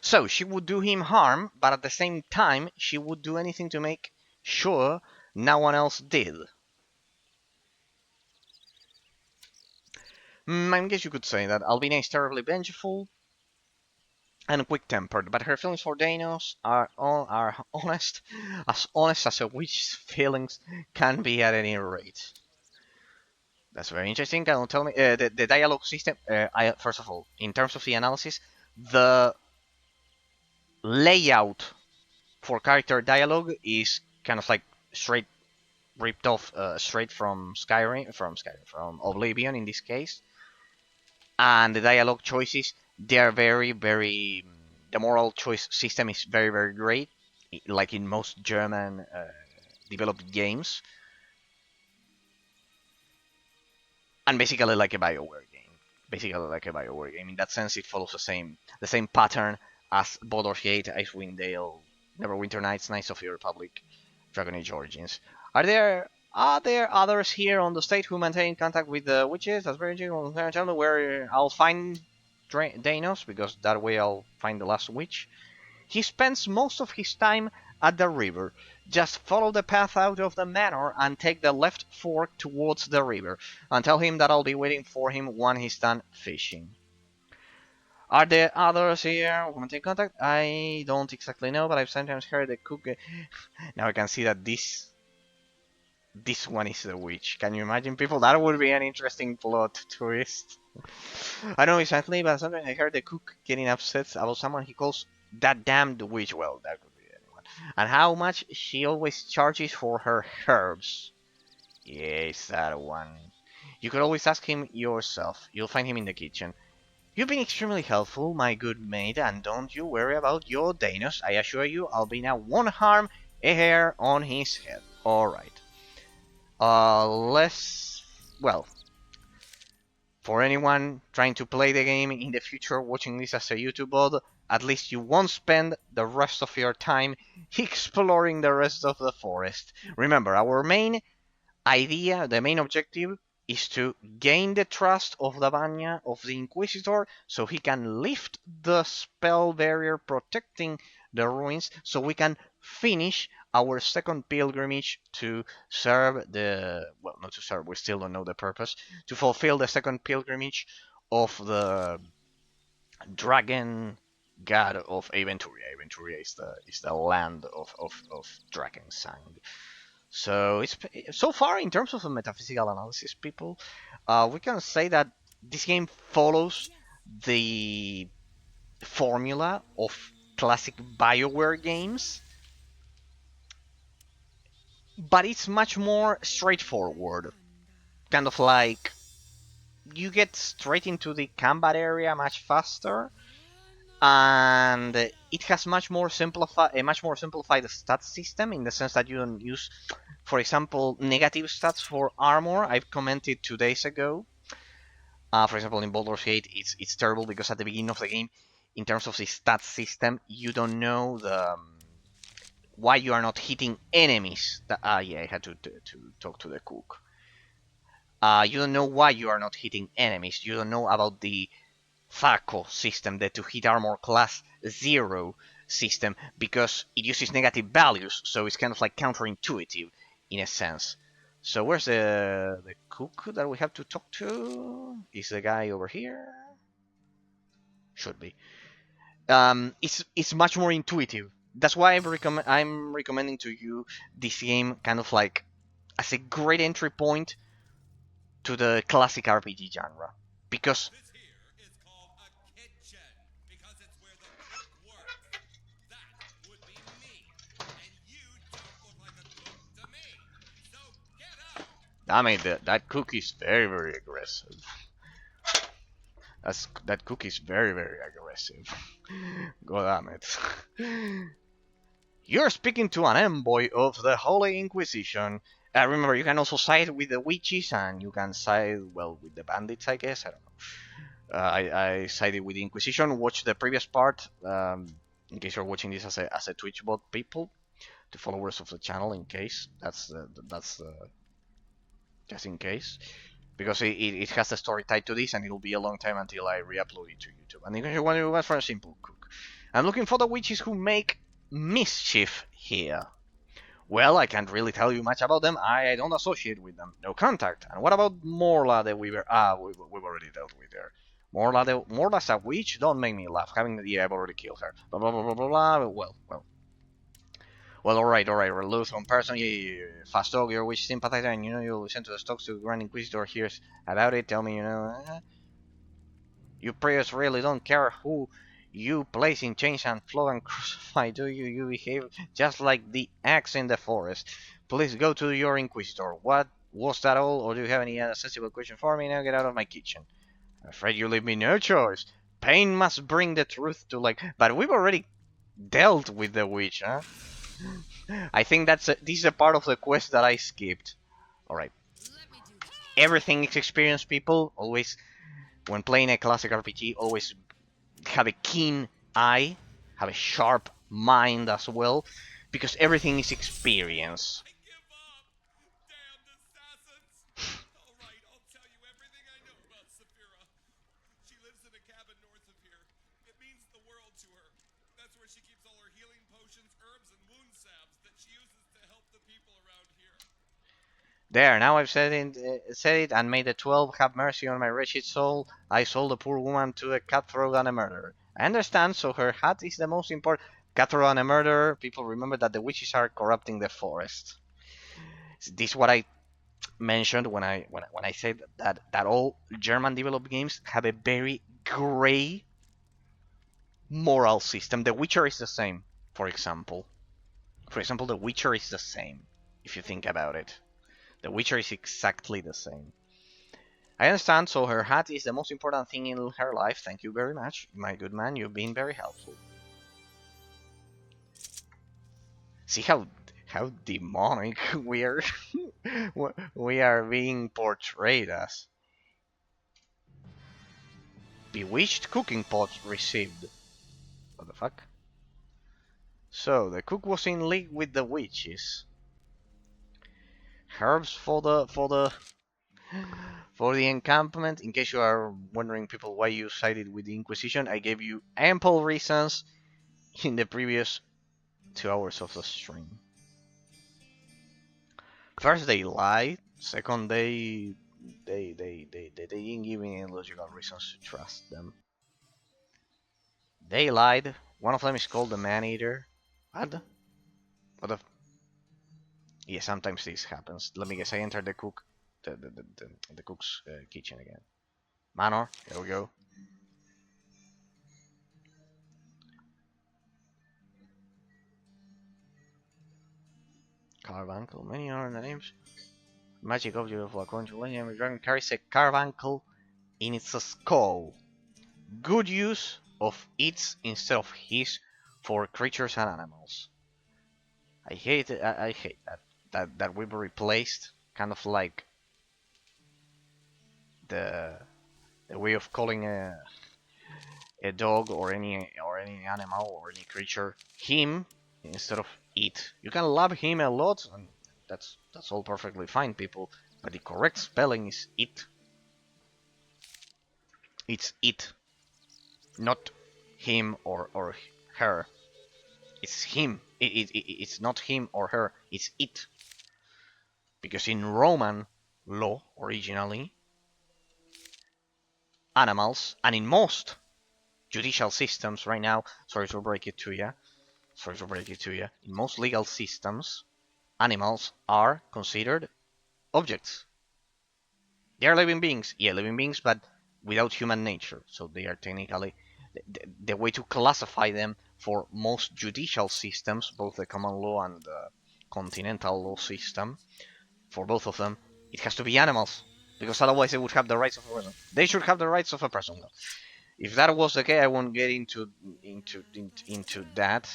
So she would do him harm, but at the same time, she would do anything to make sure no one else did. I guess you could say that Albina is terribly vengeful and quick-tempered, but her feelings for Danos are honest as a witch's feelings can be at any rate. That's very interesting. Can you tell me the dialogue system? First of all, in terms of the analysis, the layout for character dialogue is kind of like straight ripped off straight from from Oblivion in this case, and the dialogue choices they are very. The moral choice system is very great, like in most German developed games, and basically like a Bioware game. Basically like a Bioware game. In that sense, it follows the same pattern as Baldur's Gate, Icewind Dale, Neverwinter Nights, Knights of the Republic, Dragon Age Origins. Are there others here on the state who maintain contact with the witches? That's very interesting. Tell me where I'll find Danos, because that way I'll find the last witch. He spends most of his time at the river. Just follow the path out of the manor and take the left fork towards the river, and tell him that I'll be waiting for him when he's done fishing. Are there others here who maintain contact? I don't exactly know, but I've sometimes heard the cook. Now I can see that this one is the witch. Can you imagine, people? That would be an interesting plot twist. I don't know exactly, but sometimes I heard the cook getting upset about someone he calls that damned witch. Well, that could be anyone. And how much she always charges for her herbs. Yes, that one. You could always ask him yourself. You'll find him in the kitchen. You've been extremely helpful, my good mate, and don't you worry about your Danos. I assure you, Albina won't harm a hair on his head. Alright. Well, for anyone trying to play the game in the future, watching this as a YouTube bot, at least you won't spend the rest of your time exploring the rest of the forest. Remember, our main idea, the main objective, is to gain the trust of the Banya, of the Inquisitor, so he can lift the spell barrier protecting the ruins, so we can finish our second pilgrimage to serve well, not to serve, we still don't know the purpose, to fulfill the second pilgrimage of the dragon god of Aventuria. Aventuria is the land of Drakensang. So it's so far in terms of a metaphysical analysis, people, we can say that this game follows the formula of classic Bioware games, but it's much more straightforward. Kind of like you get straight into the combat area much faster, and it has a much more simplified stat system in the sense that you don't use, for example, negative stats for armor. I've commented 2 days ago. For example, in Baldur's Gate, it's terrible because at the beginning of the game, in terms of the stat system, you don't know why you are not hitting enemies. Yeah, I had to talk to the cook. You don't know why you are not hitting enemies. You don't know about the FACO system, the to hit armor class 0 system, because it uses negative values, so it's kind of like counterintuitive in a sense. So where's the cook that we have to talk to? Is the guy over here? Should be. it's much more intuitive. That's why I'm recommending to you this game kind of like as a great entry point to the classic RPG genre. Because This here is called a kitchen because it's where the cook works. That would be me. And you don't look like a cook to me. So get out. I mean that cook is very very aggressive. That cook is very very aggressive. God damn it. You're speaking to an envoy of the Holy Inquisition. Remember, you can also side with the witches and you can side, well, with the bandits, I guess. I don't know. I sided with the Inquisition. Watch the previous part, in case you're watching this as a Twitch bot, people, the followers of the channel, in case. That's just in case. Because it has a story tied to this and it'll be a long time until I re-upload it to YouTube. And if you want for a simple cook. I'm looking for the witches who make mischief here. Well, I can't really tell you much about them. I don't associate with them. No contact. And what about Morla the Weaver? We've already dealt with her. Morla's a witch? Don't make me laugh. Yeah, I've already killed her. Blah, blah, blah, blah, blah, blah. Well, alright. Reluthon person, fast dog, you're a witch sympathizer, and you listen to the stocks to Grand Inquisitor hears about it. Tell me, you prayers really don't care who you place in chains and flog and crucify, do you? You behave just like the axe in the forest. Please go to your Inquisitor. What was that all? Or do you have any other sensible question for me? Now get out of my kitchen. I'm afraid you leave me no choice. Pain must bring the truth to light. But we've already dealt with the witch, huh? I think this is a part of the quest that I skipped. Alright. Everything is experience, people. Always, when playing a classic RPG, always have a keen eye, have a sharp mind as well, because everything is experience. I give up. Damned assassins. All right, I'll tell you everything I know about Saphira. She lives in a cabin north of here. It means the world to her. That's where she keeps all her healing potions, herbs, and wound salves that she uses to help the people around here. There, now I've said it, and may the 12 have mercy on my wretched soul. I sold a poor woman to a cutthroat and a murderer. I understand, so her hat is the most important. Cutthroat and a murderer, people remember that the witches are corrupting the forest. This is what I mentioned when I said that all German developed games have a very gray moral system. The Witcher is the same, for example. For example, The Witcher is the same, if you think about it. The Witcher is exactly the same. I understand, so her hat is the most important thing in her life. Thank you very much, my good man. You've been very helpful. See how demonic we are being portrayed as. Bewitched cooking pot received. What the fuck? So the cook was in league with the witches. Herbs for the encampment. In case you are wondering, people, why you sided with the Inquisition, I gave you ample reasons in the previous 2 hours of the stream. First, they lied. Second, they didn't give me any logical reasons to trust them. They lied. One of them is called the Man-Eater. What? What the? Yeah, sometimes this happens. Let me guess. I entered the cook's kitchen again. Manor. Here we go. Carbuncle. Many are the names. Magic object of according to legend, every dragon carries a carbuncle in its skull. Good use of its instead of his for creatures and animals. I hate it. I hate that we've replaced kind of like the way of calling a dog or any animal or any creature him instead of it. You can love him a lot, and that's all perfectly fine, people. But the correct spelling is it. It's it, not him or her. It's him. It's not him or her. It's it. Because in Roman law, originally, animals, and in most judicial systems right now, sorry to break it to you, in most legal systems, animals are considered objects. They are living beings, yeah, living beings, but without human nature. So they are technically the way to classify them for most judicial systems, both the common law and the continental law system. For both of them, it has to be animals, because otherwise they would have the rights of a person. They should have the rights of a person. If that was the case, I won't get into that.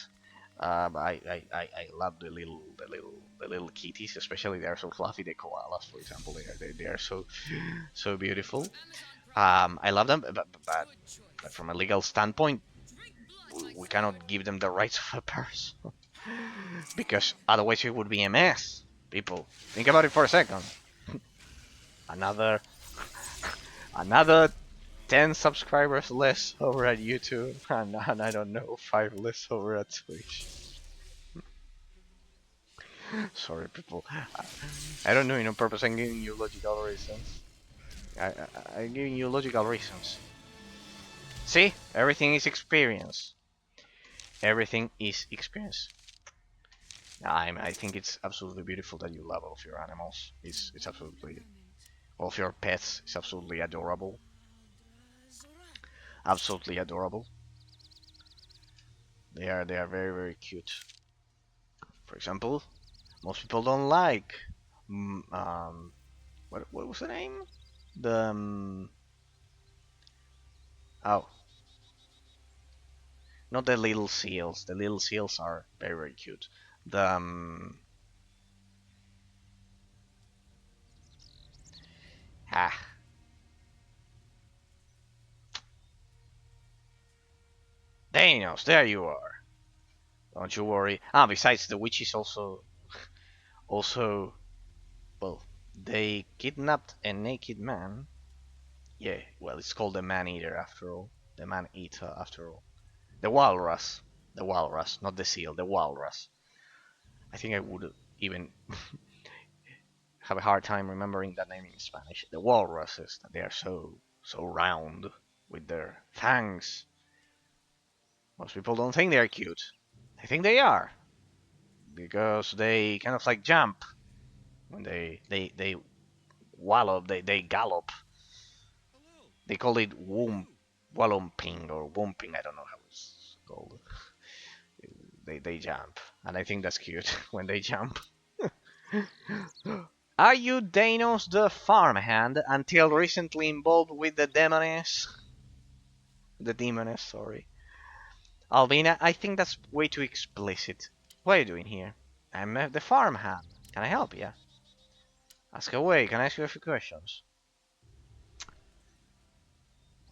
I love the little kitties, especially they are so fluffy. The koalas, for example, they are so beautiful. I love them, but from a legal standpoint, we cannot give them the rights of a person because otherwise it would be a mess. People, think about it for a second. Another another 10 subscribers less over at YouTube, and I don't know, 5 less over at Twitch. Sorry, people. I don't know, on purpose. I'm giving you logical reasons. I'm giving you logical reasons. See? Everything is experience. Everything is experience. I think it's absolutely beautiful that you love all of your animals. It's absolutely all of your pets. It's absolutely adorable. Absolutely adorable. They are very very cute. For example, most people don't like what was the name? The oh, not the little seals. The little seals are very very cute. The ah Thanos, there you are. Don't you worry. Besides the witches also well, they kidnapped a naked man. Yeah, well, it's called the man eater after all. The man eater after all. The walrus. The walrus, not the seal. The walrus. I think I would even have a hard time remembering that name in Spanish. The walruses. They are so round with their fangs. Most people don't think they are cute. I think they are because they kind of like jump when they wallop. They gallop. Hello. They call it wallomping or womping. I don't know how it's called. They jump, and I think that's cute when they jump. Are you Danos the farmhand until recently involved with the demoness? The demoness, sorry. Albina, I think that's way too explicit. What are you doing here? I'm the farmhand. Can I help you? Ask away. Can I ask you a few questions?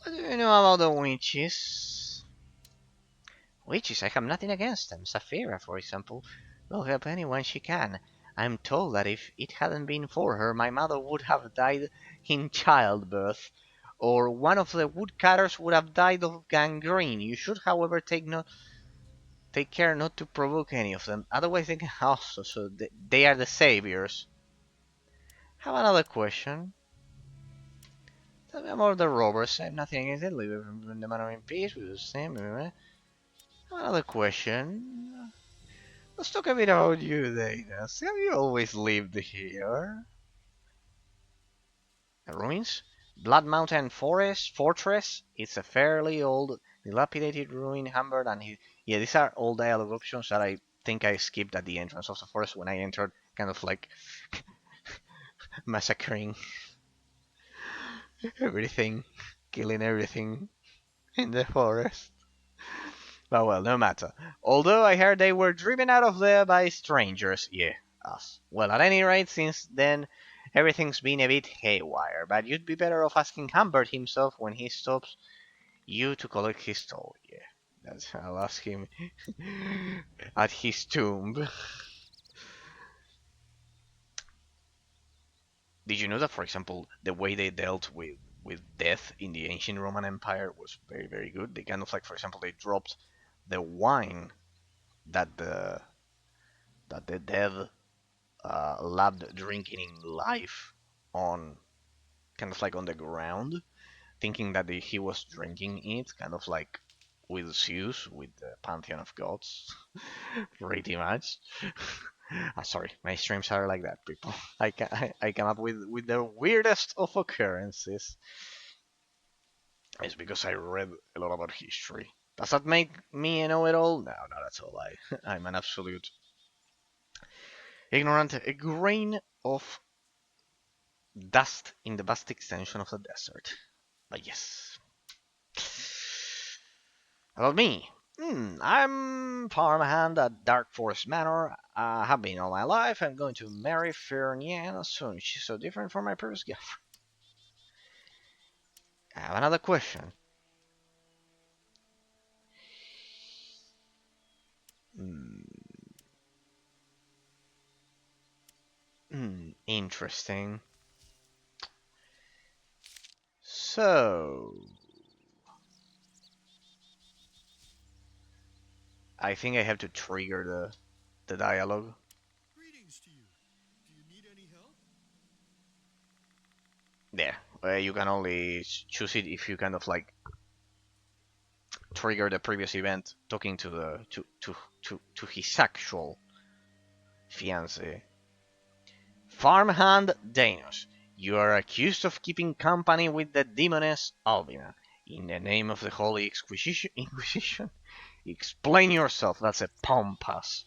What do you know about the witches? Witches, I have nothing against them. Saphira, for example, will help anyone she can. I'm told that if it hadn't been for her, my mother would have died in childbirth, or one of the woodcutters would have died of gangrene. You should, however, take care not to provoke any of them, otherwise they can also, so they are the saviors. Have another question. Tell me about the robbers. I have nothing against it. Leave the manor in peace. We do the same. Have another question. Let's talk a bit about you, Dana. Have you always lived here? The ruins? Blood Mountain Fortress? It's a fairly old, dilapidated ruin, Humbert, and yeah, these are all dialogue options that I think I skipped at the entrance of the forest when I entered, kind of like massacring everything, killing everything in the forest. But well, no matter. Although I heard they were driven out of there by strangers. Yeah, us. Well, at any rate, since then, everything's been a bit haywire. But you'd be better off asking Humbert himself when he stops you to collect his toll. Yeah, I'll ask him at his tomb. Did you know that, for example, the way they dealt with death in the ancient Roman Empire was very, very good? They kind of like, for example, they dropped the wine that the dead loved drinking in life on kind of like on the ground, thinking that he was drinking it, kind of like with Zeus, with the pantheon of gods, pretty much. Sorry, my streams are like that, people. I come up with the weirdest of occurrences. It's because I read a lot about history. Does that make me a know-it-all? No, not at all. I'm an absolute ignorant, a grain of dust in the vast extension of the desert. But yes. About me. I'm farmhand at Dark Forest Manor. I have been all my life. I'm going to marry Fair Nyan soon. She's so different from my previous girlfriend. I have another question. Interesting. So, I think I have to trigger the dialogue. Greetings to you. Do you need any help? There. You can only choose it if you kind of like trigger the previous event talking to the to his actual fiance. Farmhand Danos, you are accused of keeping company with the demoness Albina. In the name of the Holy Inquisition, explain yourself. That's a pompous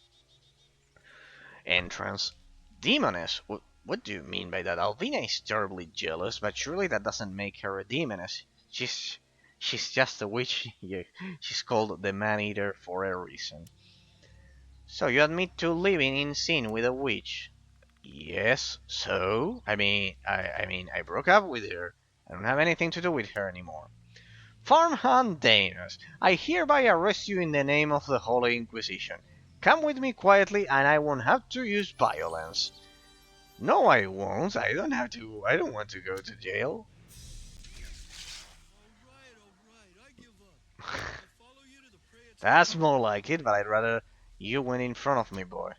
entrance. Demoness? What do you mean by that? Albina is terribly jealous, but surely that doesn't make her a demoness. She's just a witch. Yeah, she's called the Man-Eater for a reason. So you admit to living in sin with a witch? Yes. So I broke up with her. I don't have anything to do with her anymore. Farmhand Danos, I hereby arrest you in the name of the Holy Inquisition. Come with me quietly, and I won't have to use violence. No, I won't. I don't have to. I don't want to go to jail. Alright, I give up. I'll follow you to the prayer. That's more like it, but I'd rather you went in front of me, boy.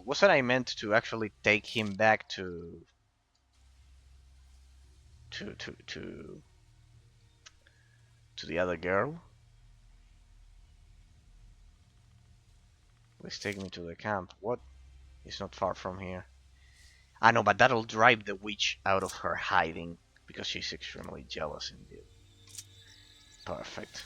Wasn't I meant to actually take him back to to to to the other girl? Please take me to the camp. What? It's not far from here. I know, but that'll drive the witch out of her hiding because she's extremely jealous indeed. Perfect.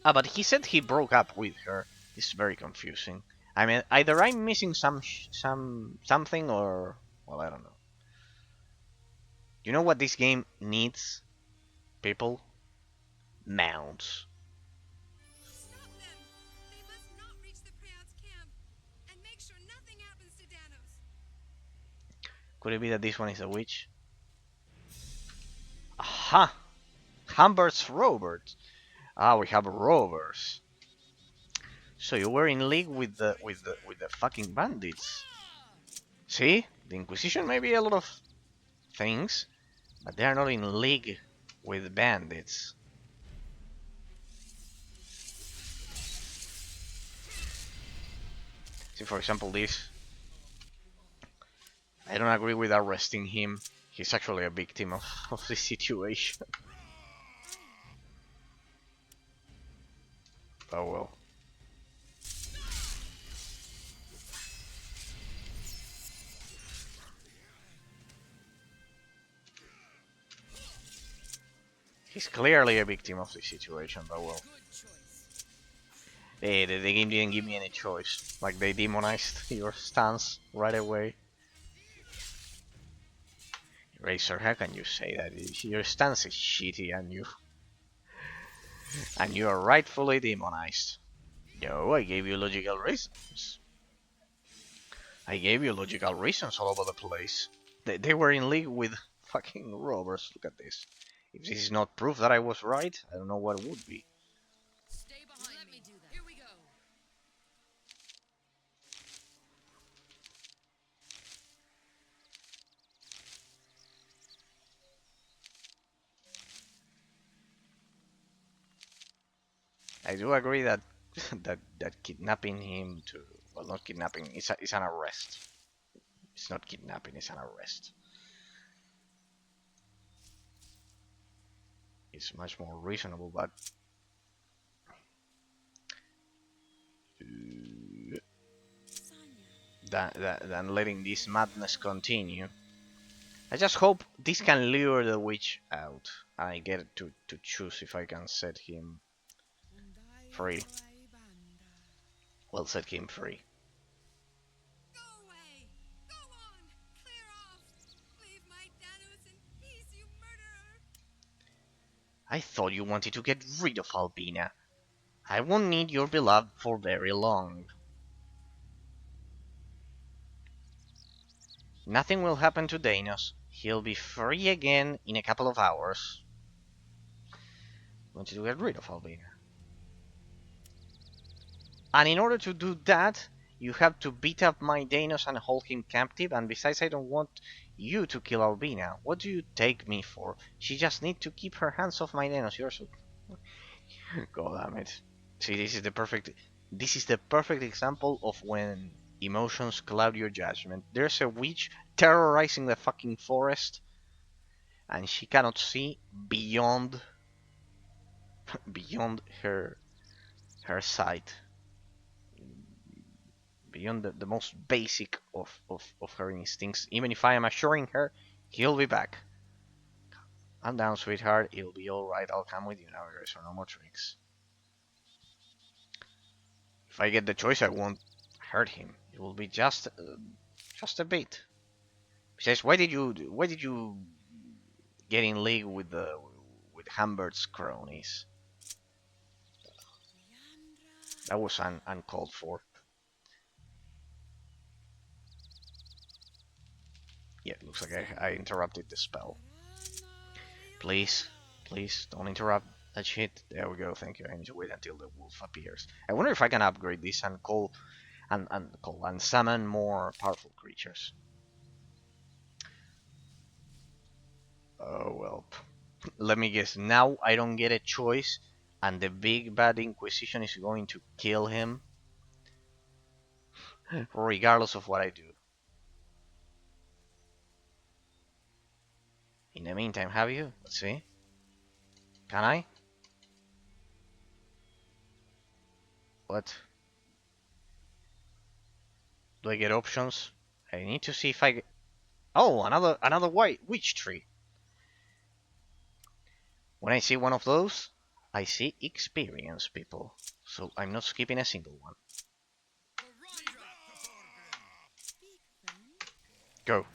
Ah, but he said he broke up with her. This is very confusing. I mean, either I'm missing something or well, I don't know. You know what this game needs, people? Mounts. Stop them! They must not reach the Prayouts camp. And make sure nothing happens to Danos. Could it be that this one is a witch? Aha! Humbert's rovers. Ah, we have rovers. So you were in league with the fucking bandits. See? The Inquisition may be a lot of things, but they are not in league with bandits. See, for example, this. I don't agree with arresting him. He's actually a victim of this situation. Oh well. He's clearly a victim of this situation, but well. The game didn't give me any choice. Like, they demonized your stance right away. Razor, how can you say that? Your stance is shitty and you are rightfully demonized. No, I gave you logical reasons. I gave you logical reasons all over the place. They were in league with fucking robbers. Look at this. If this is not proof that I was right, I don't know what would be. Stay behind me. Do that. Here we go. I do agree that that kidnapping him to, well, not kidnapping, it's an arrest. It's not kidnapping, it's an arrest. It's much more reasonable, but than letting this madness continue. I just hope this can lure the witch out. I get to choose if I can set him free. Well, set him free. Go away! Go on! Clear off! Leave my Danos in peace, you murderer! I thought you wanted to get rid of Albina. I won't need your beloved for very long. Nothing will happen to Danos. He'll be free again in a couple of hours. Wanted to get rid of Albina. And in order to do that, you have to beat up my Danos and hold him captive, and besides I don't want you to kill Albina. What do you take me for? She just needs to keep her hands off my Danos. You're so... God damn it. See, this is the perfect example of when emotions cloud your judgment. There's a witch terrorizing the fucking forest, and she cannot see beyond her sight, beyond the most basic of her instincts. Even if I am assuring her he'll be back. Calm down, sweetheart. It'll be alright. I'll come with you now. There's no more tricks. If I get the choice, I won't hurt him. It will be just a bit. Besides, why did you get in league with Humbert's cronies? That was uncalled for. Yeah, it looks like I interrupted the spell. Please, please don't interrupt that shit. There we go. Thank you. I need to wait until the wolf appears. I wonder if I can upgrade this and and summon more powerful creatures. Oh well. Let me guess. Now I don't get a choice, and the big bad Inquisition is going to kill him, regardless of what I do. In the meantime, have you? Let's see. Can I? What? Do I get options? I need to see if I get... Oh, another white witch tree. When I see one of those, I see experience, people. So I'm not skipping a single one. Go.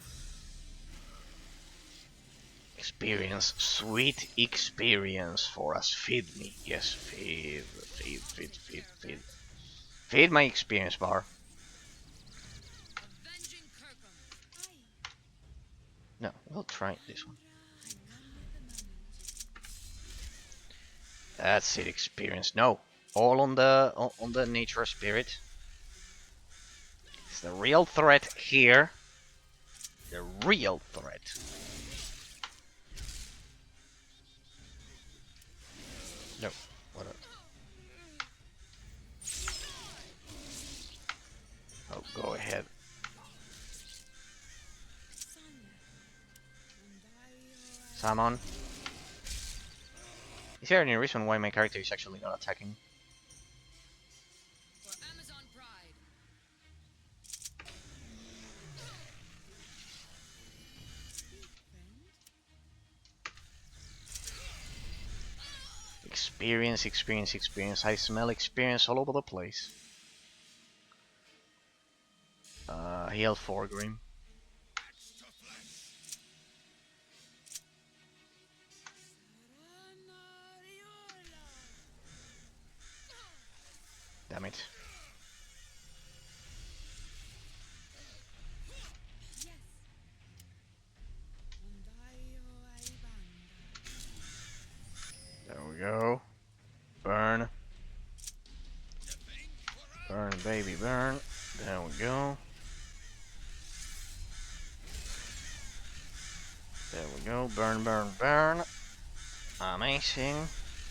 Experience, sweet experience for us. Feed me. Yes, feed. Feed my experience bar. No, we'll try this one. That's it, experience. No, all on the nature spirit. It's the real threat here. The real threat. No, what? Oh, go ahead. Summon. Is there any reason why my character is actually not attacking? For Amazon Pride. Experience, experience, experience. I smell experience all over the place. Heal 4 Grim. Damn it. There we go. Burn. Burn, baby, burn. There we go. There we go. Burn, burn, burn. Amazing.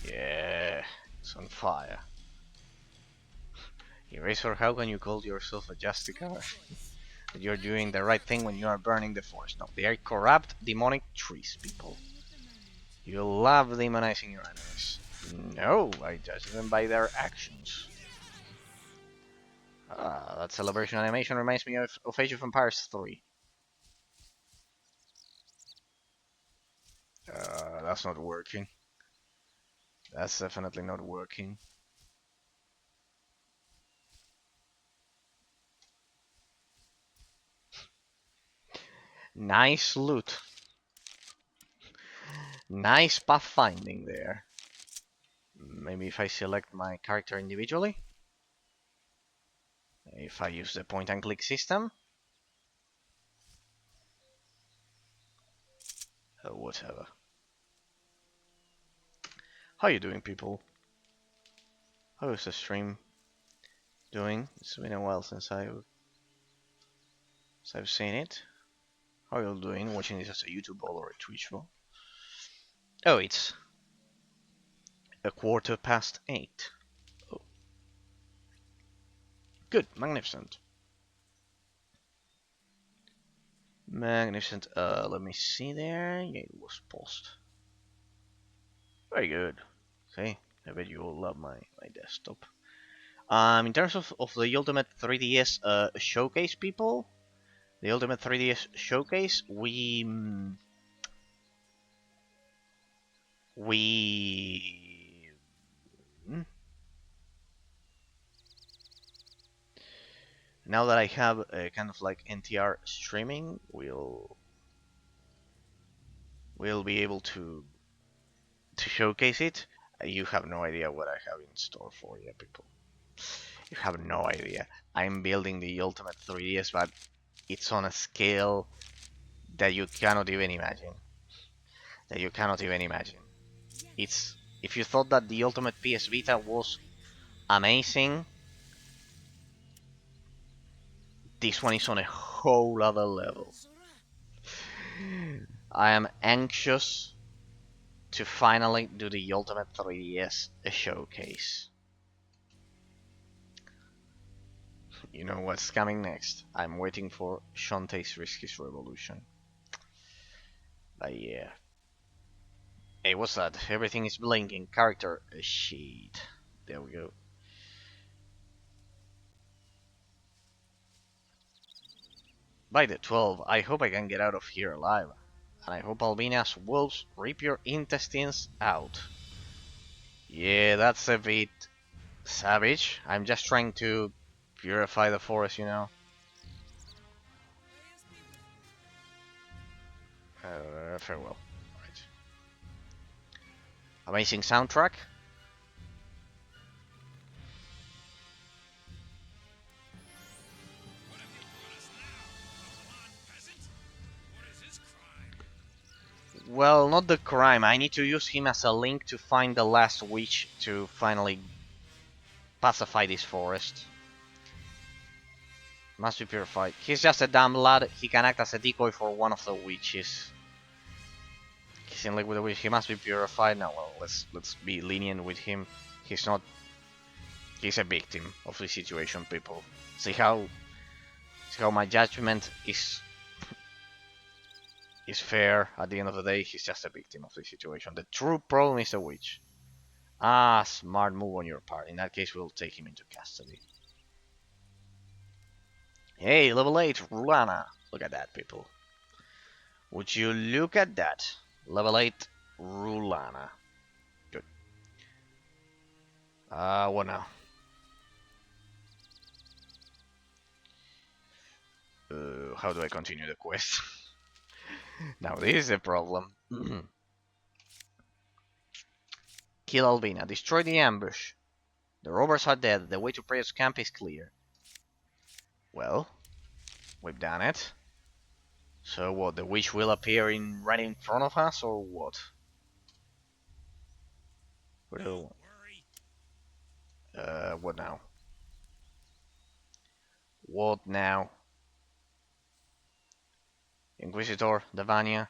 Yeah. It's on fire. Eraser, how can you call yourself a Justicar? That you're doing the right thing when you are burning the forest. No, they are corrupt, demonic trees, people. You love demonizing your enemies. No, I judge them by their actions. Ah, that celebration animation reminds me of Age of Empires 3. That's not working. That's definitely not working. Nice loot. Nice pathfinding there. Maybe if I select my character individually? If I use the point and click system? Whatever. How you doing, people? How is the stream doing? It's been a while since I've seen it. How are you doing? Watching this as a YouTube or a Twitch one? Oh, it's a 8:15. Oh, good, magnificent, magnificent. Let me see there. Yeah, it was paused. Very good. Okay, I bet you all love my desktop. In terms of the Ultimate 3DS showcase, people, the Ultimate 3DS showcase, we now that I have a kind of like NTR streaming, we'll be able to showcase it. You have no idea what I have in store for you, people. You have no idea. I'm building the Ultimate 3DS, but it's on a scale that you cannot even imagine. That you cannot even imagine. It's if you thought that the Ultimate PS Vita was amazing, this one is on a whole other level. I am anxious to finally do the Ultimate 3DS showcase. You know what's coming next. I'm waiting for Shantae's Risky's Revolution. But yeah. Hey, what's that? Everything is blinking. Character sheet. There we go. By the 12, I hope I can get out of here alive. And I hope Albina's wolves rip your intestines out. Yeah, that's a bit savage. I'm just trying to purify the forest, you know. Farewell. Right. Amazing soundtrack. What have you brought us now? A blonde peasant? What is his crime? Well, not the crime. I need to use him as a link to find the last witch to finally pacify this forest. Must be purified. He's just a dumb lad. He can act as a decoy for one of the witches. He's in league with the witch. He must be purified. Now, well, let's be lenient with him. He's not. He's a victim of the situation, people. See how my judgment is fair. At the end of the day, he's just a victim of the situation. The true problem is the witch. Ah, smart move on your part. In that case, we'll take him into custody. Hey, level 8, Rulana. Look at that, people. Would you look at that? Level 8, Rulana. Good. What now? How do I continue the quest? Now, this is a problem. Kill Alvina. Destroy the ambush. The robbers are dead. The way to Prey's camp is clear. Well, we've done it. So what, the witch will appear right in front of us, or what? Don't worry. What now? What now? Inquisitor, Davania.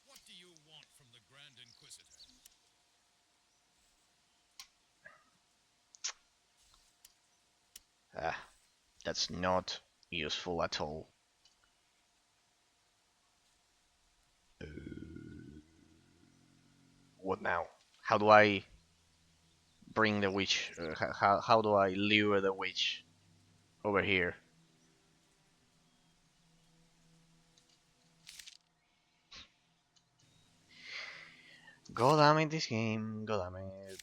What do you want from the Grand Inquisitor? That's not useful at all. What now? How do I bring the witch? How do I lure the witch over here? God damn it, this game. God damn it.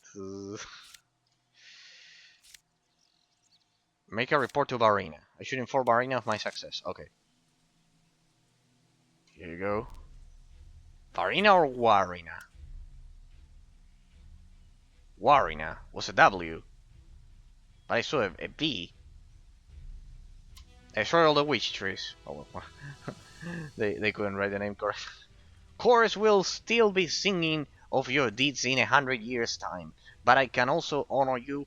Make a report to Varina. I should inform Varina of my success. Okay. Here you go. Varina or Warina? Warina was a W. But I saw a V. I saw all the witch trees. Oh, well. they couldn't write the name correct. Chorus will still be singing of your deeds in 100 years' time, but I can also honor you,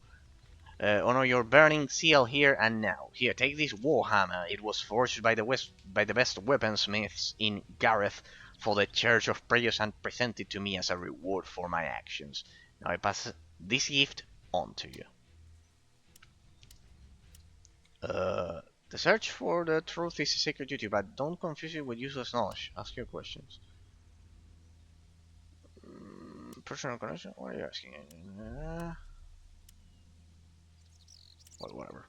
honor your burning seal here and now. Here, take this warhammer. It was forged by the best weaponsmiths in Gareth for the Church of Prayers and presented to me as a reward for my actions. Now I pass this gift on to you. The search for the truth is a sacred duty, but don't confuse it with useless knowledge. Ask your questions. Personal connection? What are you asking? Well, whatever.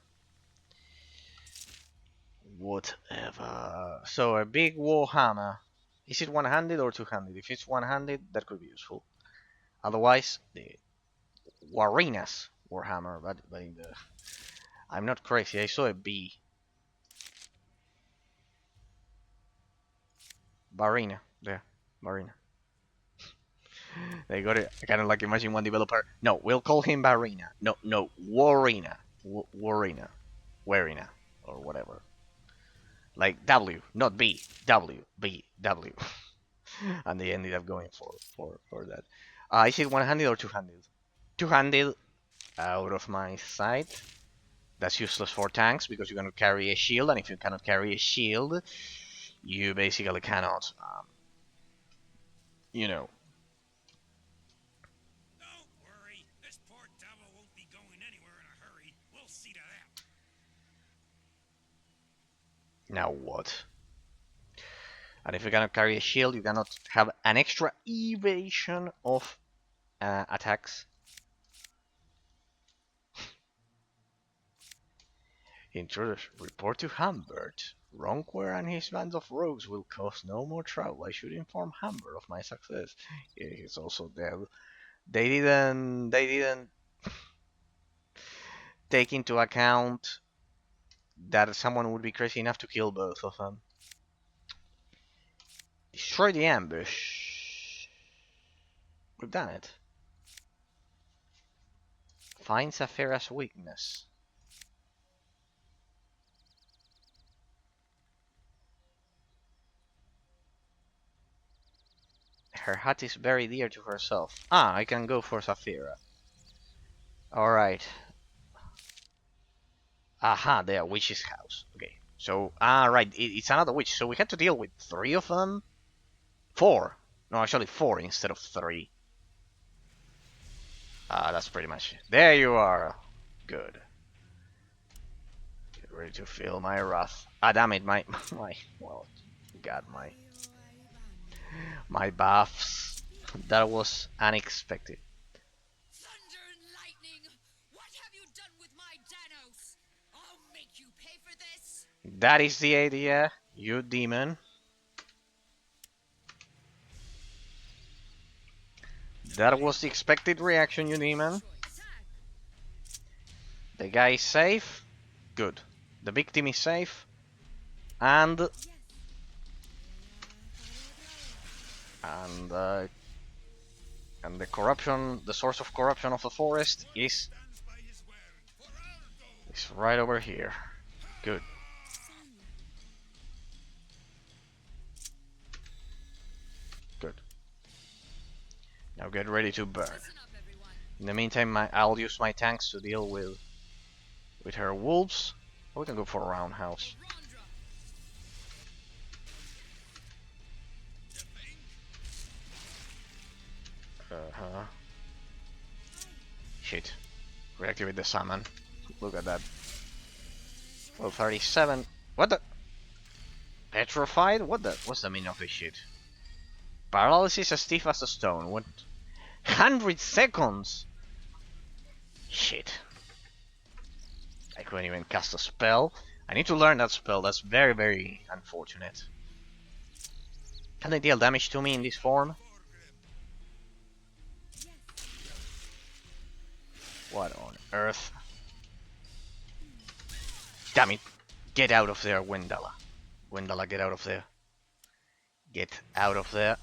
Whatever. So a big warhammer. Is it one-handed or two-handed? If it's one-handed, that could be useful. Otherwise, the Warina's warhammer. But in the, I'm not crazy. I saw a B. Varina. There. Varina. They got it. I kind of like imagine one developer. No, we'll call him Varina. No, Warina. Warina. Warina. Or whatever. Like W, not B. W, B, W. And they ended up going for that. Is it one-handed or two-handed? Two-handed, out of my sight. That's useless for tanks because you're going to carry a shield, and if you cannot carry a shield, you basically cannot, you know. Don't worry, this poor devil won't be going anywhere in a hurry. We'll see to that. Now what? And if you cannot carry a shield, you cannot have an extra evasion of attacks. Intruders, report to Humbert. Ronkwer and his band of rogues will cause no more trouble. I should inform Humbert of my success. Yeah, he's also dead. They didn't take into account that someone would be crazy enough to kill both of them. Destroy the ambush. We've done it. Find Saphira's weakness. Her hut is very dear to herself. Ah, I can go for Saphira. Alright. Aha, there, witch's house. Okay, so, right, it's another witch. So we had to deal with 3 of them? 4. No, actually 4 instead of 3. That's pretty much it. There you are. Good. Get ready to feel my wrath. Ah, damn it, well, God, my buffs. That was unexpected. Thunder and lightning! What have you done with my Danos? I'll make you pay for this! That is the idea, you demon. That was the expected reaction, you demon. The guy is safe. Good. The victim is safe. And the corruption, the source of corruption of the forest is right over here. Good. Good. Now get ready to burn. In the meantime, I'll use my tanks to deal with her wolves. We can go for a roundhouse. Shit. Reactivate the summon. Look at that. Well, 37. What the? Petrified? What's the meaning of this shit? Paralysis as stiff as a stone. What? 100 seconds! Shit. I couldn't even cast a spell. I need to learn that spell. That's very, very unfortunate. Can they deal damage to me in this form? What on earth? Damn it! Get out of there, Wendala. Wendala, get out of there. Get out of there.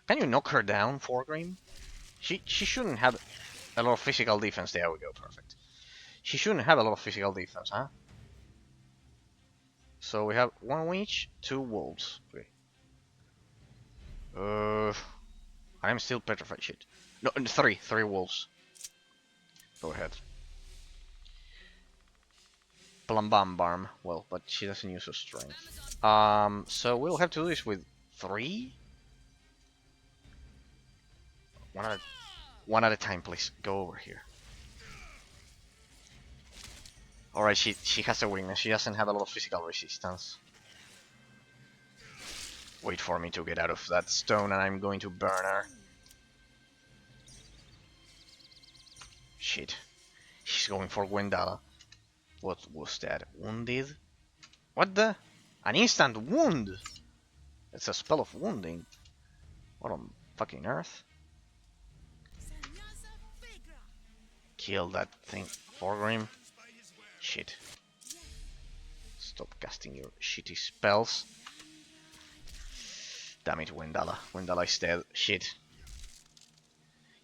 Can you knock her down, Forgrim? She shouldn't have a lot of physical defense. There we go, perfect. She shouldn't have a lot of physical defense, huh? So we have 1 witch, 2 wolves. Okay. I'm still petrified. Shit. No, 3 wolves. Go ahead. Plambambarm. Well, but she doesn't use her strength. So we'll have to do this with 3. One at a time, please. Go over here. Alright, she has a weakness. She doesn't have a lot of physical resistance. Wait for me to get out of that stone and I'm going to burn her. Shit. She's going for Gwendala. What was that? Wounded? What the? An instant wound! It's a spell of wounding. What on fucking earth? Kill that thing, Forgrim. Shit. Stop casting your shitty spells. Damn it, Wendala. Wendala is dead. Shit.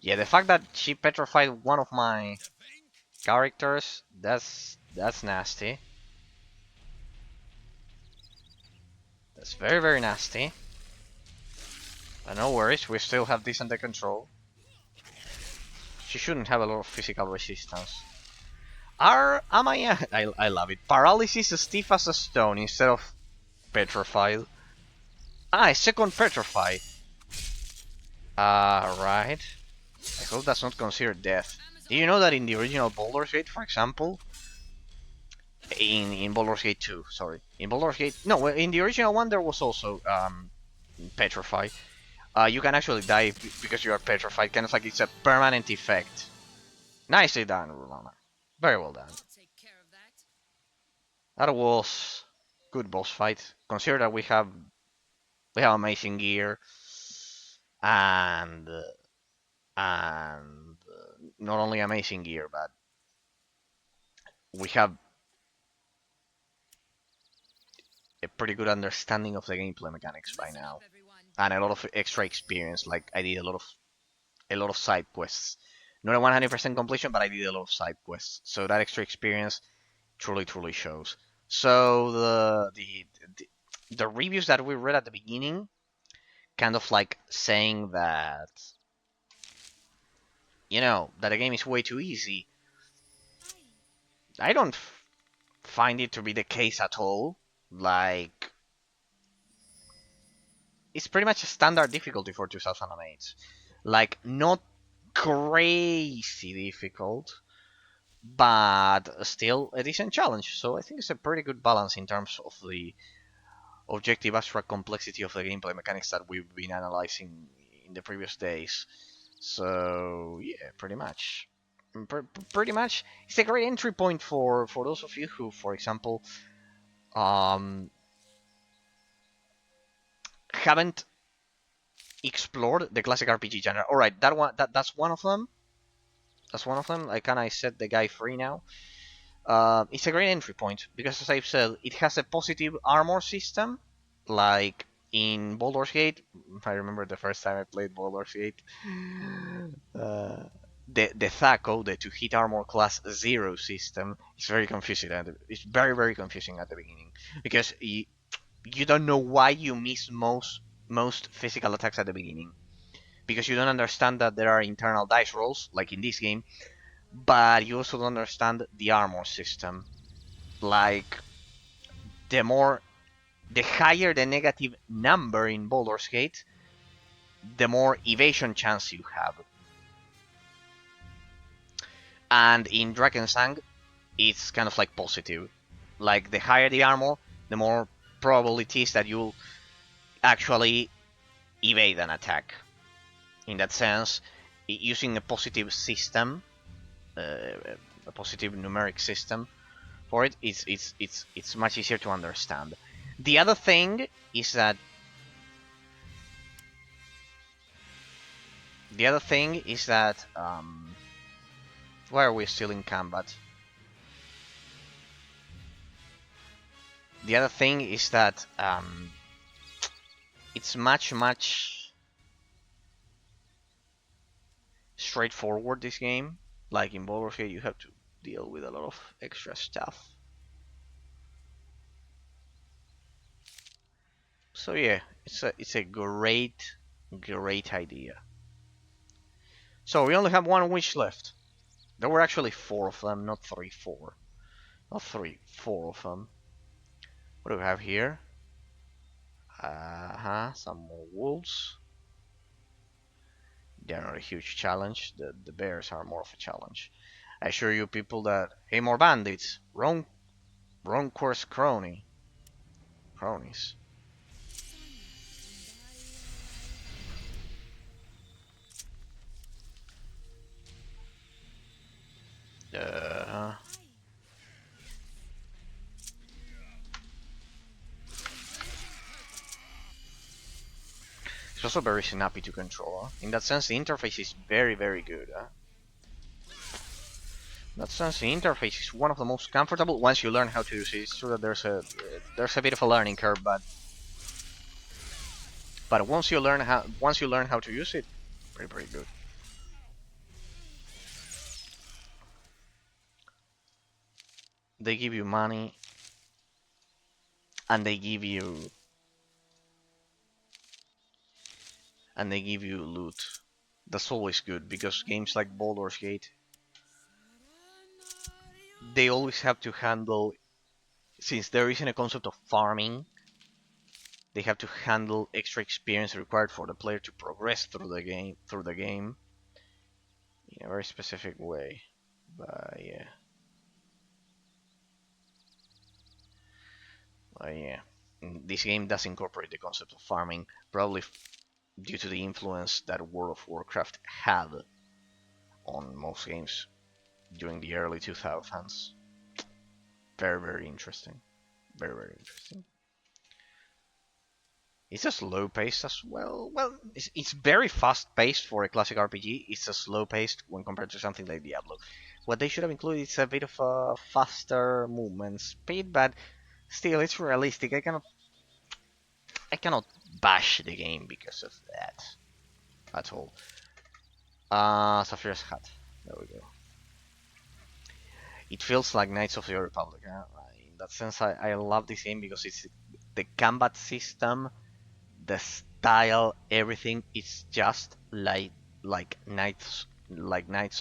Yeah, the fact that she petrified one of my characters, that's nasty. That's very, very nasty. But no worries, we still have this under control. She shouldn't have a lot of physical resistance. I love it. Paralysis as stiff as a stone instead of petrified. Ah, second petrified. Right. I hope that's not considered death. Do you know that in the original Baldur's Gate, for example, in Baldur's Gate 2, sorry, in Baldur's Gate, no, in the original one there was also petrified. You can actually die because you are petrified, kind of like it's a permanent effect. Nicely done, Rulana. Very well done. That was good boss fight. Consider that we have amazing gear and not only amazing gear, but we have a pretty good understanding of the gameplay mechanics by now, and a lot of extra experience. Like I did a lot of side quests, not a 100% completion, but I did a lot of side quests. So that extra experience truly shows. So the reviews that we read at the beginning, kind of like saying that, you know, that the game is way too easy. I don't find it to be the case at all. Like, it's pretty much a standard difficulty for 2008. Like, not crazy difficult, but still a decent challenge. So I think it's a pretty good balance in terms of the objective abstract complexity of the gameplay mechanics that we've been analyzing in the previous days. So yeah, pretty much. Pretty much, it's a great entry point for those of you who, for example, haven't explored the classic RPG genre. All right, that's one of them. That's one of them. I set the guy free now. It's a great entry point because, as I've said, it has a positive armor system, like in Baldur's Gate. I remember the first time I played Baldur's Gate. The THACO, the to hit armor class 0 system, is very confusing. It's very confusing at the beginning because you don't know why you miss most physical attacks at the beginning, because you don't understand that there are internal dice rolls, like in this game, but you also don't understand the armor system. Like, the higher the negative number in Baldur's Gate, the more evasion chance you have. And in Drakensang, it's kind of like positive. Like, the higher the armor, the more probable it is that you'll actually evade an attack. In that sense, using a positive system, a positive numeric system for it, it's much easier to understand. The other thing is that why are we still in combat? The other thing is that it's much straightforward, this game. Like in Baldur's Gate, you have to deal with a lot of extra stuff. So yeah, it's a great idea. So we only have one wish left. There were actually 4 of them, not 3, 4. Not 3, 4 of them. What do we have here? Some more wolves. They're not a huge challenge. The bears are more of a challenge. I assure you people that, hey, more bandits. Ronkwer's cronies. Uh, it's also very snappy to control. In that sense, the interface is very good. In that sense, the interface is one of the most comfortable once you learn how to use it. It's true that there's a bit of a learning curve, but once you learn how to use it, very good. They give you money, and they give you loot. That's always good because games like Baldur's Gate, they always have to handle, since there isn't a concept of farming, they have to handle extra experience required for the player to progress through the game in a very specific way. But yeah. This game does incorporate the concept of farming, probably due to the influence that World of Warcraft had on most games during the early 2000s. Very interesting. Very interesting. It's a slow paced as well. Well, it's very fast paced for a classic RPG. It's a slow paced when compared to something like Diablo. What they should have included is a bit of a faster movement speed, but still, it's realistic. I cannot bash the game because of that at all. Saphira's Hat. There we go. It feels like Knights of the Old Republic. In that sense, I love this game because it's the combat system, the style, everything. It's just like Knights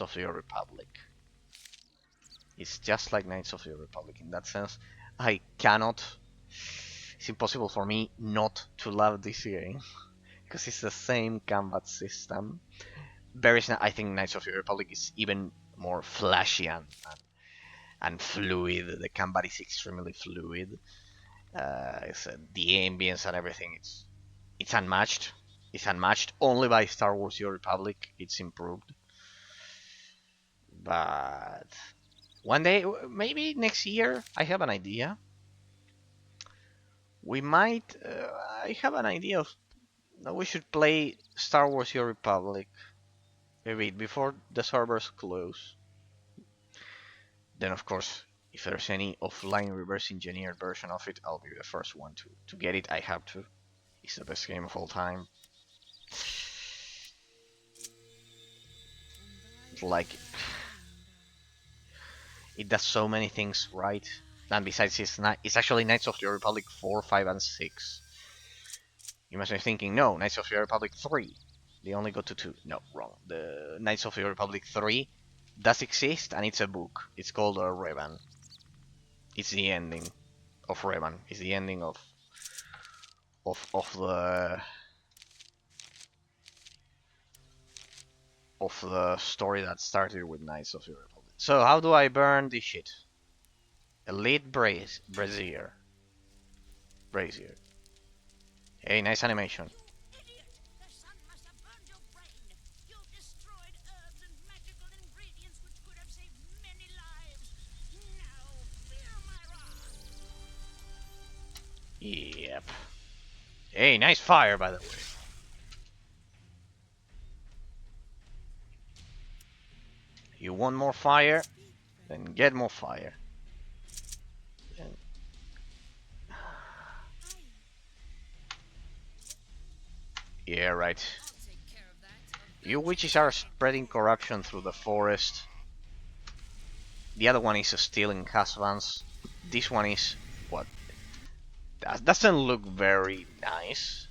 of the Old Republic. It's just like Knights of the Old Republic. In that sense, I cannot. It's impossible for me not to love this game because it's the same combat system. I think Knights of the Republic is even more flashy and fluid. The combat is extremely fluid. The ambience and everything. It's unmatched. It's unmatched only by Star Wars: The Old Republic. It's improved, but one day, maybe next year, I have an idea. We might. I have an idea of. We should play Star Wars: The Old Republic. Maybe before the servers close. Then, of course, if there's any offline reverse engineered version of it, I'll be the first one to get it. I have to. It's the best game of all time. Like, it does so many things right. And besides, it's actually Knights of the Republic 4, 5, and 6. You must be thinking, no, Knights of the Republic 3. They only go to 2. No, wrong. The Knights of the Republic 3 does exist, and it's a book. It's called Revan. It's the ending of Revan. It's the ending of the story that started with Knights of the Republic. So how do I burn this shit? Elite Brazier. Hey, nice animation. Yep. Hey, nice fire, by the way. You want more fire? Then get more fire. Then... Yeah, right. I'll take care of that. You witches are spreading corruption through the forest. The other one is stealing husbands. This one is... what? That doesn't look very nice.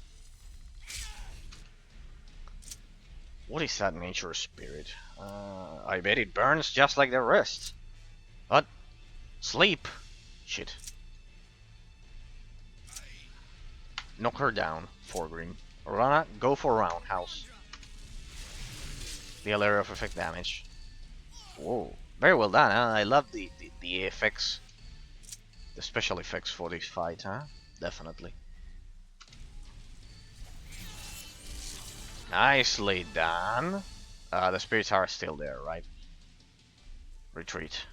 What is that nature spirit? I bet it burns just like the rest. What? Sleep? Shit. Knock her down, Forgrim. Rana, go for roundhouse. Deal area of effect damage. Whoa. Very well done, huh? I love the effects. The special effects for this fight, huh? Definitely. Nicely done. The spirits are still there, right? Retreat.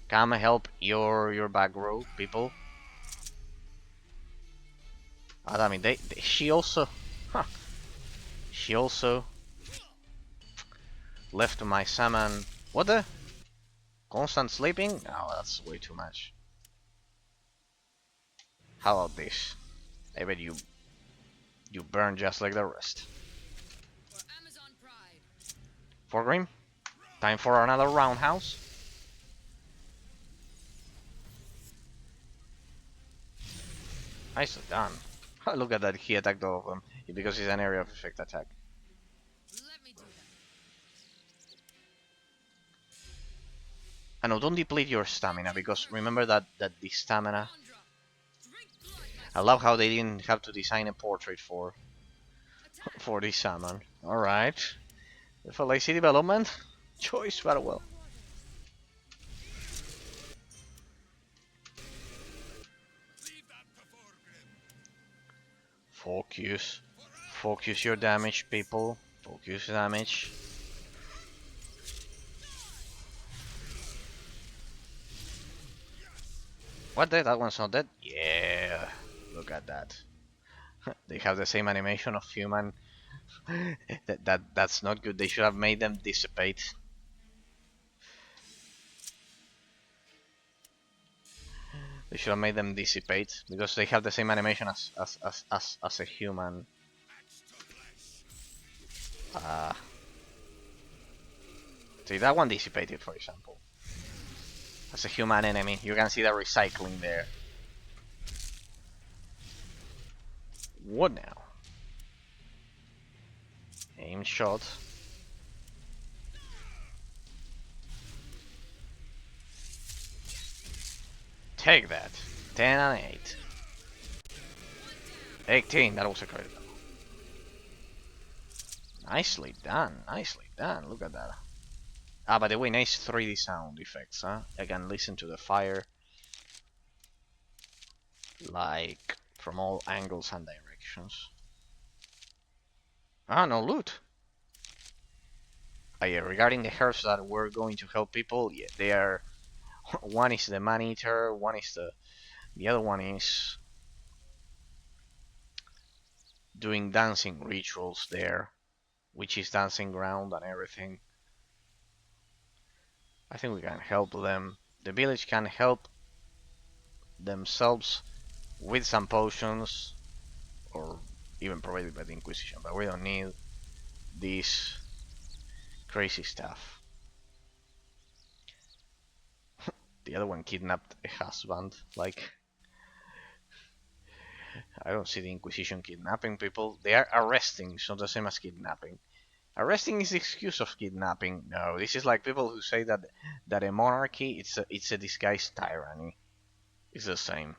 Come help your back row, people. I mean, she also... Huh. She also... left my salmon... What the? Constant sleeping? Oh, that's way too much. How about this? I bet you burn just like the rest. For Amazon Pride. Forgrim, time for another roundhouse. Nicely done. Look at that, he attacked all of them because it's an area of effect attack. Let me do that. And no, don't deplete your stamina because remember that the stamina. Drink blood, I love how they didn't have to design a portrait for this salmon. All right, if I see development, choice very well. Focus. Focus your damage, people. Focus damage. What, that one's not dead? Yeah, look at that. They have the same animation of human. That's not good. They should have made them dissipate. They should have made them dissipate because they have the same animation as a human. See, that one dissipated, for example. As a human enemy, you can see the recycling there. What now? Aim shot. Take that. 10 and 8. 18, that was a critical. Nicely done, nicely done. Look at that. Ah, by the way, nice 3D sound effects, huh? I can listen to the fire like from all angles and directions. Ah, no loot. Ah, yeah, regarding the herbs that we're going to help people, yeah, they are. One is the man eater, one is the other one is doing dancing rituals there, which is dancing ground and everything. I think we can help them. The village can help themselves with some potions, or even provided by the Inquisition, but we don't need this crazy stuff. The other one kidnapped a husband, like... I don't see the Inquisition kidnapping people. They are arresting, it's not the same as kidnapping. Arresting is the excuse of kidnapping. No, this is like people who say that a monarchy it's a disguised tyranny. It's the same.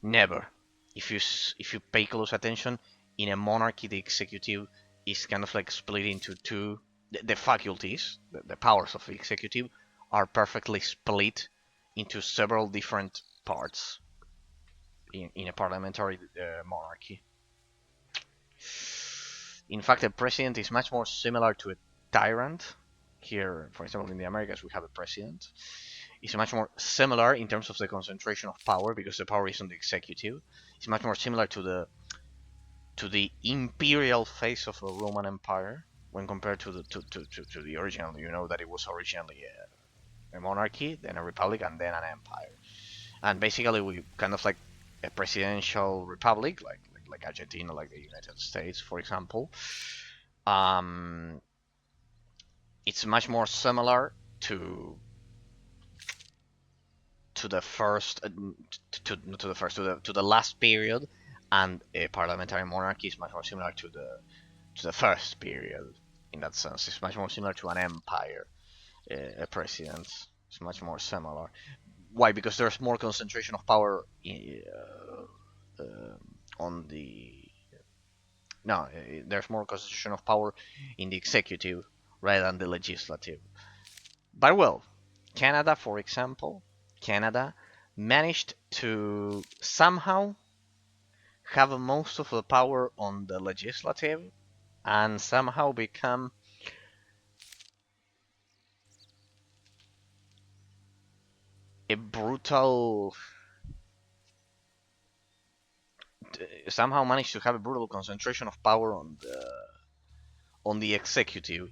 Never. If you pay close attention, in a monarchy the executive is kind of like split into two. The faculties, the powers of the executive, are perfectly split into several different parts in a parliamentary monarchy. In fact, a president is much more similar to a tyrant. Here, for example, in the Americas, we have a president. is much more similar in terms of the concentration of power, because the power is on the executive. It's much more similar to the imperial phase of the Roman Empire when compared to the original. You know that it was originally a monarchy, then a republic, and then an empire. And basically, we kind of like a presidential republic, like Argentina, like the United States, for example. Um, it's much more similar to the first to the first to the last period, and a parliamentary monarchy is much more similar to the first period. In that sense, it's much more similar to an empire. A president is much more similar. Why? Because there's more concentration of power on the no, there's more concentration of power in the executive rather than the legislative. But well, Canada, for example, Canada managed to somehow have most of the power on the legislative and somehow become a brutal somehow managed to have a brutal concentration of power on the executive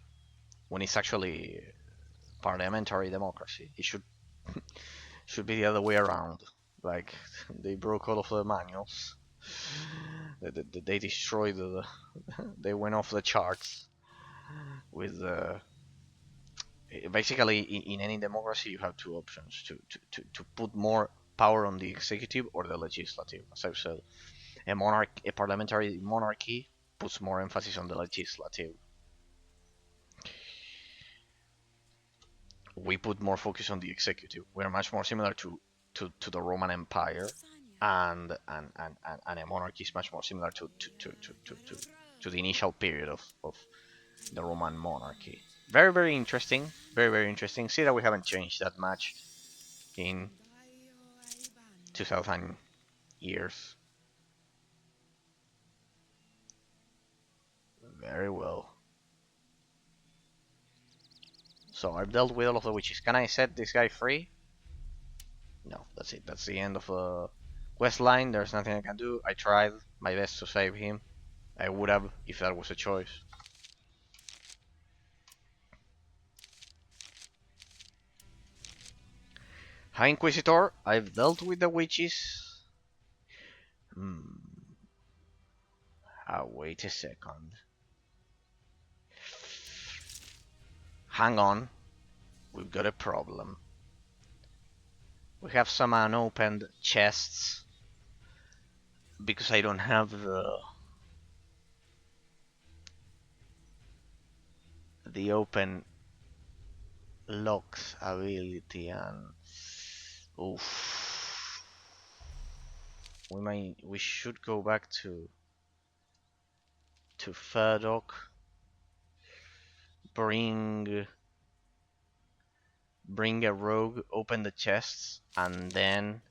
when it's actually parliamentary democracy. It should be the other way around. Like they broke all of the manuals. They destroyed they went off the charts with basically in any democracy you have two options to put more power on the executive or the legislative. As I've said, a parliamentary monarchy puts more emphasis on the legislative. We put more focus on the executive. We are much more similar to the Roman Empire, and a monarchy is much more similar to the initial period of the Roman monarchy. Very, very interesting. Very, very interesting. See that we haven't changed that much in 2000 years. Very well. So I've dealt with all of the witches. Can I set this guy free? No, that's it. That's the end of the quest line. There's nothing I can do. I tried my best to save him. I would have if that was a choice. High Inquisitor, I've dealt with the witches. Wait a second. Hang on. We've got a problem. We have some unopened chests because I don't have the open locks ability, and oof, we should go back to Furdock, bring a rogue, open the chests, and then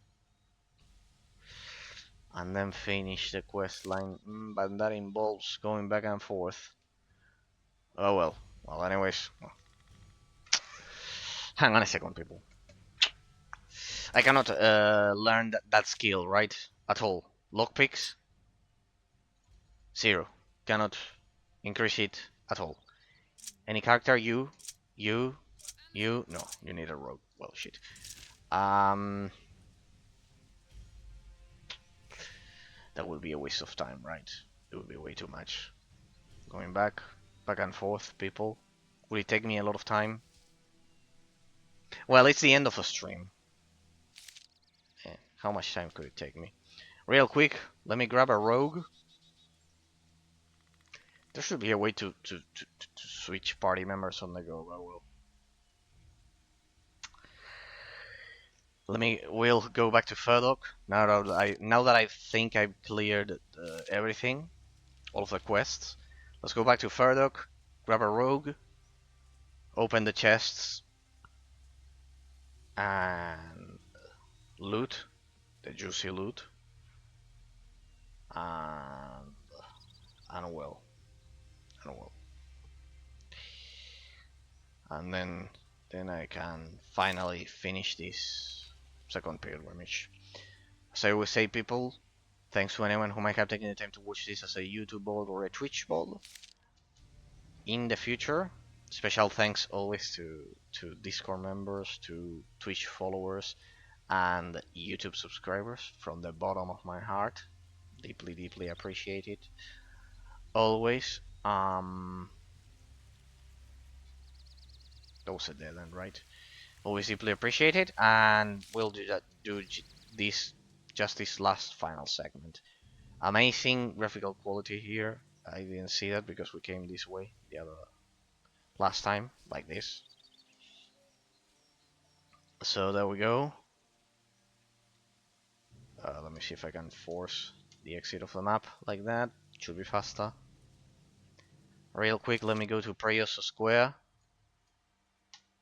finish the quest line. But that involves going back and forth. Oh well. Well, anyways, hang on a second, people. I cannot learn that skill, right? At all. Lockpicks? 0. Cannot increase it at all. Any character? You? No, you need a rogue. Well, shit. That would be a waste of time, right? It would be way too much. Going back and forth, people. Will it take me a lot of time? Well, it's the end of the stream. Yeah, how much time could it take me? Real quick, let me grab a rogue. There should be a way to switch party members on the go. Oh well. We'll go back to Furdock now that I think I've cleared everything, all of the quests. Let's go back to Furdock, grab a rogue, open the chests, and loot the juicy loot, and well, and then then I can finally finish this second pilgrimage. As I always say, people, thanks to anyone who might have taken the time to watch this as a YouTube VOD or a Twitch VOD in the future. Special thanks always to Discord members, to Twitch followers, and YouTube subscribers from the bottom of my heart. Deeply, deeply appreciate it. Always. That was a dead end, right? Always deeply appreciate it, and we'll do that. This just this last final segment. Amazing graphical quality here. I didn't see that because we came this way the other last time, like this. So there we go. Let me see if I can force the exit of the map like that. Should be faster. Real quick, let me go to Prioso Square.